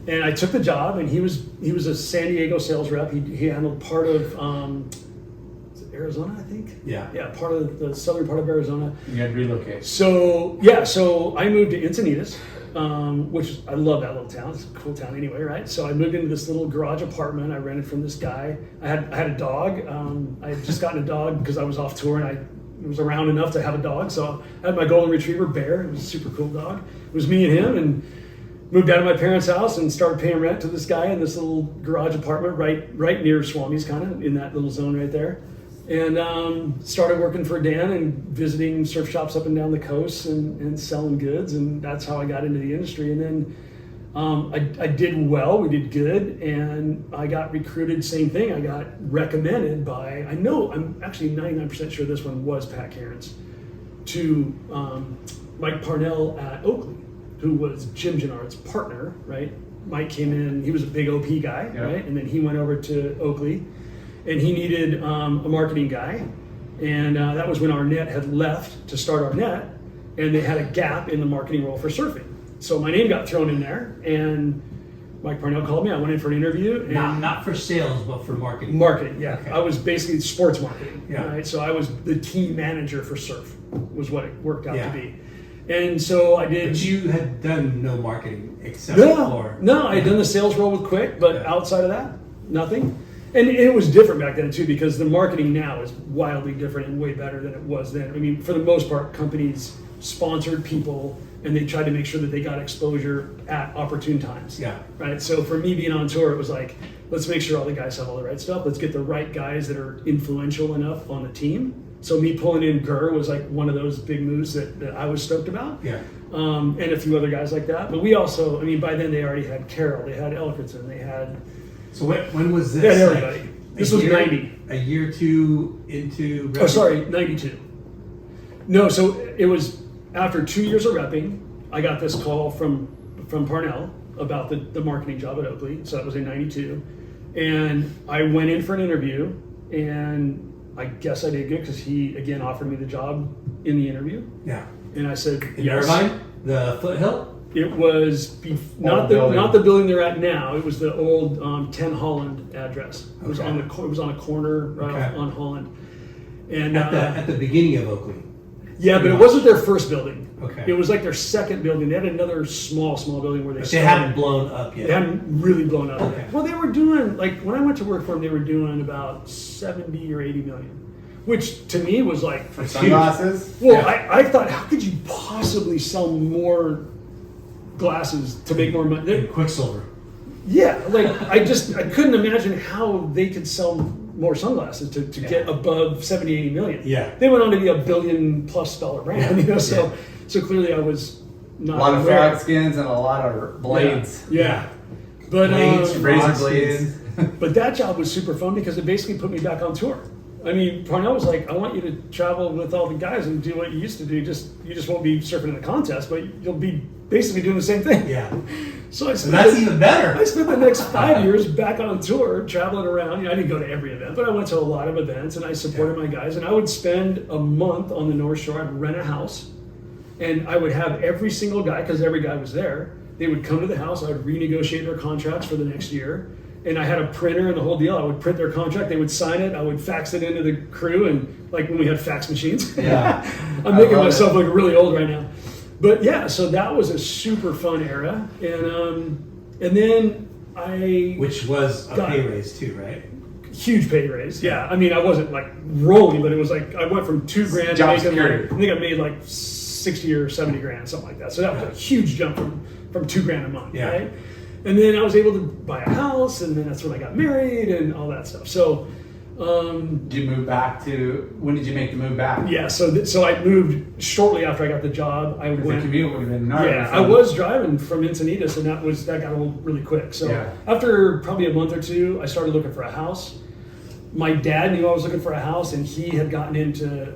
And I took the job, and he was a San Diego sales rep. He handled part of is it Arizona, I think. Yeah. Yeah, part of the southern part of Arizona. You had to relocate. So yeah, so I moved to Encinitas, which I love that little town. It's a cool town anyway, right? So I moved into this little garage apartment I rented from this guy. I had a dog. I had just gotten a dog because I was off tour and I was around enough to have a dog. So I had my golden retriever Bear. It was a super cool dog. It was me and him, and moved out of my parents' house and started paying rent to this guy in this little garage apartment right near Swami's, kind of in that little zone right there. And started working for Dan and visiting surf shops up and down the coast and selling goods, and that's how I got into the industry. And then I did well, we did good, and I got recruited, same thing, I got recommended by, I'm actually 99% sure this one was Pat Cairns, to Mike Parnell at Oakley, who was Jim Gennard's partner, right? Mike came in, he was a big OP guy, Yeah. right? And then he went over to Oakley, and he needed a marketing guy. And that was when Arnett had left to start Arnett, and they had a gap in the marketing role for surfing. So my name got thrown in there, and Mike Parnell called me. I went in for an interview. And Not for sales, but for marketing. marketing, yeah. Okay. I was basically sports marketing, Yeah. right? So I was the team manager for surf, was what it worked out Yeah. to be. And so I did. But you had done no marketing except for... No, I had done the sales role with Quick, but Yeah. outside of that, nothing. And it was different back then too, because the marketing now is wildly different and way better than it was then. I mean, for the most part, companies sponsored people and they tried to make sure that they got exposure at opportune times. Yeah. Right. So for me being on tour, it was like, let's make sure all the guys have all the right stuff. Let's get the right guys that are influential enough on the team. So me pulling in Gurr was like one of those big moves that I was stoked about. Yeah. And a few other guys like that. But we also, I mean, by then they already had Carroll, they had Elkerton, they had... So when was this? They had everybody. Like, This a was year- 90. A year or two into... Oh, sorry, 92. No, so it was after 2 years of repping, I got this call from Parnell about the marketing job at Oakley. So that was in 92. And I went in for an interview, and I guess I did good because he, again, offered me the job in the interview. Yeah. And I said, In yes. Irvine? The Foothill? It was not the building they're at now. It was the old 10 Holland address. It was Okay. it was on a corner right Okay. on Holland. And At the beginning of Oakley? yeah, but it wasn't their first building. Okay. It was like their second building. They had another small building where they But they started. hadn't blown up yet. They hadn't really blown up. Okay. Well, they were doing, like, when I went to work for them, they were doing about 70 or 80 million, which to me was like, For sunglasses? well, Yeah. I thought, how could you possibly sell more glasses to make more money? And Quicksilver. Yeah, like I couldn't imagine how they could sell more sunglasses to get above 70, 80 million. Yeah. They went on to be $1 billion+ brand, Yeah. you know, so Yeah. so clearly I was not A lot of aware. frog skins and a lot of blades. Yeah. But Blades, Razor Frog blades. skins. but that job was super fun because it basically put me back on tour. I mean, Parnell was like, I want you to travel with all the guys and do what you used to do. You just won't be surfing in the contest, but you'll be basically doing the same thing. Yeah. So I So spent that's even better. I spent the next 5 years back on tour, traveling around. You know, I didn't go to every event, but I went to a lot of events, and I supported my guys. And I would spend a month on the North Shore. I'd rent a house, and I would have every single guy, because every guy was there. They would come to the house. I would renegotiate their contracts for the next year. And I had a printer and the whole deal. I would print their contract. They would sign it. I would fax it into the crew, and like when we had fax machines. Yeah. I'm making myself look really old right now. But yeah, so that was a super fun era. And then I Which was a Got pay it. raise too, right? huge pay raise. Yeah, I mean, I wasn't like rolling, but it was like I went from $2 grand to Job making security. like, I think I made like 60 or 70 grand, something like that. So that was a huge jump from $2 grand a month, Yeah. right? And then I was able to buy a house, and then that's when I got married and all that stuff. So Did you move back to? When did you make the move back? Yeah, so I moved shortly after I got the job. I The went. commute would have been gnarly. Yeah, I was driving from Encinitas, and that got old really quick. So after probably a month or two, I started looking for a house. My dad knew I was looking for a house, and he had gotten into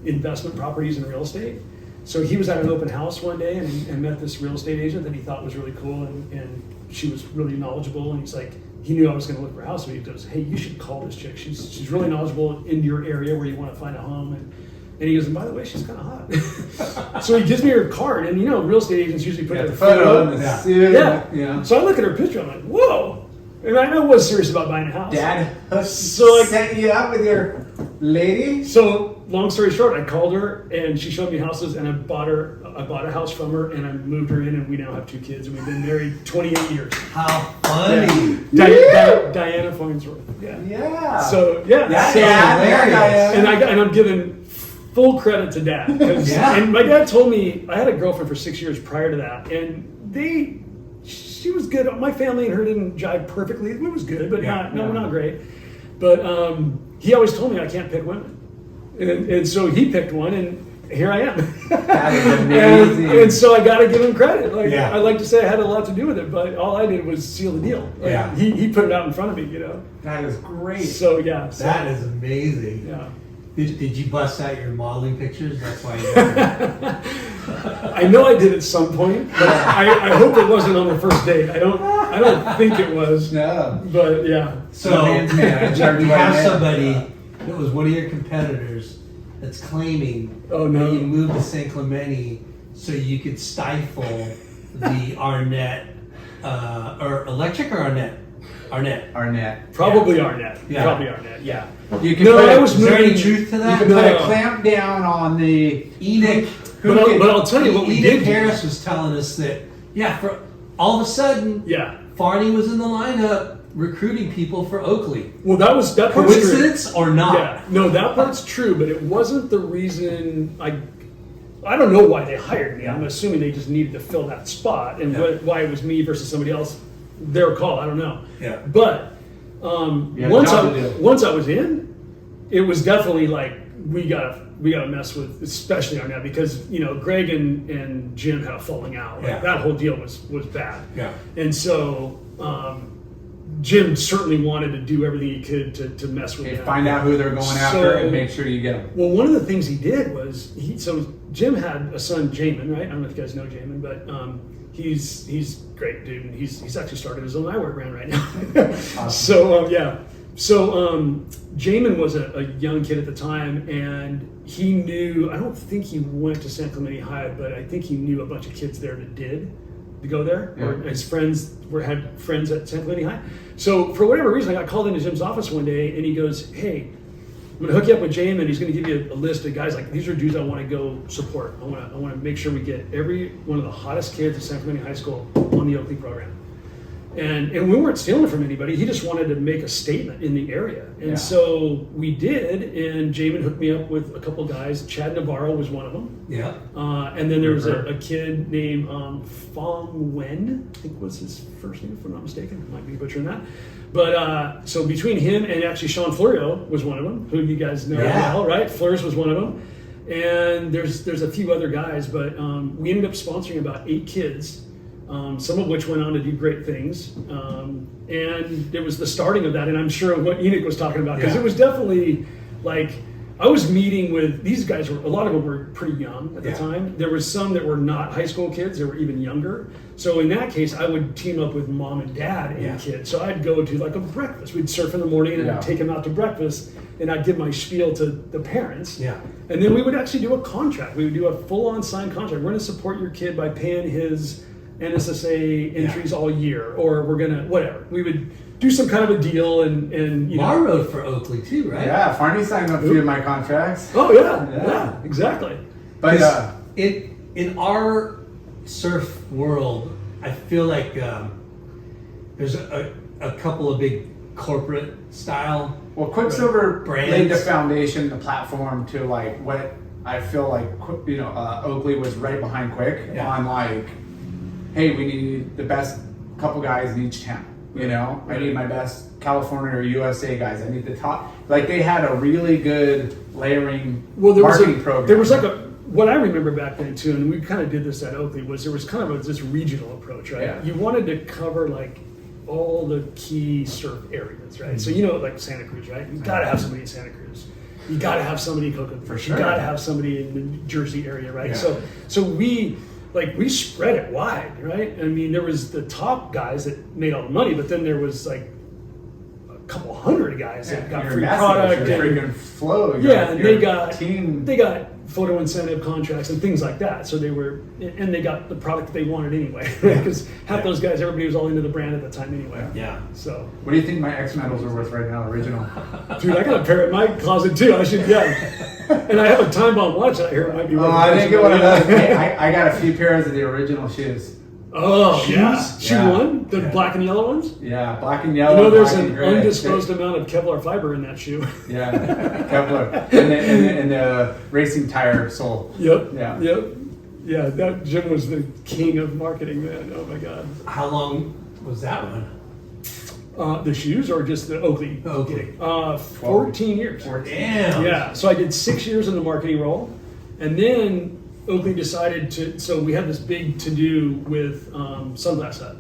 investment properties and real estate. So he was at an open house one day and met this real estate agent that he thought was really cool, and she was really knowledgeable. And he's like, he knew I was going to look for a house, so he goes, "Hey, you should call this chick. She's really knowledgeable in your area where you want to find a home." And he goes, "And by the way, she's kind of hot." So he gives me her card, and real estate agents usually put their photo in the suit. Yeah. So I look at her picture, I'm like, whoa. And I was serious about buying a house. Dad So set you up with your lady. So long story short, I called her and she showed me houses, and I bought a house from her, and I moved her in, and we now have 2 kids, and we've been married 28 years. How funny! Diana Farnsworth. Yeah. So yeah. That's And I'm giving full credit to Dad, and my dad told me I had a girlfriend for 6 years prior to that, and she was good. My family and her didn't jive perfectly. It was good, but not great. But he always told me I can't pick women, and so he picked one, and here I am. That is amazing. and so I got to give him credit. I like to say I had a lot to do with it, but all I did was seal the deal. He put it out in front of me. That is great. So that is amazing. Yeah. Did you bust out your modeling pictures? That's why you got I know I did at some point, but I hope it wasn't on the first date. I don't think it was. No. But yeah. So man, you have somebody that was one of your competitors that's claiming that you moved to San Clemente so you could stifle the Arnett, or electric or Arnett? Arnett. Probably Arnett. Yeah. Probably Arnett. Yeah. You can is there any truth to that? You can put a clamp down on the Enoch. But I'll tell you what we did. Harris was telling us that, for all of a sudden, Farny was in the lineup recruiting people for Oakley. Well, that part's coincidence true. or not? Yeah, no, that part's true, but it wasn't the reason. I don't know why they hired me. I'm assuming they just needed to fill that spot, and why it was me versus somebody else. Their call. I don't know. Yeah. But once I was in, it was definitely like we gotta mess with, especially on that, because Greg and Jim had a falling out. That whole deal was bad. Yeah. And so Jim certainly wanted to do everything he could to mess with them. Find out who they're going after and make sure you get them. Well, one of the things he did was Jim had a son, Jamin, right? I don't know if you guys know Jamin, but he's great dude, and he's actually started his own eyewear brand right now. Awesome. So Jamin was a young kid at the time, and he knew, I don't think he went to San Clemente High, but I think he knew a bunch of kids there that did to go there, or his friends had friends at San Clemente High. So for whatever reason, I got called into Jim's office one day, and he goes, "Hey, I'm going to hook you up with Jamin. He's going to give you a list of guys, like, these are dudes I want to go support. I want to make sure we get every one of the hottest kids at San Clemente High School on the Oakley program." And we weren't stealing from anybody. He just wanted to make a statement in the area. And so we did, and Jamin hooked me up with a couple guys. Chad Navarro was one of them. Yeah. And then there was a kid named Fong Wen, I think was his first name, if I'm not mistaken. I might be butchering that. But so between him and actually Sean Florio was one of them, who you guys know well, right? Flores was one of them. And there's a few other guys, but we ended up sponsoring about 8 kids, some of which went on to do great things. And it was the starting of that, and I'm sure what Enoch was talking about, because it was definitely like, I was meeting with these guys, a lot of them were pretty young at the time. There was some that were not high school kids, they were even younger. So in that case, I would team up with mom and dad and kids. So I'd go to like a breakfast. We'd surf in the morning, and I'd take them out to breakfast, and I'd give my spiel to the parents. Yeah. And then we would actually do a contract. We would do a full-on signed contract. We're going to support your kid by paying his N.S.S.A. entries all year, or we're going to, whatever. We would do some kind of a deal, and Mar rode for Oakley too, right? Yeah, Farny signed up a few of my contracts. Oh yeah, exactly. But in our surf world, I feel like there's a couple of big corporate style. Well, Quiksliver brands laid the foundation, the platform to like what I feel like Oakley was right behind Quick on like, hey, we need the best couple guys in each town. You know, I need my best California or USA guys. I need the top. Like they had a really good layering marketing program. There was like what I remember back then too, and we kind of did this at Oakley, was there was kind of this regional approach, right? Yeah. You wanted to cover like all the key surf areas, right? So you know, like Santa Cruz, right? You got to have somebody in Santa Cruz. You got to have somebody in Cocoa Beach. For sure. You got to have somebody in the New Jersey area, right? Yeah. So we spread it wide, right? I mean, there was the top guys that made all the money, but then there was like a couple hundred guys that got free product and freaking flow. And they got team. photo incentive contracts and things like that. So they got the product that they wanted anyway, because half those guys, everybody was all into the brand at the time anyway. Yeah. So What do you think my X medals are worth right now, original? dude, I got a pair in my closet too. I should, and I have a time bomb watch out here. It might be. Oh, I didn't get one of those. I got a few pairs of the original shoes. Oh, Shoes? yeah. Shoe Yeah. one, the black and yellow ones. Yeah, black and You yellow. know, there's black an and gray. undisclosed amount of Kevlar fiber in that shoe. Yeah, Kevlar. And the racing tire sole. Yep. Yeah. Yep. Yeah. That Jim was the king of marketing, man. Oh my God. How long was that one? The shoes or just the Oakley? Oakley. 14 years. Damn. Yeah. So I did 6 years in the marketing role, and then Oakley decided to. So we had this big to do with Sunglass Hut,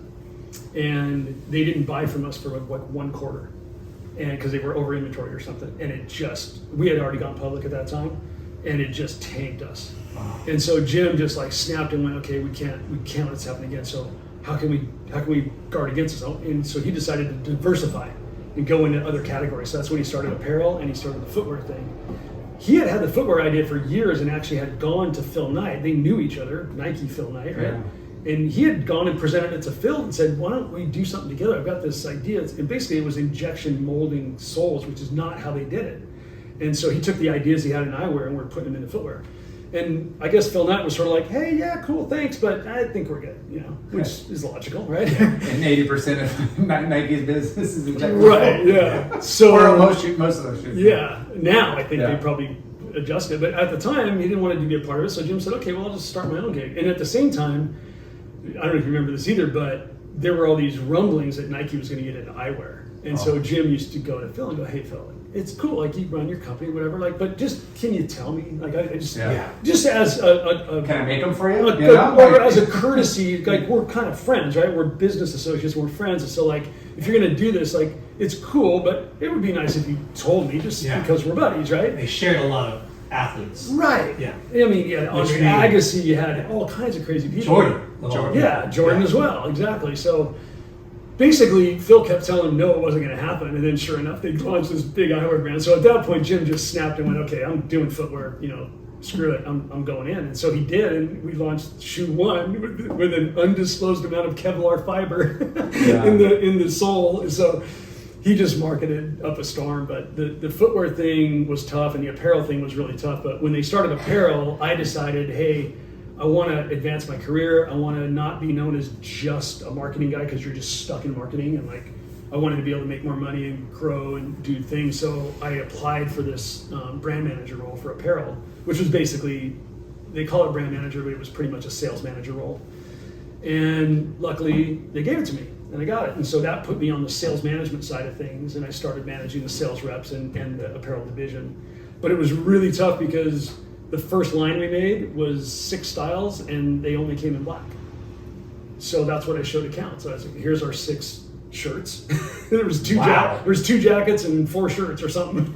and they didn't buy from us for like 1 quarter, and because they were over inventory or something, and we had already gone public at that time, and it just tanked us. Wow. And so Jim just like snapped and went, okay, we can't let this happen again. So how can we guard against this? And so he decided to diversify and go into other categories. So that's when he started apparel and he started the footwear thing. He had the footwear idea for years and actually had gone to Phil Knight. They knew each other, Nike, Phil Knight, right? Yeah. And he had gone and presented it to Phil and said, why don't we do something together? I've got this idea. And basically it was injection molding soles, which is not how they did it. And so he took the ideas he had in eyewear and we're putting them into footwear. And I guess Phil Knight was sort of like, hey, yeah, cool, thanks, but I think we're good, which is logical, right? And 80% of Nike's business is injectable. Right, yeah. So or most of those shoes. Yeah. Now I think Yeah. they probably adjusted, but at the time he didn't want to be a part of it. So Jim said, okay, well, I'll just start my own gig. And at the same time, I don't know if you remember this either, but there were all these rumblings that Nike was going to get into eyewear. And so Jim used to go to Phil and go, hey, Phil, it's cool, like you run your company, whatever, like, but just can you tell me, like, I just just as a Can I make them for you? or as a courtesy, like we're kind of friends, right? We're business associates, we're friends, and so like if you're gonna do this, like it's cool, but it would be nice if you told me just because we're buddies, right? They shared a lot of athletes. Right. Yeah. I mean, yeah, Andre Agassi, you had all kinds of crazy people. Jordan. Yeah, Jordan as well, exactly. So basically, Phil kept telling him no, it wasn't going to happen, and then sure enough, they launched this big eyewear brand. So at that point, Jim just snapped and went, "Okay, I'm doing footwear. Screw it, I'm going in." And so he did, and we launched shoe one with an undisclosed amount of Kevlar fiber in the sole. So he just marketed up a storm. But the footwear thing was tough, and the apparel thing was really tough. But when they started apparel, I decided, hey, I want to advance my career. I want to not be known as just a marketing guy because you're just stuck in marketing. And like, I wanted to be able to make more money and grow and do things. So I applied for this brand manager role for apparel, which was basically, they call it brand manager, but it was pretty much a sales manager role. And luckily, they gave it to me, and I got it. And so that put me on the sales management side of things, and I started managing the sales reps and the apparel division. But it was really tough because the first line we made was 6 styles, and they only came in black. So that's what I showed accounts. So I was like, here's our 6 shirts. There was 2 jackets and 4 shirts or something.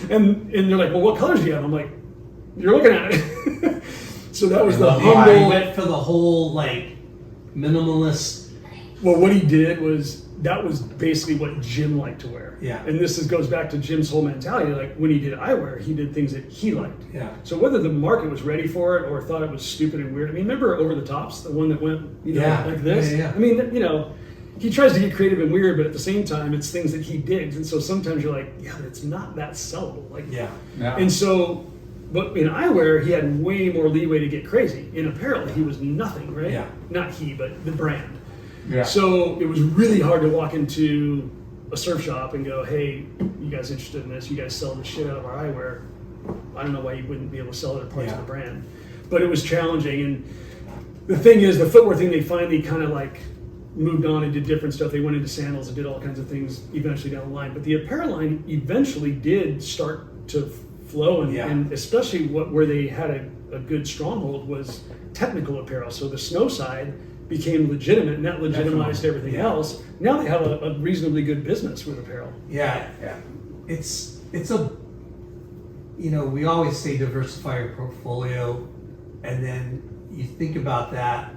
and they're like, well, what colors do you have? I'm like, you're looking at it. So that was the humble. He went for the whole like minimalist. Well, what he did was, that was basically what Jim liked to wear. Yeah. And goes back to Jim's whole mentality. Like when he did eyewear, he did things that he liked. Yeah. So whether the market was ready for it or thought it was stupid and weird. I mean, remember Over the Tops, the one that went, like this? Yeah. I mean, he tries to get creative and weird, but at the same time, it's things that he digs. And so sometimes you're like, yeah, but it's not that sellable. Like, And so, but in eyewear, he had way more leeway to get crazy. In apparel, he was nothing, right? Yeah. Not he, but the brand. Yeah. So it was really hard to walk into a surf shop and go, hey, you guys interested in this? You guys sell the shit out of our eyewear. I don't know why you wouldn't be able to sell other parts of the brand. But it was challenging. And the thing is, the footwear thing, they finally kind of like moved on and did different stuff. They went into sandals and did all kinds of things eventually down the line. But the apparel line eventually did start to flow, and especially where they had a good stronghold was technical apparel. So the snow side became legitimate, and that legitimized everything else. Now they have a reasonably good business with apparel. Yeah. It's a, we always say diversify your portfolio, and then you think about that.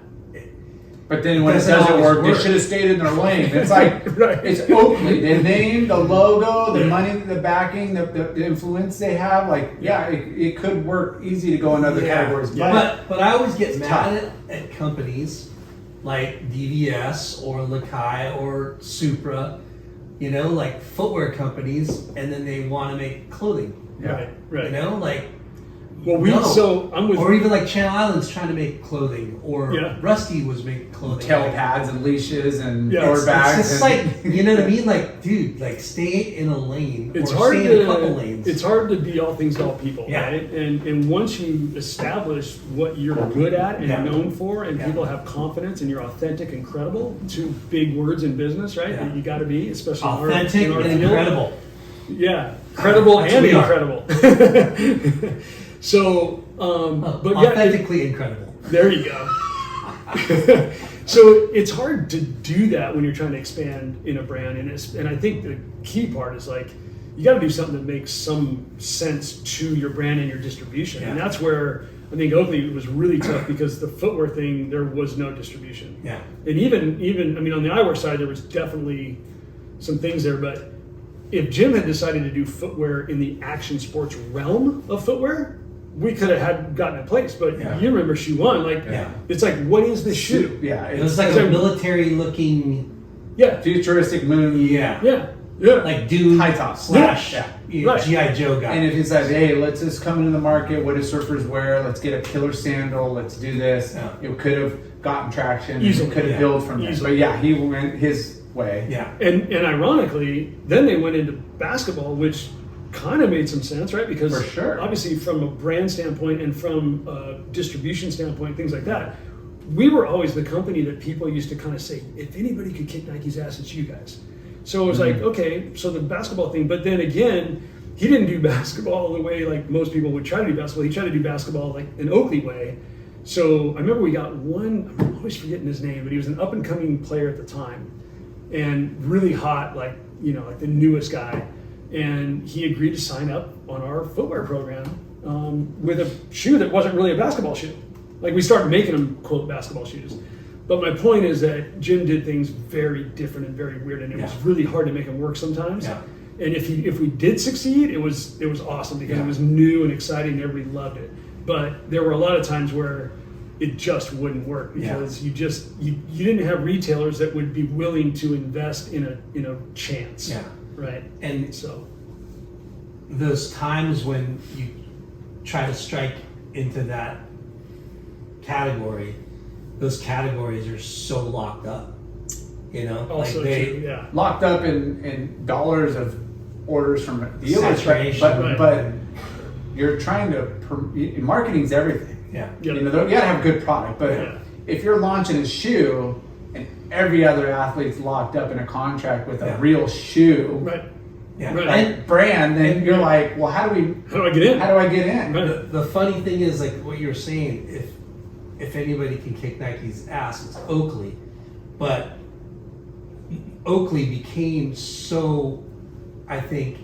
But then when it doesn't work, they should have stayed in their lane. It's like, It's Oakley. The name, the logo, the money, the backing, the influence they have. Like, it could work easy to go in other categories. But I always get mad at companies like DVS or Lakai or Supra, like footwear companies, and then they want to make clothing. Right. Or even like Channel Islands trying to make clothing, or Rusty was making clothing. Tail pads and leashes and door bags. It's just like, you know what I mean? Like, dude, like stay in a lane or stay in a couple lanes. It's hard to be all things to all people, right? And once you establish what you're good at and known for, and people have confidence and you're authentic and credible, two big words in business, right? That you got to be, especially authentic in our and field. incredible. Yeah, credible and incredible. So, but authentically incredible. There you go. So it's hard to do that when you're trying to expand in a brand, and I think the key part is like you got to do something that makes some sense to your brand and your distribution, and that's where I think Oakley was really tough because the footwear thing there was no distribution. Yeah, and even I mean on the eyewear side there was definitely some things there, but if Jim had decided to do footwear in the action sports realm of footwear, we could have gotten a place, but you remember shoe one, it's like, what is this shoe? Yeah, it was like a military looking, futuristic moon. Like dude high top slash GI Joe guy. And if he says, hey, let's just come into the market, what do surfers wear? Let's get a killer sandal. Let's do this. It could have gotten traction. It could have built from this. But he went his way. Yeah, and ironically, then they went into basketball, which kind of made some sense, right? Because obviously from a brand standpoint and from a distribution standpoint, things like that, we were always the company that people used to kind of say, if anybody could kick Nike's ass, it's you guys. So it was like, okay, so the basketball thing, but then again, he didn't do basketball the way like most people would try to do basketball. He tried to do basketball like an Oakley way. So I remember we got one, I'm always forgetting his name, but he was an up and coming player at the time and really hot, like the newest guy. And he agreed to sign up on our footwear program with a shoe that wasn't really a basketball shoe. Like we started making them quote basketball shoes. But my point is that Jim did things very different and very weird, and it was really hard to make them work sometimes. Yeah. And if we did succeed, it was awesome because it was new and exciting and everybody loved it. But there were a lot of times where it just wouldn't work because you didn't have retailers that would be willing to invest in a chance. Yeah. Right. And so those times when you try to strike into that category, those categories are so locked up. Also true, locked up in dollars of orders from dealers, but you're trying to marketing's everything. Yeah. You gotta have a good product, but if you're launching a shoe and every other athlete's locked up in a contract with a real shoe, brand, then you're like, well, how do I get in? How do I get in? Right. The funny thing is, like what you're saying, if anybody can kick Nike's ass, it's Oakley. But Oakley became so, I think,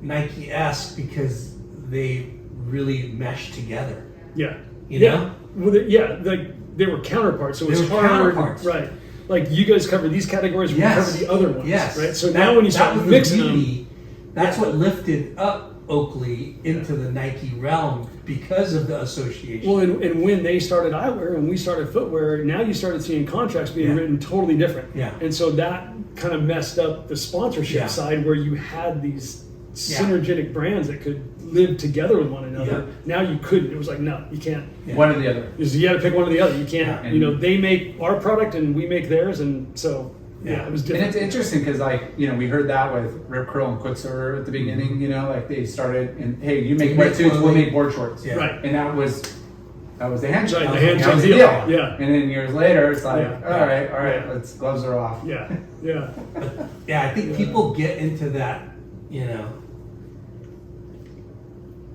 Nike-esque because they really meshed together. Yeah. You know? Well, they were counterparts, so it was hard. Right. Like you guys cover these categories, we cover the other ones. Yes. Right. So now when you start mixing them, that's what lifted up Oakley into the Nike realm because of the association. Well, and when they started eyewear and we started footwear, now you started seeing contracts being written totally different. Yeah. And so that kind of messed up the sponsorship side where you had these synergetic brands that could live together with one another. Now you couldn't. It was like, no, you can't. One or the other. You had to pick one or the other. You can't, they make our product and we make theirs, and so it was different. And it's interesting because we heard that with Rip Curl and Quiksliver at the beginning, like they started and hey, you make wetsuits, we'll make board shorts. Yeah. Right. And that was That was the handshake. Right, the That was handshake the deal. deal. Yeah. And then years later, it's like, Yeah. all right, Yeah. let's gloves are off. Yeah, yeah. Yeah, I think people get into that,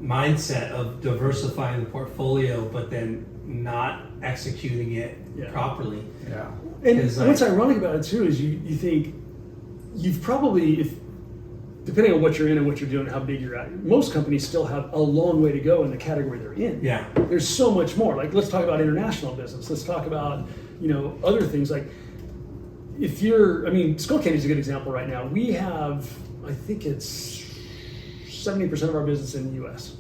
mindset of diversifying the portfolio, but then not executing it properly. Yeah. And 'Cause, what's ironic about it too is you think you've probably, depending on what you're in and what you're doing, how big you're at, most companies still have a long way to go in the category they're in. Yeah. There's so much more. Like, let's talk about international business. Let's talk about, other things. Like, Skullcandy is a good example right now. We have, I think it's 70% of our business in the U.S.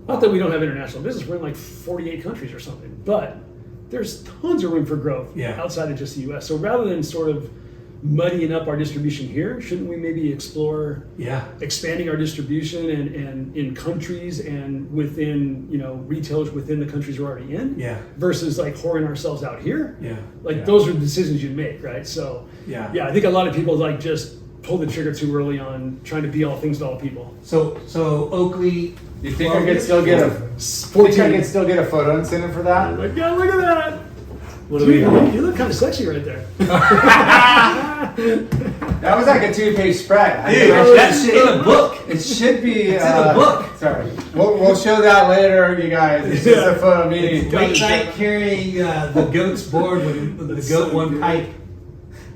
Not that we don't have international business. We're in like 48 countries or something. But there's tons of room for growth outside of just the U.S. So rather than sort of muddying up our distribution here, shouldn't we maybe explore expanding our distribution and in countries and within retailers within the countries we're already in, versus like whoring ourselves out here? Those are the decisions you make, right? So I think a lot of people like just pull the trigger too early on trying to be all things to all people. So Oakley. You think I could still get a 14. Photo incentive for that? Like, yeah, look at that. What do we got? You look kind of sexy right there. That was like a 2-page spread. Dude, that's in a book. It should be. It's in a book. Sorry, we'll show that later, you guys. It's just a photo meeting. Late night carrying the goat's board with the goat one pipe.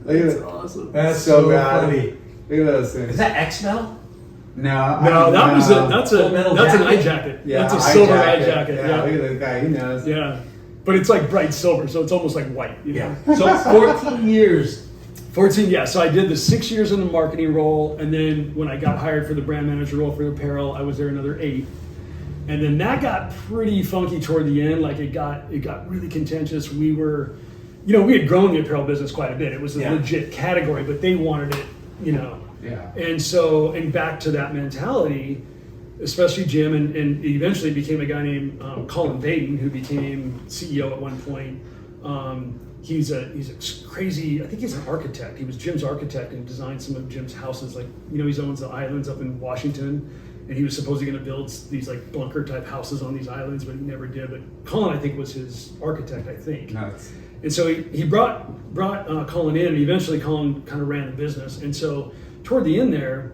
Look at That's it. awesome. That's so bad. funny. Look at those things. Is that X-Mel? No, That's Full Metal an eye jacket? jacket. Yeah, That's a eye silver eye jacket. Yeah, look at this guy. He knows. Yeah. But it's like bright silver, so it's almost like white. So 14 years. 14, yeah. So I did the 6 years in the marketing role, and then when I got hired for the brand manager role for apparel, I was there another 8. And then that got pretty funky toward the end. Like it got really contentious. We were, we had grown the apparel business quite a bit. It was a legit category, but they wanted it, Yeah. And back to that mentality, especially Jim, and eventually became a guy named Colin Baden, who became CEO at one point. He's a crazy, I think he's an architect. He was Jim's architect and designed some of Jim's houses. Like, he owns the islands up in Washington, and he was supposedly going to build these like bunker type houses on these islands, but he never did. But Colin, I think, was his architect, I think. Nuts. And so he brought Colin in, and eventually Colin kind of ran the business. And so toward the end there,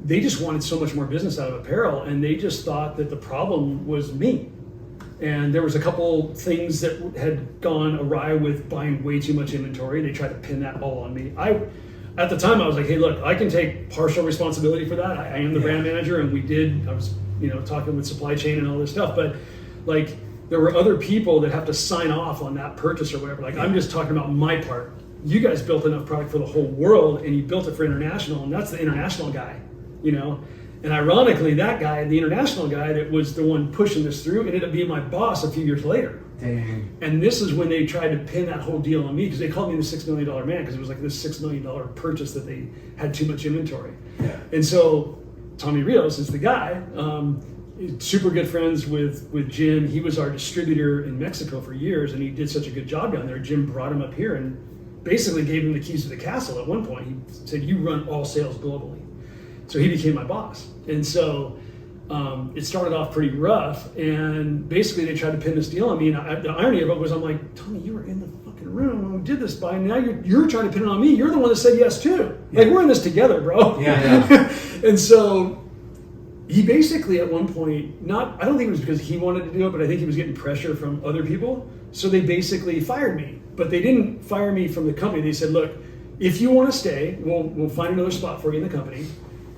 they just wanted so much more business out of apparel, and they just thought that the problem was me. And there was a couple things that had gone awry with buying way too much inventory. They tried to pin that all on me. At the time, I was like, hey, look, I can take partial responsibility for that. I am the brand manager, and I was talking with supply chain and all this stuff. But like, there were other people that have to sign off on that purchase or whatever. Like, I'm just talking about my part. You guys built enough product for the whole world, and you built it for international, and that's the international guy, And ironically, that guy, the international guy that was the one pushing this through, ended up being my boss a few years later. Dang. And this is when they tried to pin that whole deal on me, because they called me the $6 million man, because it was like this $6 million purchase that they had too much inventory. Yeah. And so Tommy Rios is the guy, super good friends with Jim. He was our distributor in Mexico for years, and he did such a good job down there. Jim brought him up here and basically gave him the keys to the castle at one point. He said, you run all sales globally. So he became my boss. And so it started off pretty rough, and basically they tried to pin this deal on me. And the irony of it was, I'm like, Tommy, you were in the fucking room when we did this, and now you're trying to pin it on me. You're the one that said yes too. Like, we're in this together, bro. Yeah. And so he basically at one point, I don't think it was because he wanted to do it, but I think he was getting pressure from other people. So they basically fired me, but they didn't fire me from the company. They said, look, if you want to stay, we'll find another spot for you in the company.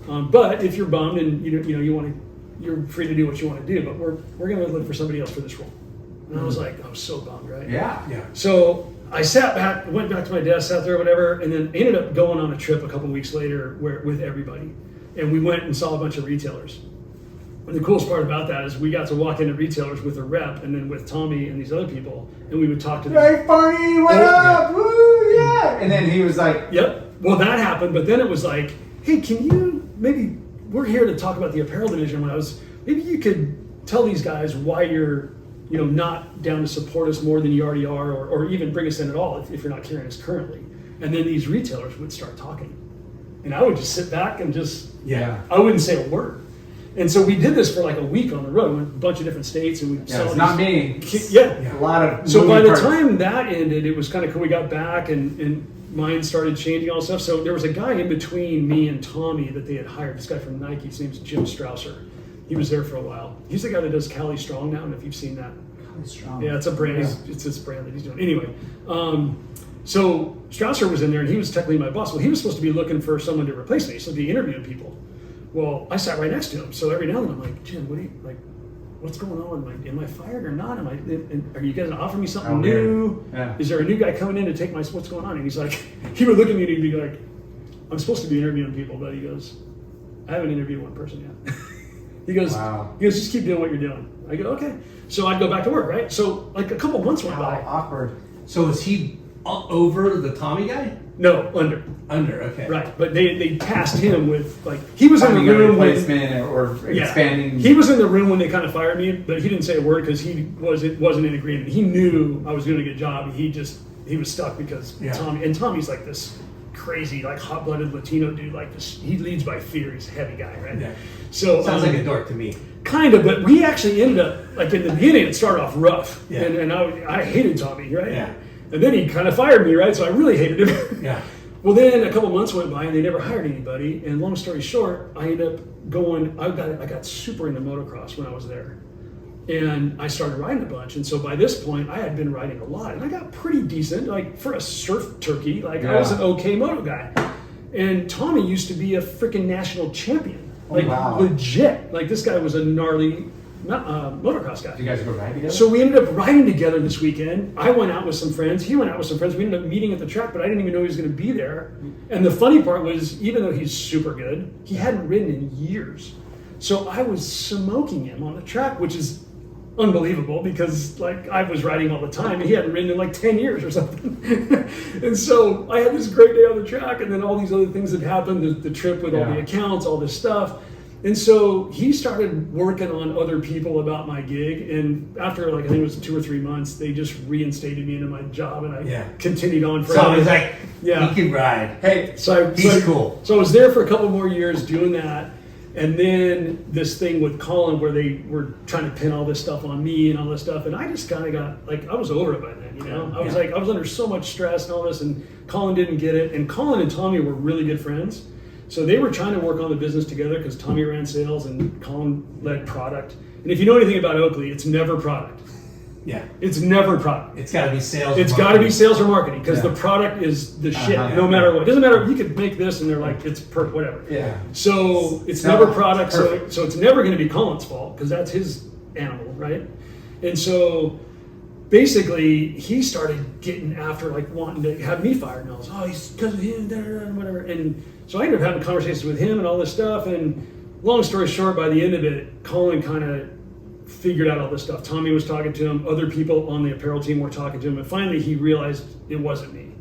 But if you're bummed and you're free to do what you want to do, but we're going to look for somebody else for this role. And I was like, I'm so bummed, right? Yeah. So I went back to my desk, sat there, whatever, and then ended up going on a trip a couple weeks later with everybody. And we went and saw a bunch of retailers. And the coolest part about that is we got to walk into retailers with a rep and then with Tommy and these other people, and we would talk to them. Hey, Farny, what up? Yeah. Woo, yeah. And then he was like, yep. Well, that happened, but then it was like, hey, can you maybe, we're here to talk about the apparel division. Maybe you could tell these guys why you're, not down to support us more than you already are, or even bring us in at all if you're not carrying us currently. And then these retailers would start talking. And I would just sit back and I wouldn't say a word. And so we did this for like a week on the road. We went to a bunch of different states, and we Yeah, it's not me. Yeah. A lot of So by the parts. time that ended, it was kind of cool. We got back, and mine started changing all stuff. So there was a guy in between me and Tommy that they had hired. This guy from Nike. His name's Jim Strausser. He was there for a while. He's the guy that does Cali Strong now. And if you've seen that, Strong. yeah, it's a brand. Yeah. It's this brand that he's doing. Anyway, so Strausser was in there, and he was technically my boss. Well, he was supposed to be looking for someone to replace me, so to be interviewing people. Well, I sat right next to him, so every now and then I'm like, Jim, what's going on? Am I fired or not? Are you guys gonna offer me something new? Yeah. Is there a new guy coming in to take what's going on? And he's like, he would look at me and he'd be like, I'm supposed to be interviewing people, but he goes, I haven't interviewed one person yet. He goes, just keep doing what you're doing. I go, okay. So I'd go back to work, right? So like a couple months went by. Awkward. So was he over the Tommy guy? No, under. Under, okay. Right, but they tasked him with like he was in the room when or expanding. he was in the room when they kind of fired me, but he didn't say a word because he wasn't in agreement. He knew I was doing a good job. He was stuck because Tommy's like this crazy like hot-blooded Latino dude, like this. He leads by fear. He's a heavy guy, right? Yeah. So sounds like a dork to me. Kind of, but we actually ended up like in the beginning. It started off rough, Yeah. and I hated Tommy, right? Yeah. And then he kind of fired me, right? So I really hated him. Yeah. Well, then a couple months went by and they never hired anybody. And long story short, I ended up going. I got super into motocross when I was there, and I started riding a bunch. And so by this point, I had been riding a lot, and I got pretty decent, like for a surf turkey. Like I was an okay moto guy. And Tommy used to be a freaking national champion, like legit. Like this guy was a gnarly motocross guy. Did you guys go ride together? So we ended up riding together this weekend. I went out with some friends. He went out with some friends. We ended up meeting at the track, but I didn't even know he was going to be there. And the funny part was, even though he's super good, he hadn't ridden in years. So I was smoking him on the track, which is unbelievable because like I was riding all the time and he hadn't ridden in like 10 years or something. And so I had this great day on the track, and then all these other things had happened, the trip with all the accounts, all this stuff. And so he started working on other people about my gig, and after like I think it was 2 or 3 months, they just reinstated me into my job, and I continued on for. So I was like, he can ride. Hey, he's cool. So I was there for a couple more years doing that, and then this thing with Colin where they were trying to pin all this stuff on me and all this stuff, and I just kind of got like I was over it by then, you know. I was like I was under so much stress and all this, and Colin didn't get it, and Colin and Tommy were really good friends. So they were trying to work on the business together because Tommy ran sales and Colin led product. And if you know anything about Oakley, it's never product. Yeah. It's never product. It's got to be sales. It's got to be sales or marketing because the product is the shit, no matter what. It doesn't matter. You could make this and they're like, it's whatever. Yeah. So it's never product. So it's never going to be Colin's fault because that's his animal, right? And so basically he started getting after like wanting to have me fired, and I was he's because of him, and whatever. And so I ended up having conversations with him and all this stuff. And long story short, by the end of it, Colin kind of figured out all this stuff. Tommy was talking to him, other people on the apparel team were talking to him, and finally he realized it wasn't me.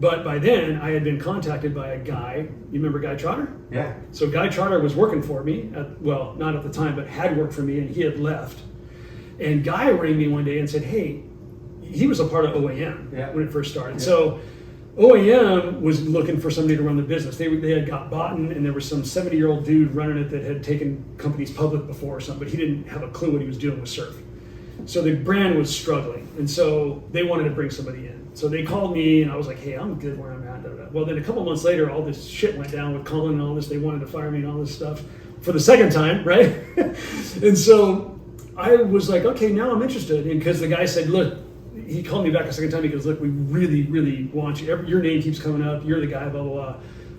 But by then I had been contacted by a guy. You remember Guy Trotter? Yeah. So Guy Trotter was working for me well, not at the time, but had worked for me, and he had left. And Guy rang me one day and said, hey, he was a part of OAM when it first started. Yeah. So OAM was looking for somebody to run the business. They had got bought, and there was some 70-year-old dude running it that had taken companies public before or something, but he didn't have a clue what he was doing with surf. So the brand was struggling, and so they wanted to bring somebody in. So they called me, and I was like, hey, I'm good where I'm at. Well, then a couple months later, all this shit went down with Colin and all this. They wanted to fire me and all this stuff for the second time, right? And so I was like, okay, now I'm interested. And because the guy said, look, he called me back a second time. He goes, look, we really, really want you. Your name keeps coming up. You're the guy, blah, blah, blah.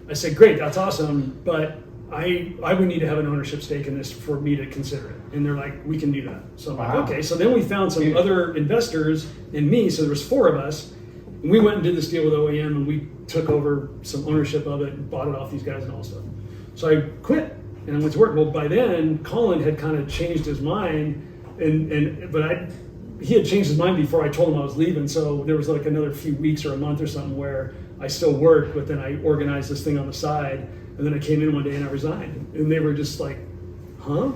I said, great, that's awesome. But I would need to have an ownership stake in this for me to consider it. And they're like, we can do that. So I'm like, okay. So then we found some other investors and me. So there was 4 of us. And we went and did this deal with OAM, and we took over some ownership of it and bought it off these guys and all stuff. So I quit and I went to work. Well, by then, Colin had kind of changed his mind. But he had changed his mind before I told him I was leaving, so there was like another few weeks or a month or something where I still worked, but then I organized this thing on the side, and then I came in one day and I resigned, and they were just like, huh?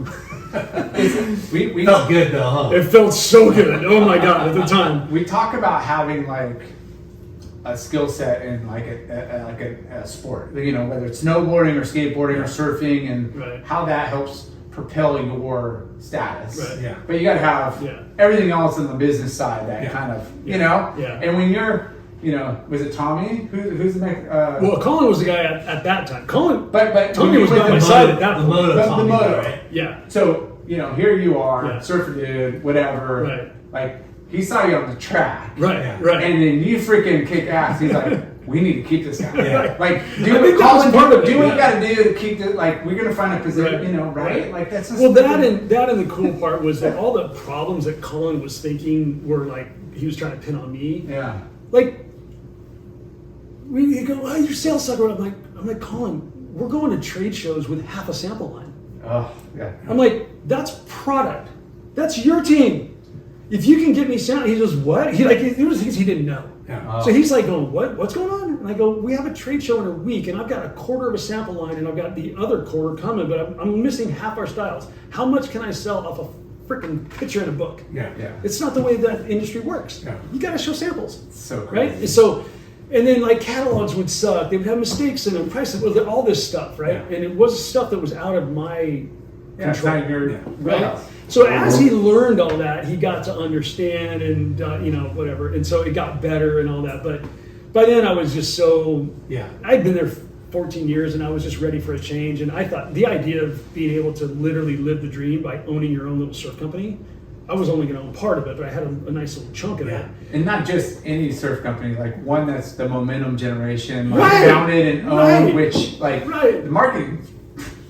we felt good though, huh? It felt so good. Oh my God, at the time. We talk about having like a skill set in like a sport, you know, whether it's snowboarding or skateboarding or surfing, and how that helps propel your status. Right. Yeah. But you got to have Yeah. everything else on the business side that Yeah. kind of, Yeah. you know. Yeah. And when you're, you know, was it Tommy? Who's the next? Well, Colin was the guy at that time. Colin, but Tommy was with by my the side at that The point. moto, The Tommy, moto. right? Yeah. So, you know, here you are, Yeah. surfer dude, whatever. Right. Like, he saw you on the track. Right. Yeah. Right. And then you freaking kick ass. He's like, we need to keep this guy. Yeah. Like, I do think what that was Colin, part of it, do what you yeah. got to do to keep the, like, we're going to find a position, Right. you know, right? Right. Like, that's just. Well, that and the cool part was that all the problems that Colin was thinking were like he was trying to pin on me. Yeah. Like, we go, oh, your sales sucker. I'm like, Colin, we're going to trade shows with half a sample line. Oh, yeah. I'm like, that's product. That's your team. If you can get me sound, he goes, what? There was things he didn't know. Yeah. So he's like going, what's going on? And I go, we have a trade show in a week and I've got a quarter of a sample line and I've got the other quarter coming, but I'm missing half our styles. How much can I sell off a freaking picture in a book? Yeah. Yeah. It's not the way that industry works. Yeah. You got to show samples. So crazy. Right? So, and then like catalogs would suck. They would have mistakes in them, prices, all this stuff, right? Yeah. And it was stuff that was out of my Yeah, it's control. not your Yeah. Right. So as he learned all that, he got to understand and you know, whatever, and so it got better and all that. But by then I was just so Yeah. I'd been there 14 years and I was just ready for a change. And I thought the idea of being able to literally live the dream by owning your own little surf company, I was only going to own part of it, but I had a nice little chunk of Yeah. it. And not just any surf company, like one that's the momentum generation, like Right. founded and owned, Right. which like Right. the marketing,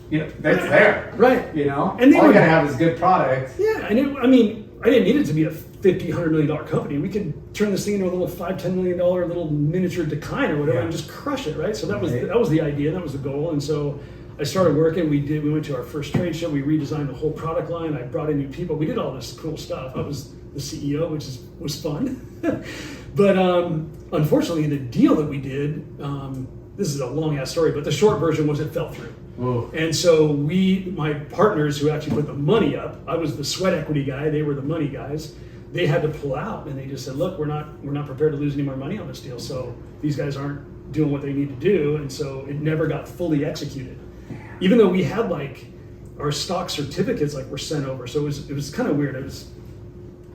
you know, that's Right. there. Right. You know, And they all you were- gotta have is good product. Yeah, and I mean, I didn't need it to be a $50, $100 million company. We could turn this thing into a little $5, $10 million little miniature decline or whatever Yeah. and just crush it, right? So that was Right. that was the idea, that was the goal. And so I started working. We went to our first trade show. We redesigned the whole product line. I brought in new people. We did all this cool stuff. I was the CEO, which was fun. But unfortunately, the deal that we did, this is a long ass story, but the short version was it fell through. Whoa. And so my partners who actually put the money up, I was the sweat equity guy, they were the money guys. They had to pull out, and they just said, "Look, we're not prepared to lose any more money on this deal. So these guys aren't doing what they need to do." And so it never got fully executed, even though we had like our stock certificates like were sent over. So it was kind of weird.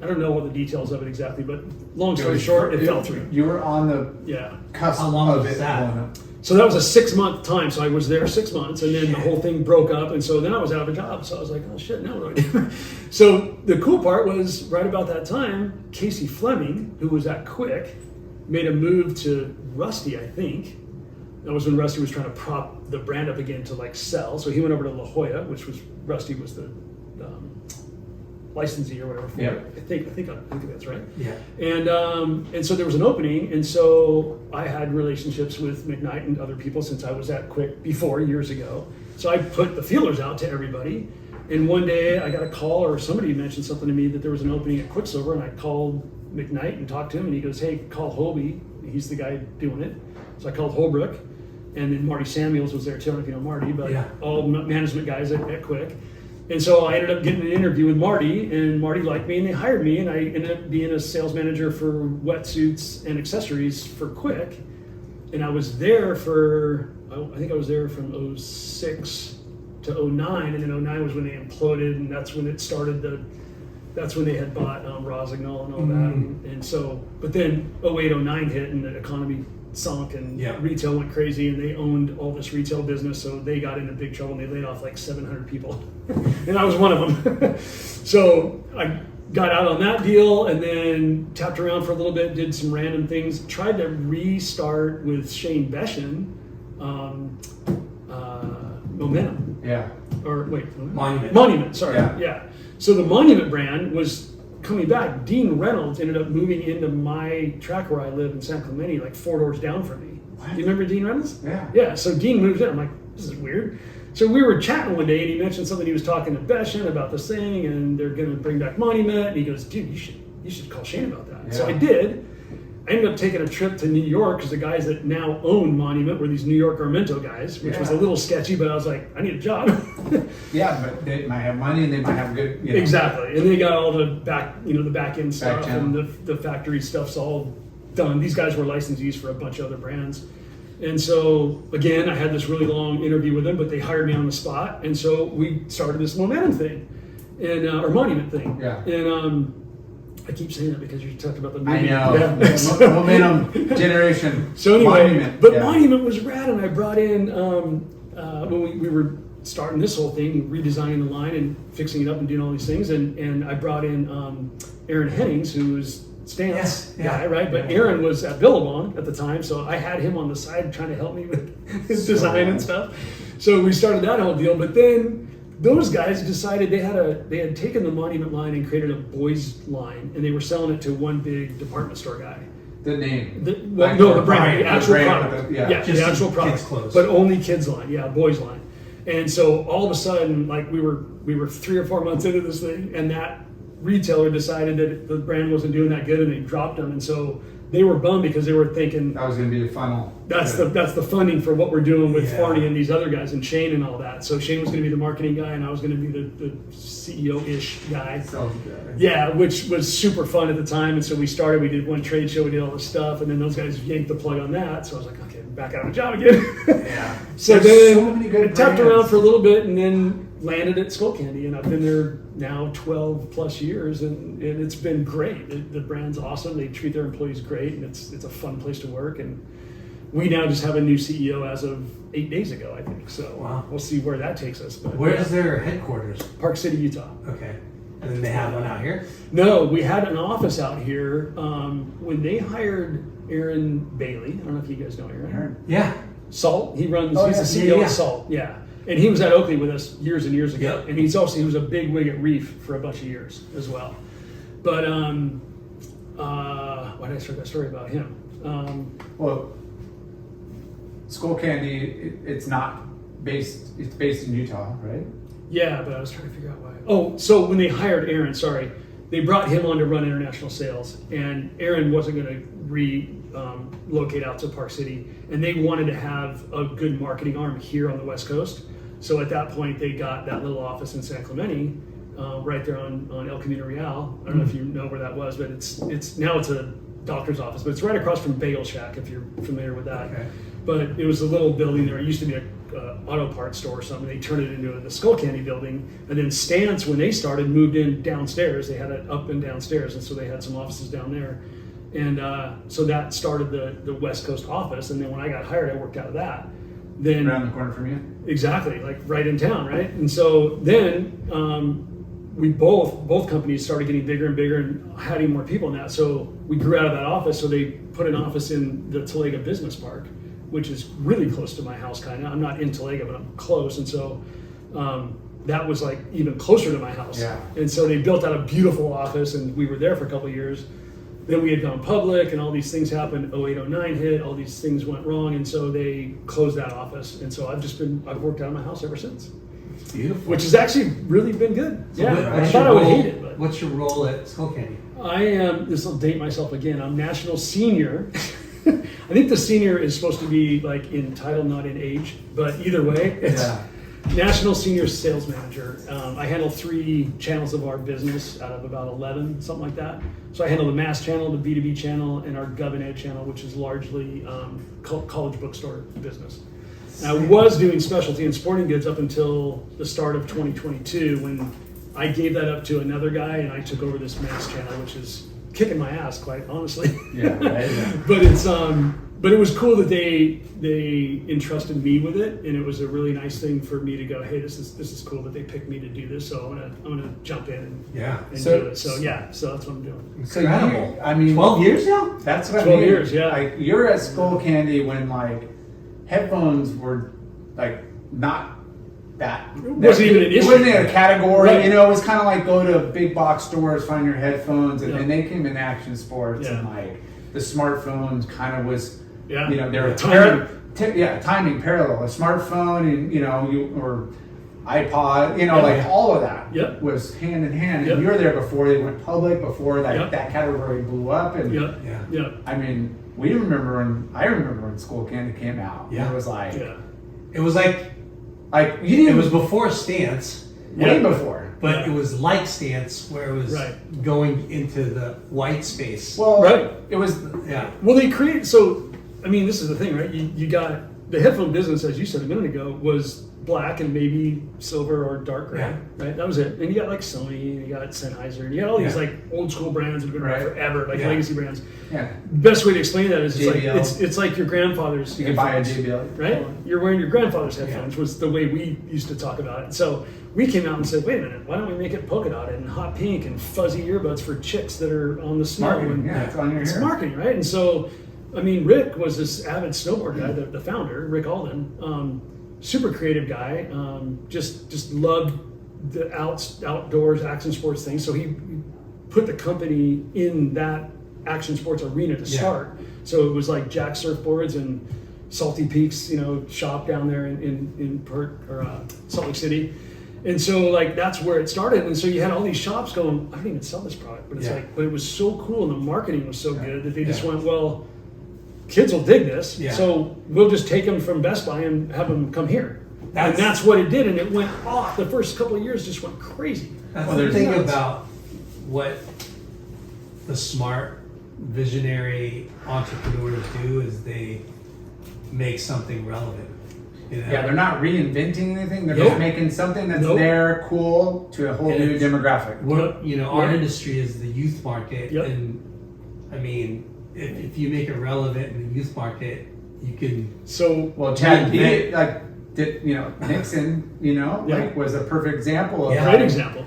I don't know all the details of it exactly, but long story short, it fell through. You were on the Yeah. cusp How long of was it that? blowing up. So that was a 6-month time. So I was there 6 months, and then the whole thing broke up, and so then I was out of a job. So I was like, "Oh shit, now what do I do?" So the cool part was right about that time, Casey Fleming, who was at Quick, made a move to Rusty. I think that was when Rusty was trying to prop the brand up again to like sell. So he went over to La Jolla, which was Rusty was the licensee or whatever for Yeah. it. I think that's right. Yeah. And so there was an opening, and so I had relationships with McKnight and other people since I was at Quick before years ago. So I put the feelers out to everybody, and one day I got a call or somebody mentioned something to me that there was an opening at Quiksliver, and I called McKnight and talked to him, and he goes, "Hey, call Hobie. He's the guy doing it." So I called Holbrook, and then Marty Samuels was there too. I don't know if you know Marty, but Yeah. all management guys at Quick. And so I ended up getting an interview with Marty, and Marty liked me, and they hired me, and I ended up being a sales manager for wetsuits and accessories for Quick. And I was there I think I was there from 06 to 09, and then 09 was when they imploded, and that's when it started that's when they had bought Rosignol and all that. And so, but then 08, 09 hit, and the economy sunk, and Yeah. retail went crazy, and they owned all this retail business, so they got into big trouble, and they laid off like 700 people. And I was one of them. So I got out on that deal, and then tapped around for a little bit, did some random things, tried to restart with Shane Beshin, Momentum. Yeah. Or wait, Monument. Sorry, Yeah. yeah. So the Monument brand was coming back. Dean Reynolds ended up moving into my track where I live in San Clemente, like 4 doors down from me. What? Do you remember Dean Reynolds? Yeah. Yeah. So Dean moved in. I'm like, this is weird. So we were chatting one day, and he mentioned something. He was talking to Beshin about this thing, and they're going to bring back Monument. And he goes, "Dude, you should call Shane about that." So Yeah. I did. I ended up taking a trip to New York because the guys that now own Monument were these New York Armento guys, which was a Yeah. little sketchy, but I was like, I need a job. Yeah, but they might have money and they might have good, you know. Exactly. And they got all the back end stuff, channel. and the factory stuff's all done. These guys were licensees for a bunch of other brands. And so again, I had this really long interview with them, but they hired me on the spot, and so we started this momentum thing, and or monument thing. Yeah. And I keep saying that because you talked about the movie. I know. Yeah. Momentum generation. So anyway, Monument. but Yeah. Monument was rad, and I brought in when we were starting this whole thing, redesigning the line and fixing it up and doing all these things, and I brought in Aaron Hennings, who was Stan's guy, right? But Aaron was at Billabong at the time, so I had him on the side trying to help me with his design and stuff. So we started that whole deal, but then those guys decided they had taken the Monument line and created a boys line, and they were selling it to one big department store guy. The name. The brand, the actual product. Yeah. Just the actual kids' product, clothes. but only kids line, boys line. And so all of a sudden, like we were 3 or 4 months into this thing, and that retailer decided that the brand wasn't doing that good, and they dropped them. And so they were bummed because they were thinking That was going to be the funnel. that's the funding for what we're doing with Yeah. Farny and these other guys and Shane and all that. So Shane was going to be the marketing guy, and I was going to be the CEO-ish guy. Sounds good. Yeah, which was super fun at the time. And so we did one trade show, we did all this stuff, and then those guys yanked the plug on that. So I was like, okay, back out of a job again. Yeah. So There's then so many good I tapped brands. around for a little bit and then landed at Skullcandy, and I've been there now 12 plus years, and it's been great. The brand's awesome. They treat their employees great, and it's a fun place to work. And we now just have a new CEO as of 8 days ago, I think. So Wow. we'll see where that takes us. But Where's their headquarters? Park City, Utah. Okay. And then they have one out here? No, we had an office out here when they hired Aaron Bailey. I don't know if you guys know Aaron. Yeah. Salt. He runs. Oh, he's yeah. the CEO Yeah. of Salt. Yeah, and he was at Oakley with us years and years ago. Yep. And he was a big wig at Reef for a bunch of years as well. But why did I start that story about him? Well, Skullcandy, it's based in Utah, right? Yeah, but I was trying to figure out why. Oh, so when they hired Aaron, they brought him on to run international sales, and Aaron wasn't going to relocate out to Park City, and they wanted to have a good marketing arm here on the West Coast. So at that point, they got that little office in San Clemente, right there on El Camino Real. I don't know if you know where that was, but it's now it's a doctor's office, but it's right across from Bagel Shack, if you're familiar with that. Okay. But it was a little building there. It used to be a auto parts store or something. They turned it into the Skullcandy building, and then Stance, when they started, moved in downstairs. They had it up and downstairs, and so they had some offices down there. And so that started the West Coast office. And then when I got hired, I worked out of that. Then Around the corner from you. exactly, like right in town, right? And so then we both companies started getting bigger and bigger and having more people in that. So we grew out of that office. So they put an office in the Talega Business Park, which is really close to my house, kind of. I'm not in Talega, but I'm close. And so that was like even closer to my house. Yeah. And so they built out a beautiful office, and we were there for a couple of years. Then we had gone public, and all these things happened. 08, 09 hit, all these things went wrong, and so they closed that office. And so I've worked out of my house ever since, Beautiful. which has actually really been good. So Yeah, what- I what's thought your I would role- hate it, but What's your role at Skullcandy? I am. This will date myself again. I'm national senior. I think the senior is supposed to be like in title, not in age, but either way, it's national senior sales manager. I handle 3 channels of our business out of about 11, something like that. So I handle the mass channel, the B2B channel, and our Gov and Ed channel, which is largely college bookstore business. And I was doing specialty and sporting goods up until the start of 2022, when I gave that up to another guy, and I took over this mass channel, which is kicking my ass, quite honestly. Yeah, right. Yeah. But it's but it was cool that they entrusted me with it, and it was a really nice thing for me to go, hey, this is cool that they picked me to do this, so I'm gonna jump in and Yeah. So- do it. So that's what I'm doing. So Incredible. I mean, 12 years now? that's what 12 I mean. years, yeah. Like you're at Skullcandy when like headphones were like not that. wasn't even an It issue. wasn't in a category. Right. You know, it was kind of like go to big box stores, find your headphones, and Yeah. then they came in action sports and Yeah. like the smartphones kind of was. Yeah. You know, they were Timing. timing parallel. A smartphone and or iPod, Yeah. like all of that Yep. was hand in hand. Yep. And you were there before they went public, before that, Yep. that category blew up. And Yeah. Yeah. Yeah. I mean, I remember when Skullcandy came out. Yeah. It was like, Yeah. It was like, you didn't. it was before Stance, way Yeah. before. but Yeah. it was like Stance, where it was Right. going into the white space. Well, Right. It was. Yeah. Well, they created, so I mean, this is the thing, right? You got the headphone business, as you said a minute ago, was black and maybe silver or dark gray, Yeah. right? That was it. And you got like Sony, and you got Sennheiser, and you got all these Yeah. like old school brands that have been around Right. forever, like Yeah. legacy brands. Yeah. Best way to explain that is JBL. it's like your grandfather's You can buy a headphones, JBL. right? You're wearing your grandfather's headphones was the way we used to talk about it. So we came out and said, wait a minute, why don't we make it polka dotted and hot pink and fuzzy earbuds for chicks that are on the snow? Marketing, And yeah, it's on your it's hair. marketing, right? And so, I mean, Rick was this avid snowboard guy, the founder, Rick Alden, super creative guy, just loved the outdoors action sports thing. So he put the company in that action sports arena to start. So it was like Jack Surfboards and Salty Peaks, shop down there in Salt Lake City. And so like that's where it started. And so you had all these shops going, I didn't even sell this product, but it's but it was so cool and the marketing was so good that they just went, well, kids will dig this, so we'll just take them from Best Buy and have them come here. And that's what it did, and it went off. The first couple of years just went crazy. That's the thing about what the smart, visionary entrepreneurs do is they make something relevant. Yeah, they're not reinventing anything. They're Nope. just making something that's Nope. there, cool, to a whole And new it's- demographic. Our industry is the youth market, Yep. and I mean, if you make it relevant in the youth market, you can. So Well, Chad Reinvent. Nixon, was a perfect example of great example.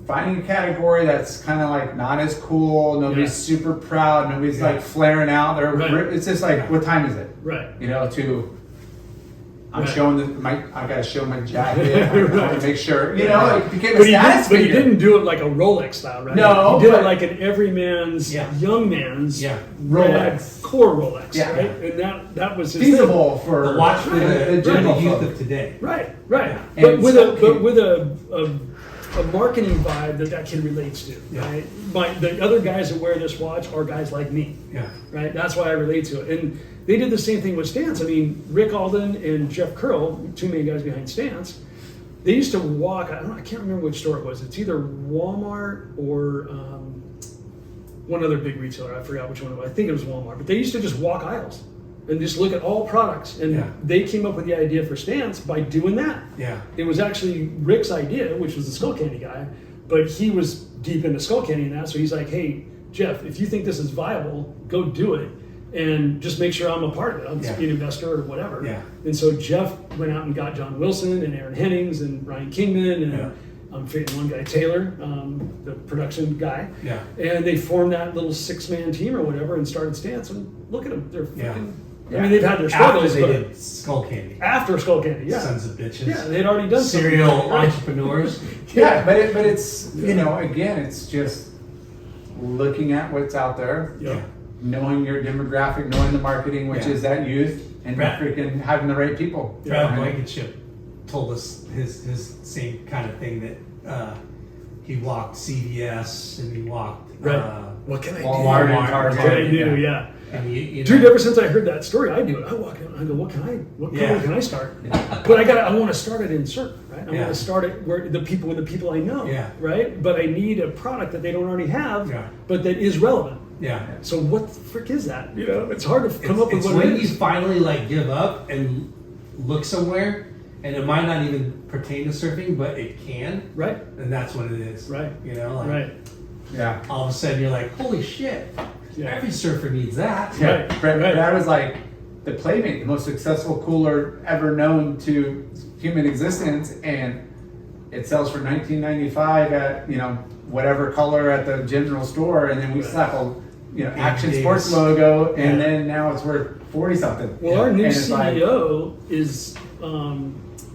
finding a category that's kind of like not as cool. Nobody's super proud. Nobody's like flaring out. Right. It's just like, what time is it? Right. I'm Right. showing I gotta show my jacket. I Right. want to make sure. It became a But he, status but he figure. didn't do it like a Rolex style, right? No, he did but- it like an everyman's, young man's Rolex. core Rolex, Yeah. right? And that was his feasible for The watch for the general youth folk. of today. thing. Right, right. And But with so- a marketing vibe that kid relates to, right? The other guys that wear this watch are guys like me, Yeah. right? That's why I relate to it. And they did the same thing with Stance. I mean, Rick Alden and Jeff Curl, two main guys behind Stance, they used to walk. I can't remember which store it was. It's either Walmart or one other big retailer. I forgot which one it was. I think it was Walmart. But they used to just walk aisles and just look at all products. And they came up with the idea for Stance by doing that. Yeah. It was actually Rick's idea, which was the Skullcandy guy, but he was deep into Skullcandy and that. So he's like, hey, Jeff, if you think this is viable, go do it. And just make sure I'm a part of it. I'm just an investor or whatever. Yeah. And so Jeff went out and got John Wilson and Aaron Hennings and Ryan Kingman and I'm forgetting one guy, Taylor, the production guy. Yeah. And they formed that little 6-man team or whatever and started Stance. And look at them. They're fucking, I mean, they've had their After struggles, they but did Skullcandy. after Skullcandy, Sons of bitches. Yeah, they'd already done Serial something, right? entrepreneurs. Yeah, but it's again, it's just looking at what's out there, Yeah. knowing your demographic, knowing the marketing, which is that youth, and freaking having the right people. Brad Blankenship told us his same kind of thing that he walked CVS and he walked What can I Walmart do? and Target. What can I do? Yeah. And you Dude, know, ever since I heard that story, I do it. I walk in, I go, what company can I start? But I want to start it in certain, right? I want to start it with the people I know, right? But I need a product that they don't already have, but that is relevant. Yeah. So what the frick is that? It's hard to come up with it's what when it you is. finally give up and look somewhere, and it might not even pertain to surfing, but it can. Right. And that's what it is. Right. Right. Yeah. All of a sudden you're like, holy shit! Yeah. Every surfer needs that. Yeah. Right. Brad was like the Playmate, the most successful cooler ever known to human existence, and it sells for $19.95 at whatever color at the general store, and then we slap a Action Davis. Sports logo, and then now it's worth 40 something. Well, our new And it's like- CEO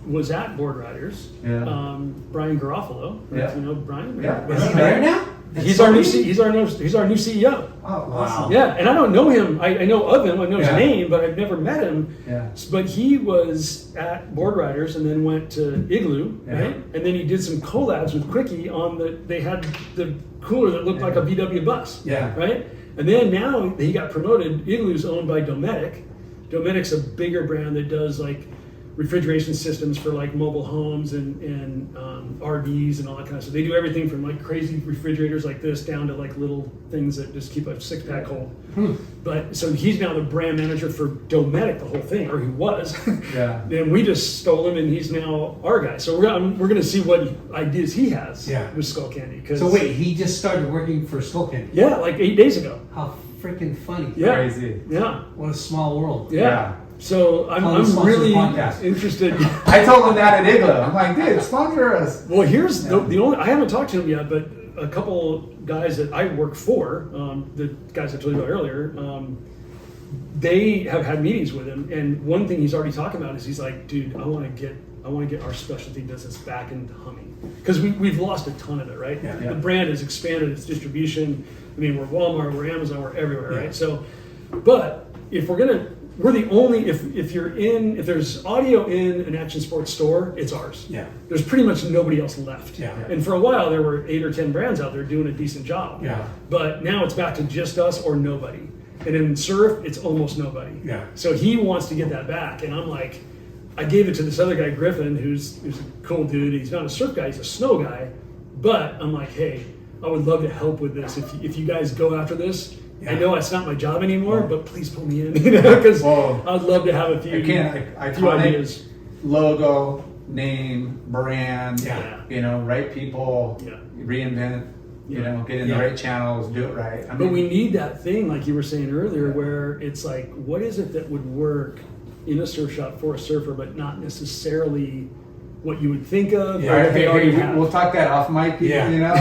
was at Board Riders. Yeah. Brian Garofalo. Right? Yeah. You know Brian? Yeah. Right? Is he there now? He's our new CEO. Oh, awesome. Yeah, and I don't know him. I know of him. I know his Yeah. name, but I've never met him. Yeah. But he was at Board Riders and then went to Igloo, right? And then he did some collabs with Quickie on they had the cooler that looked like a VW bus. Yeah. Right? And then now he got promoted. Igloo's owned by Dometic. Dometic's a bigger brand that does like refrigeration systems for like mobile homes and RVs and all that kind of stuff. They do everything from like crazy refrigerators like this down to like little things that just keep a 6-pack cold. But so he's now the brand manager for Dominated, the whole thing, or he was. Yeah. And we just stole him, and he's now our guy. So we're gonna see what ideas he has with Skullcandy. So wait, he just started working for Skullcandy? Yeah, like 8 days ago. How freaking funny! Yeah. Crazy. Yeah. What a small world. Yeah. So I'm really interested. I told him that at Igloo. I'm like, dude, sponsor us. Well, here's the only, I haven't talked to him yet, but a couple guys that I work for, the guys I told you about earlier, they have had meetings with him, and one thing he's already talking about is he's like, dude, I want to get our specialty business back into humming, because we've lost a ton of it, right? Yeah. The brand has expanded its distribution. I mean, we're Walmart, we're Amazon, we're everywhere, right? So, but if we're the only, if there's audio in an action sports store, it's ours. Yeah. There's pretty much nobody else left. Yeah. And for a while there were 8 or 10 brands out there doing a decent job. Yeah. But now it's back to just us or nobody. And in surf, it's almost nobody. Yeah. So he wants to get that back. And I'm like, I gave it to this other guy, Griffin, who's a cool dude. He's not a surf guy, he's a snow guy. But I'm like, hey, I would love to help with this. If you guys go after this, I know it's not my job anymore, but please pull me in, because I'd love to have a few, few ideas. Logo, name, brand, Yeah. right people, reinvent, get in the right channels, do it right. But we need that thing, like you were saying earlier, where it's like, what is it that would work in a surf shop for a surfer, but not necessarily what you would think of, or what they already have. We'll talk that off mic. Yeah. We got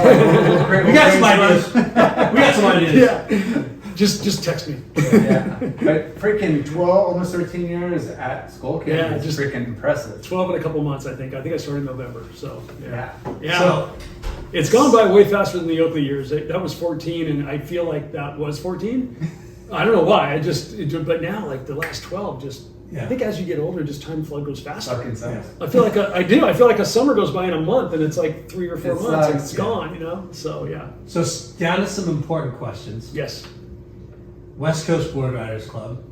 some ideas. We got some ideas. Yeah. Just text me. Yeah. But freaking 12, almost 13 years at Skullcandy is freaking impressive. 12 in a couple months, I think. I think I started in November. So yeah. So it's gone by way faster than the Oakley years. That was 14, and I feel like that was 14. I don't know why. But now, like the last 12, I think as you get older, just time flow goes faster. I feel like I feel like a summer goes by in a month, and it's like 3 or 4 months, and it's gone. So yeah. So down to some important questions. Yes. West Coast Board Riders Club.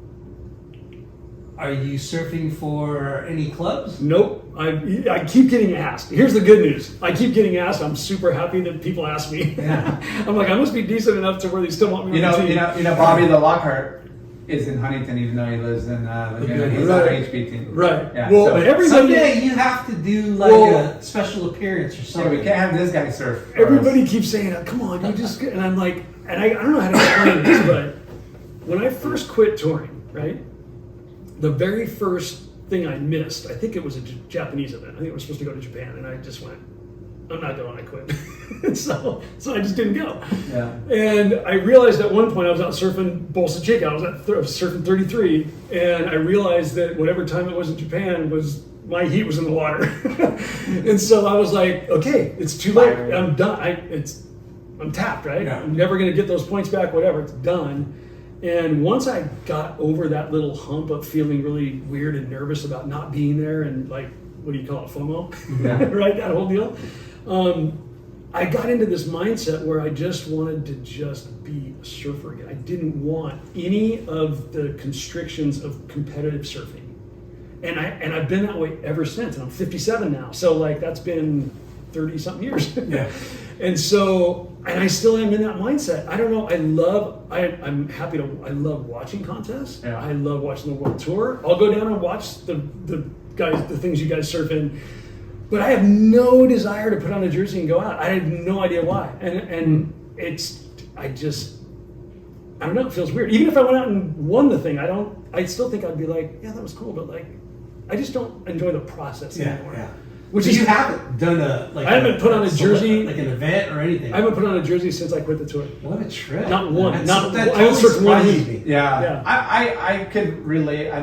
Are you surfing for any clubs? Nope. I keep getting asked. Here's the good news. I keep getting asked. I'm super happy that people ask me. Yeah. I'm like, I must be decent enough to where they still want me on the team. Bobby the Lockhart is in Huntington, even though he lives in Laguna. He's on HB team. Right. Yeah, well, everybody. Someday you have to do like a special appearance or something. Yeah, we can't have this guy surf. Everybody keeps saying, "Come on, you just," and I'm like, and I don't know how to explain this, but when I first quit touring, right, the very first thing I missed, I think it was a Japanese event. I think I was supposed to go to Japan, and I just went, I'm not going, I quit. so I just didn't go. Yeah. And I realized at one point I was out surfing Bolsa Chica. I was surfing 33, and I realized that whatever time it was in Japan my heat was in the water. And so I was like, okay, it's too late. I'm done. I'm tapped, right? Yeah. I'm never going to get those points back, whatever. It's done. And once I got over that little hump of feeling really weird and nervous about not being there, and like, what do you call it, FOMO? Yeah. Right, that whole deal. I got into this mindset where I just wanted to just be a surfer again. I didn't want any of the constrictions of competitive surfing. And I've been that way ever since. And I'm 57 now. So like that's been 30 something years. Yeah. And so, and I still am in that mindset. I don't know. I love watching contests. Yeah. I love watching the World Tour. I'll go down and watch the things you guys surf in. But I have no desire to put on a jersey and go out. I have no idea why. And I don't know, it feels weird. Even if I went out and won the thing, I still think I'd be like, yeah, that was cool, but like, I just don't enjoy the process anymore. Yeah. Which you haven't done I haven't put on a jersey, like an event or anything. I haven't put on a jersey since I quit the tour. What a trip! Not one. I haven't surfed one heat. Yeah. I could relate. I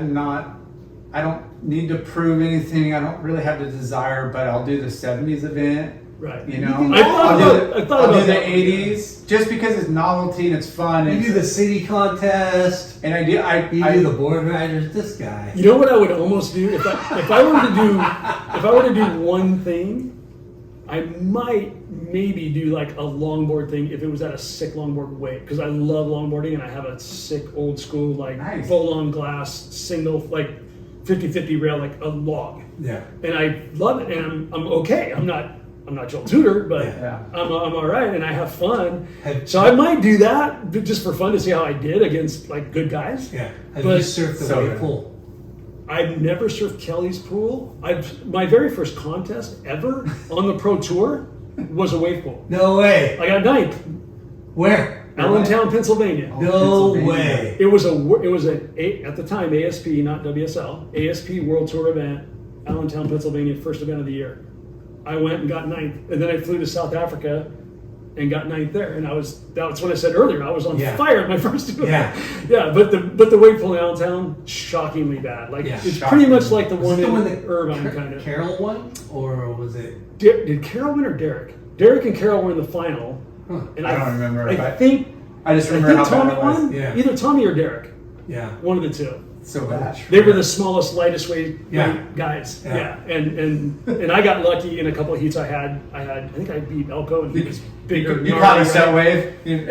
don't need to prove anything. I don't really have the desire, but I'll do the 70s event. Right. I'll do the 80s just because it's novelty and it's fun. You do the city contest, and I do the board riders. This guy. You know what I would almost do if I were to do one thing, I might maybe do like a longboard thing if it was at a sick longboard weight, because I love longboarding and I have a sick old school like full on glass single like 50-50 rail like a log. Yeah. And I love it, and I'm okay. I'm not Joel Tudor, but Yeah. I'm all right, and I have fun. Have- So I might do that just for fun to see how I did against like good guys. Yeah. Have But- you surfed the So wave good. pool? I've never surfed Kelly's pool. My very first contest ever on the pro tour was a wave pool. No way. I got ninth, Where? Allentown, Pennsylvania. No Pennsylvania. way. It was at the time ASP, not WSL, ASP World Tour event, Allentown, Pennsylvania, first event of the year. I went and got ninth, and then I flew to South Africa and got ninth there. And that's what I said earlier. I was on Yeah. fire at my first event. Yeah. Yeah, but the wave pool in Allentown, shockingly bad. Like Yeah. it's Shocking. pretty much like the Was one it the in one that Irvine, kind of. Carol won, or was it? Did Carol win or Derek? Derek and Carol were in the final. Huh. And I don't remember. I but think I just remember how Tommy bad it was. won. Yeah. Either Tommy or Derek. Yeah. One of the two. So bad. They were the smallest, lightest weight Yeah. guys. Yeah. Yeah. And I got lucky in a couple of heats. I think I beat Elko, and he was bigger. You gnarly, caught a right? set wave. And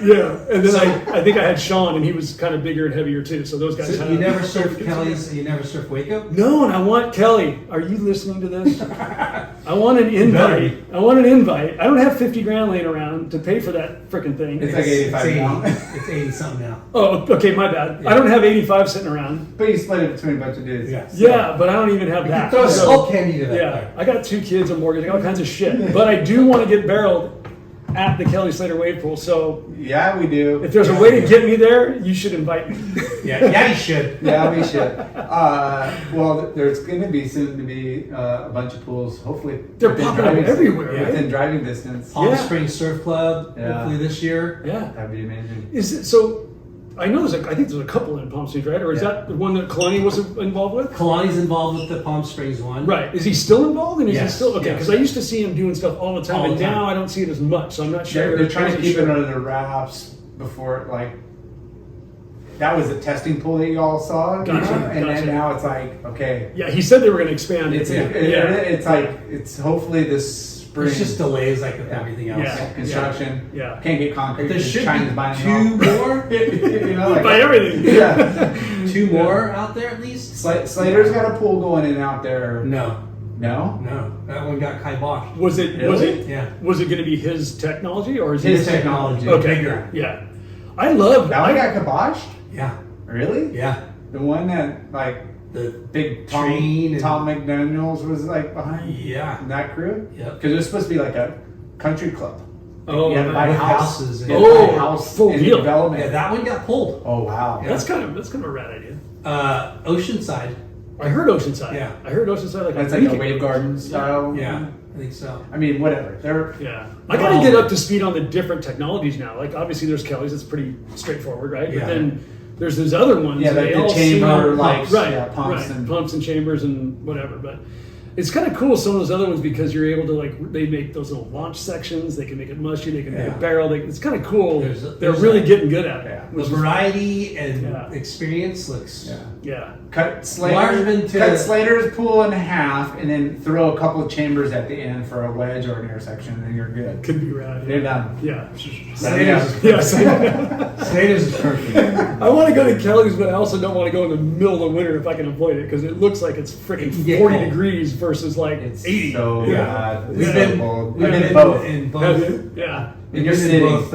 Yeah. and then I think I had Sean, and he was kind of bigger and heavier too. So those guys. So had you a- never surfed Kelly's. You never surfed Wake Up. No, and I want Kelly. Are you listening to this? I want an better invite. I want an invite. I don't have 50 grand laying around to pay for that freaking thing. It's like 85 now. It's 80 something now. Oh, okay, my bad. Yeah. I don't have 85 sitting around. But you split it between a bunch of dudes. Yeah. Yeah, but I don't even have You that. can throw So- Skullcandy to that. Yeah, player. I got 2 kids, a mortgage, I got all kinds of shit. But I do want to get barreled at the Kelly Slater wave pool. So Yeah, we do. if there's a way to get me there, you should invite me. Yeah, you should. Yeah, we should. Well, there's going to be soon to be a bunch of pools. Hopefully, They're within popping up driving- everywhere, yeah. right? Within driving distance. Palm Yeah. Springs Surf Club. Yeah. Hopefully this year. Yeah. That'd be amazing. Is it so? I know I think there's a couple in Palm Springs, right? Or is Yeah. that the one that Kalani was involved with? Kalani's involved with the Palm Springs one. Right. Is he still involved? And is he Yes, still okay? yes. Because I used to see him doing stuff all the time, All the and time. now I don't see it as much. So I'm not sure. They're trying I to wasn't keep it sure. under the wraps before, like, that was the testing pool that you all saw. you Gotcha, know? And gotcha. then now it's like, okay. Yeah, he said they were going to expand it. It's, Yeah. it's like, it's hopefully this spring. It's just delays like with Yeah. everything else. Yeah. Construction. Yeah. Can't get concrete. But there because should China's be buying 2 it all. more. You know, like, By everything. Yeah. 2 more out there at least. Slater's got a pool going in out there. No, No? no, that one got kiboshed. Was it? Was Really? it? Yeah. Was it going to be his technology or is His it technology. Okay. Bigger. Yeah. I love That one got kiboshed? Yeah, Really? yeah. The one that, like, The big Train and- Tom McDaniels was, like, behind yeah. that crew? Yep. Because it was supposed to be like a country club. Oh, You had to buy a with house. houses and- You had to buy a Oh, house full in deal. development. Yeah, that one got pulled. Oh, wow. Yeah. that's kind of a rad idea. Oceanside. I heard Oceanside. Yeah. I heard Oceanside like That's a like a week wave ago. garden style. Yeah, I think so. I mean, whatever. They're Yeah. I got to get up to speed on the different technologies now. Like obviously there's Kelly's, it's pretty straightforward, right? Yeah. But then there's those other ones. Yeah, and like they the all chamber seem- lights, right? yeah, pumps right. and- pumps and chambers and whatever. But it's kind of cool some of those other ones because you're able to like they make those little launch sections. They can make it mushy. They can make Yeah. it barrel. It's kind of cool. There's They're really getting good at it. Yeah. The which is- variety and Yeah. experience looks. yeah. Yeah. Cut Largeman to- Slater's pool in half, and then throw a couple of chambers at the end for a wedge or an intersection, and then you're good. Could be rad. You're done. Yeah. Slater's Yeah. same. Slater's is perfect. I want to go to Kelly's, but I also don't want to go in the middle of the winter if I can avoid it because it looks like it's freaking can get 40 cold. degrees versus like It's 80. so Yeah. bad. It's We've so been, cold. we've I've been been in both. in Have both. you? Yeah. In We've your been in city. both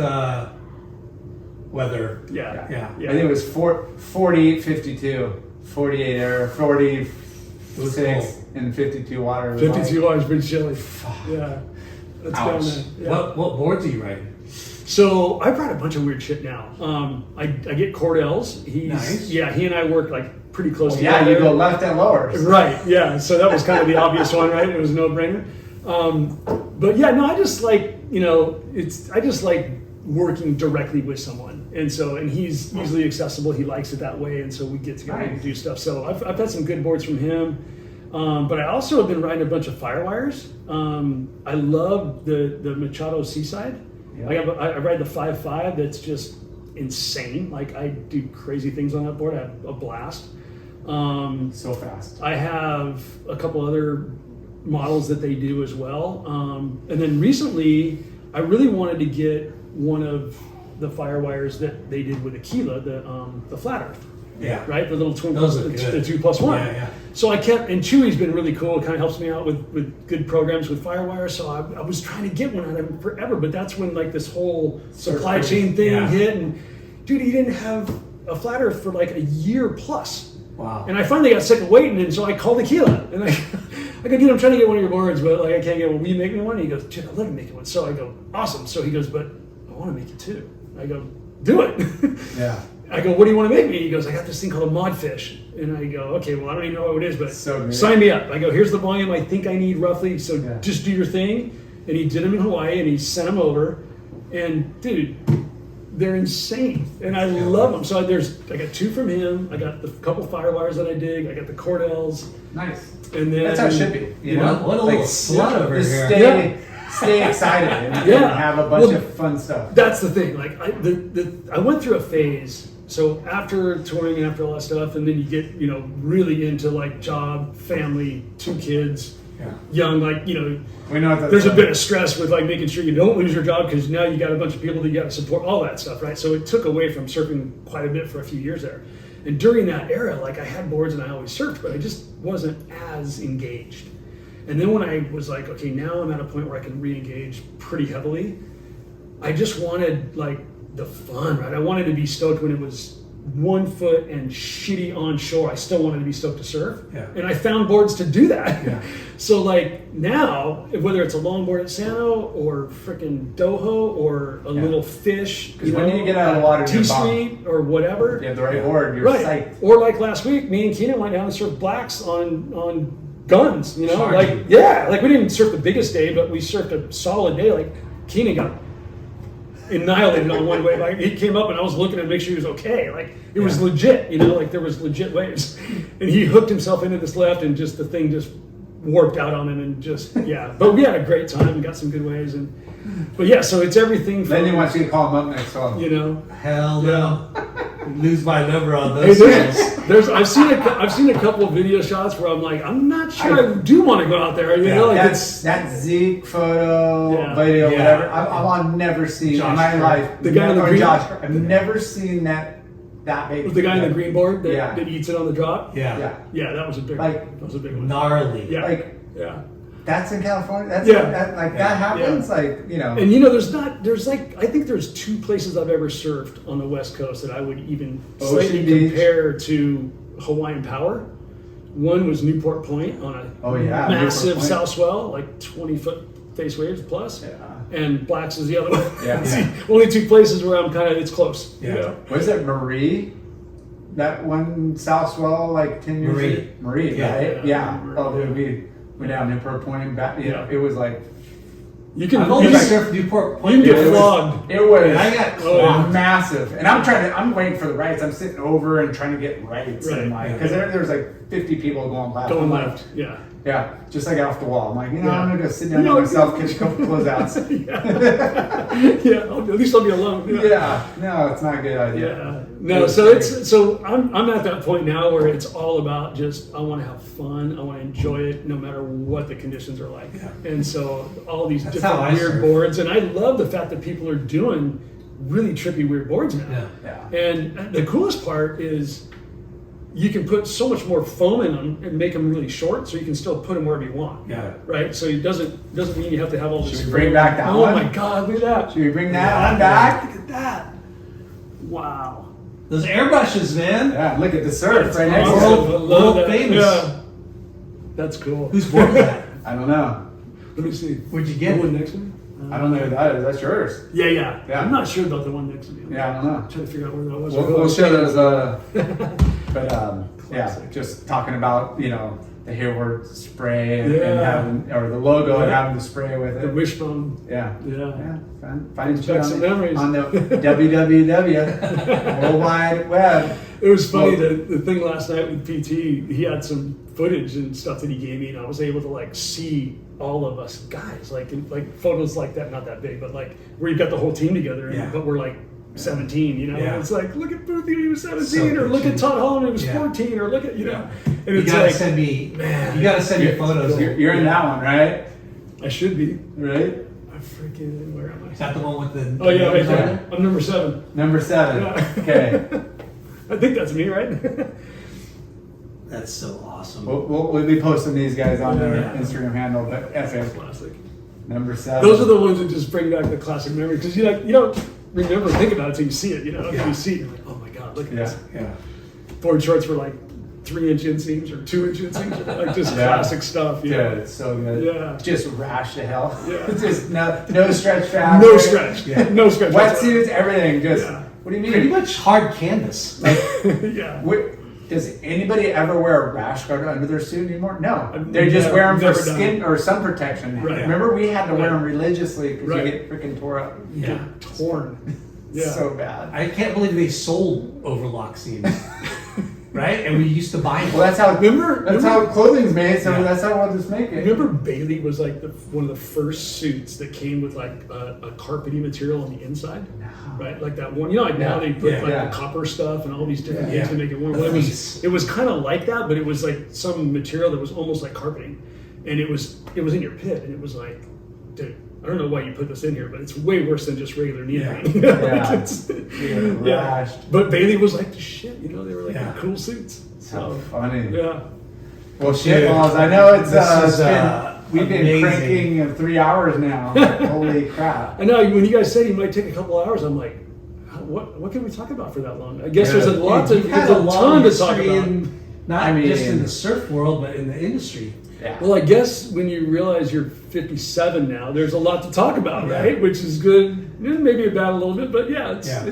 weather. Yeah. Yeah. I think it was 48, 52. 48 air, 46, was cold. and 52 water. It was 52 like- hours pretty chilly. Yeah. That's Ouch. down there. Yeah. What boards are you riding? So I brought a bunch of weird shit now. I get Cordell's. He's Nice. yeah. He and I work like pretty close Well, yeah, together. you go left at lowers. Right. Yeah. So that was kind of the obvious one, right? It was a no-brainer. But yeah, no. I just like I just like working directly with someone, and he's easily accessible. He likes it that way, and so we get together and Nice. do stuff. So I've had some good boards from him. But I also have been riding a bunch of Firewires. I love the Machado Seaside. Yeah. I ride the 5.5. That's just insane. Like I do crazy things on that board. I have a blast. So fast. I have a couple other models that they do as well. And then recently, I really wanted to get one of the Firewires that they did with Aquila, the Flat Earth. Yeah. Right? The little twin Those plus, are the good. 2+1. Yeah. So I kept, and Chewy's been really cool. It kind of helps me out with good programs with Firewire. So I was trying to get one out of him forever, but that's when like this whole supply chain thing hit, and dude, he didn't have a flat earth for like a year plus. Wow. And I finally got sick of waiting, and so I called Aquila, and I go, dude, I'm trying to get one of your boards, but like I can't get one. Will you make me one? And he goes, dude, I'll let him make you one. So I go, awesome. So he goes, but I want to make you two. I go, do it. Yeah. I go, what do you want to make me? He goes, I got this thing called a modfish. And I go, okay, well, I don't even know what it is, but So sign me up. I go, here's the volume I think I need roughly, so Yeah. just do your thing. And he did them in Hawaii, and he sent them over. And dude, they're insane, and I love them. So I got two from him. I got the couple Firewires that I dig. I got the Cordels, Nice. and then That's how it should be. You know, What a little slut over just here. stay excited and Yeah. have a bunch Well, of fun stuff. That's the thing. Like I went through a phase. So after touring and after all that stuff, and then you get really into like job, family, 2 kids, young. Like We know that there's a bit of stress with like making sure you don't lose your job because now you got a bunch of people that you got to support, all that stuff, right? So it took away from surfing quite a bit for a few years there. And during that era, like I had boards and I always surfed, but I just wasn't as engaged. And then when I was like, okay, now I'm at a point where I can re-engage pretty heavily, I just wanted like the fun, right? I wanted to be stoked when it was 1 foot and shitty on shore. I still wanted to be stoked to surf. Yeah. And I found boards to do that. Yeah. So like now, whether it's a longboard at Sano or freaking Doho or a little fish, Because when you get out of the water, T you're Street or whatever. You have the right board. You're Right. psyched. Or like last week, me and Keenan went down and surfed blacks on guns, Charging. like we didn't surf the biggest day, but we surfed a solid day. Like Keenan got annihilated on one wave. Like he came up and I was looking to make sure he was okay. Like it was legit, like there was legit waves. And he hooked himself into this left and just the thing just warped out on him and just But we had a great time and got some good waves but yeah, so it's everything from Then he wants you to call him up next time. Hell no. Lose my number on Hey, those guys. I've seen a couple of video shots where I'm like, I'm not sure I do want to go out there. That Zeke photo, video, whatever. I've never seen in my life. The guy in the green- Josh. I've never seen that big. With the guy in the green board that, Yeah. that eats it on the drop. Yeah. Yeah. That was a big Like, one. That was a big one. Gnarly. Yeah. Like, Yeah. that's in California. That's Yeah. that happens. Like, And I think there's 2 places I've ever surfed on the West Coast that I would even slightly Ocean Beach. compare to Hawaiian Power. One was Newport Point on a massive Newport Point. south swell, like 20-foot face waves plus. Yeah. And Blacks is the other one. Yeah. It's the only 2 places where I'm it's close. Yeah. Was it Marie? That one south swell like 10 years ago? Marie, Yeah. right? Yeah. Oh, dude, we went down Newport Point and back. It was like You can I've only you can- surfed Newport you Point. can get It was- flogged. It was I got clocked. massive, and I'm waiting for the rights. I'm sitting over and trying to get rights, and Right. like because there was like 50 people going left. Going I'm like, left. Yeah. yeah, just like off the wall. I'm like, I'm Yeah. gonna go sit down by myself, catch a couple closeouts. Yeah. At least I'll be alone. Yeah, no, it's not a good idea. Yeah. No, so I'm at that point now where it's all about just I want to have fun, I want to enjoy it no matter what the conditions are like. Yeah. And so all these That's how I different weird surf. boards, and I love the fact that people are doing really trippy weird boards now. Yeah. Yeah. And the coolest part is you can put so much more foam in them and make them really short, so you can still put them wherever you want. Yeah. Right. So it doesn't mean you have to have all this. Should we bring back that Oh one? my God! Look at that. Should we bring that one back? Look at that. Wow. Those airbrushes, man. Yeah, look at the surf right next World- to Awesome. it. I love world that. famous. Yeah. That's cool. Whose board was that? I don't know. Let me see. Where'd you The get one it? next to me? I don't know who that is. That's yours. Yeah. Yeah. I'm not sure about the one next to me. Yeah, I don't know. I'm trying to figure out where that was. We'll show those. But yeah, Classic. just talking about the Hayward spray and Yeah. having or the logo and Yeah. having the spray with The it. wishbone. Yeah. Yeah. Yeah, finding shit Back some memories. on the www World Wide Web. It was funny, Well- the thing last night with PT, he had some footage and stuff that he gave me, and I was able to see all of us guys, like photos like that, not that big, but like where you've got the whole team together, Yeah. but we're like 17, Yeah. It's like, look at Boothie when he was 17, So or look at cute. Todd Holland when he was Yeah. 14, or look at, and You it's gotta like, send me, man, you gotta send me photos. You're in that one, right? I should be. Right. I freaking, where am I? Is that the one with the? Oh yeah, right Yeah. there. I'm number 7. Number 7. Yeah. Okay. I think that's me, right? That's so awesome. We'll be posting these guys on their Yeah. Instagram handle, but epic. Classic. Number 7. Those are the ones that just bring back the classic memory because you don't remember, think about it until you see it. Yeah. You see it, you're like, oh my god, look at this. Yeah. Board shorts were like 3-inch inseams or 2-inch inseams, like just Yeah. classic stuff. Dude, it's so good. Yeah. Just rash to hell. Yeah. Just no stretch fabric. No stretch. Yeah. No stretch. Wetsuits, everything. Just Yeah. what do you mean? Pretty much hard canvas. Like, Yeah. Does anybody ever wear a rash guard under their suit anymore? No. I've They just wear them for never done skin it. or sun protection. Right. Remember, we had to wear Right. them religiously because Right. you get freaking tore up. yeah. Torn. Yeah. So bad. I can't believe they sold overlock seams. Right? And we used to buy them. Well, that's how Remember- how clothing's made. So Yeah. that's how we'll just make it. Remember Bailey was like one of the first suits that came with like a carpety material on the inside, right? Like that one, like now they put Yeah. like Yeah. the copper stuff and all these different Yeah. things to make it warm. The Well, fleece. it was kind of like that, but it was like some material that was almost like carpeting, and it was in your pit, and it was like, dude, I don't know why you put this in here, but it's way worse than just regular neoprene. Yeah. Like, Yeah. it's- Dude, yeah. rashed. But Bailey was like the shit, they were like Yeah. the cool suits. How So funny. yeah. Well, shit, Dude, Balls. I know it's this is, we've been amazing. cranking 3 hours now. Holy crap. I know when you guys said you might take a couple hours, I'm like, what can we talk about for that long? I guess there's a lot You've to, had there's a long ton to talk history about. not I mean- just in the surf world, but in the industry. Yeah. Well, I guess when you realize you're 57 now, there's a lot to talk about, Yeah. right? Which is good, maybe bad a little bit, but yeah, Yeah.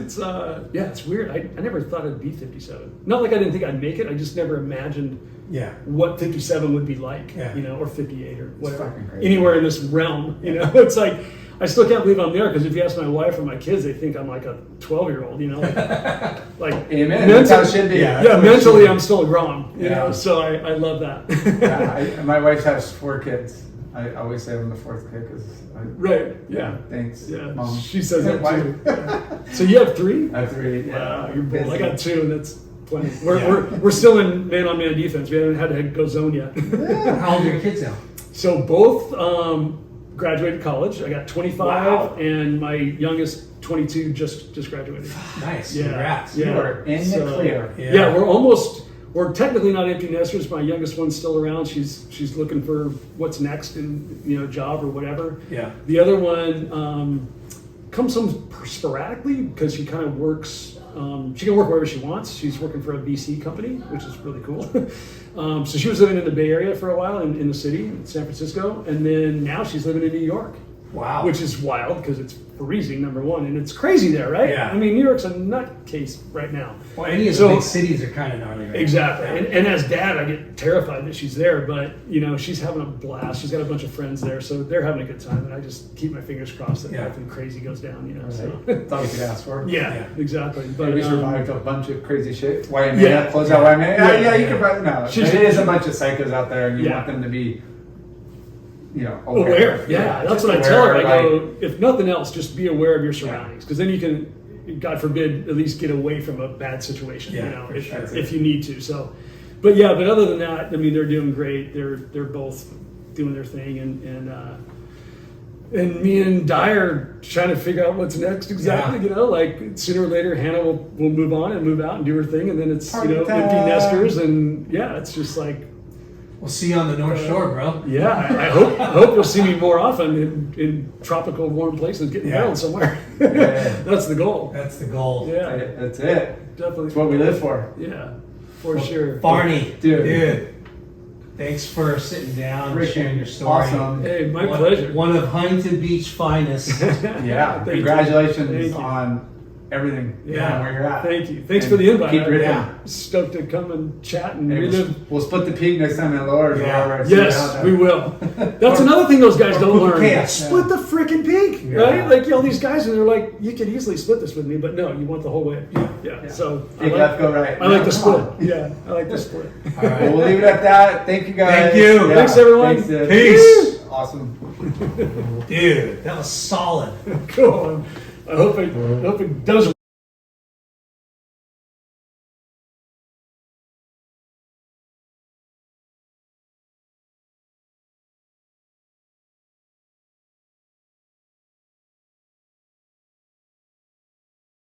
it's weird. I never thought I'd be 57. Not like I didn't think I'd make it. I just never imagined Yeah. what 57 would be like, Yeah. or 58 or whatever, fucking crazy. anywhere in this realm. It's like I still can't believe I'm there because if you ask my wife or my kids, they think I'm like a 12-year-old. Like Amen. That's how it should be. Yeah. Yeah, mentally I'm still a grom. Yeah. So I love that. Yeah, my wife has 4 kids. I always say I'm the 4th kid because Right. Yeah. Thanks, Yeah. Mom. She says that Why- too. Yeah. So you have 3? I have 3. Wow, you're bold. I Busy. got 2, and that's plenty. We're, Yeah. we're still in man-on-man defense. We haven't had to go zone yet. How old are your kids now? So both graduated college. I got 25, Wow. and my youngest 22 just graduated. Nice. Yeah. Congrats. You are in the clear. Yeah, we're technically not empty nesters. My youngest one's still around. She's looking for what's next in job or whatever. Yeah. The other one comes some sporadically because she kind of works. She can work wherever she wants. She's working for a VC company, which is really cool. So she was living in the Bay Area for a while in the city, in San Francisco, and then now she's living in New York. Wow. Which is wild because it's freezing, number one, and it's crazy there, right? Yeah. I mean, New York's a nutcase right now. Well, any of the So- big cities are kind of gnarly right Exactly. now. And as dad, I get terrified that she's there, but she's having a blast. She's got a bunch of friends there, so they're having a good time. And I just keep my fingers crossed that Yeah. nothing crazy goes down. So That's all you could ask for. yeah, exactly. But We survived a bunch of crazy shit. YMA, Yeah. close out YMA. Yeah. Yeah, you could probably, no. She's- It is a bunch of psychos out there, and you Yeah. want them to be, aware. Yeah, that's just what I tell her. I aware, go, if nothing else, just be aware of your surroundings, because then you can, God forbid, at least get away from a bad situation. Yeah, for if, sure. if you need to. So, but other than that, I mean, they're doing great. They're both doing their thing, and me and Di are trying to figure out what's next exactly. Yeah. Like sooner or later, Hannah will move on and move out and do her thing, and then it's Party empty time. nesters, and it's just like. We'll see you on the North Shore, bro. Yeah, I hope you'll see me more often in tropical, warm places, getting Yeah. barreled somewhere. Yeah. That's the goal. That's the goal. Yeah, That's it. definitely. That's what we live for. Yeah, for sure. Farny, Dude. thanks for sitting down and Freaking sharing your story. awesome. Hey, my pleasure. One of Huntington Beach finest. Yeah, Thank you. congratulations Thank you. on everything. Yeah, where you're at. Thank you. Thanks And for the invite. keep ripping. I'm stoked to come and chat and Hey, relive. we'll split the peak next time in Lower. Yeah. Yes, we will. That's another thing those guys don't learn. Chaos. Split the freaking peak, Yeah. right? Like all these guys, and they're like, you could easily split this with me, but no, you want the whole way. Yeah. So Take left, go right. I like the Come split. on. Yeah, I like the split. All right. Well, we'll leave it at that. Thank you guys. Thank you. Thanks, everyone. Thanks, dude. Peace. Awesome. Dude, that was solid. Cool. I hope it does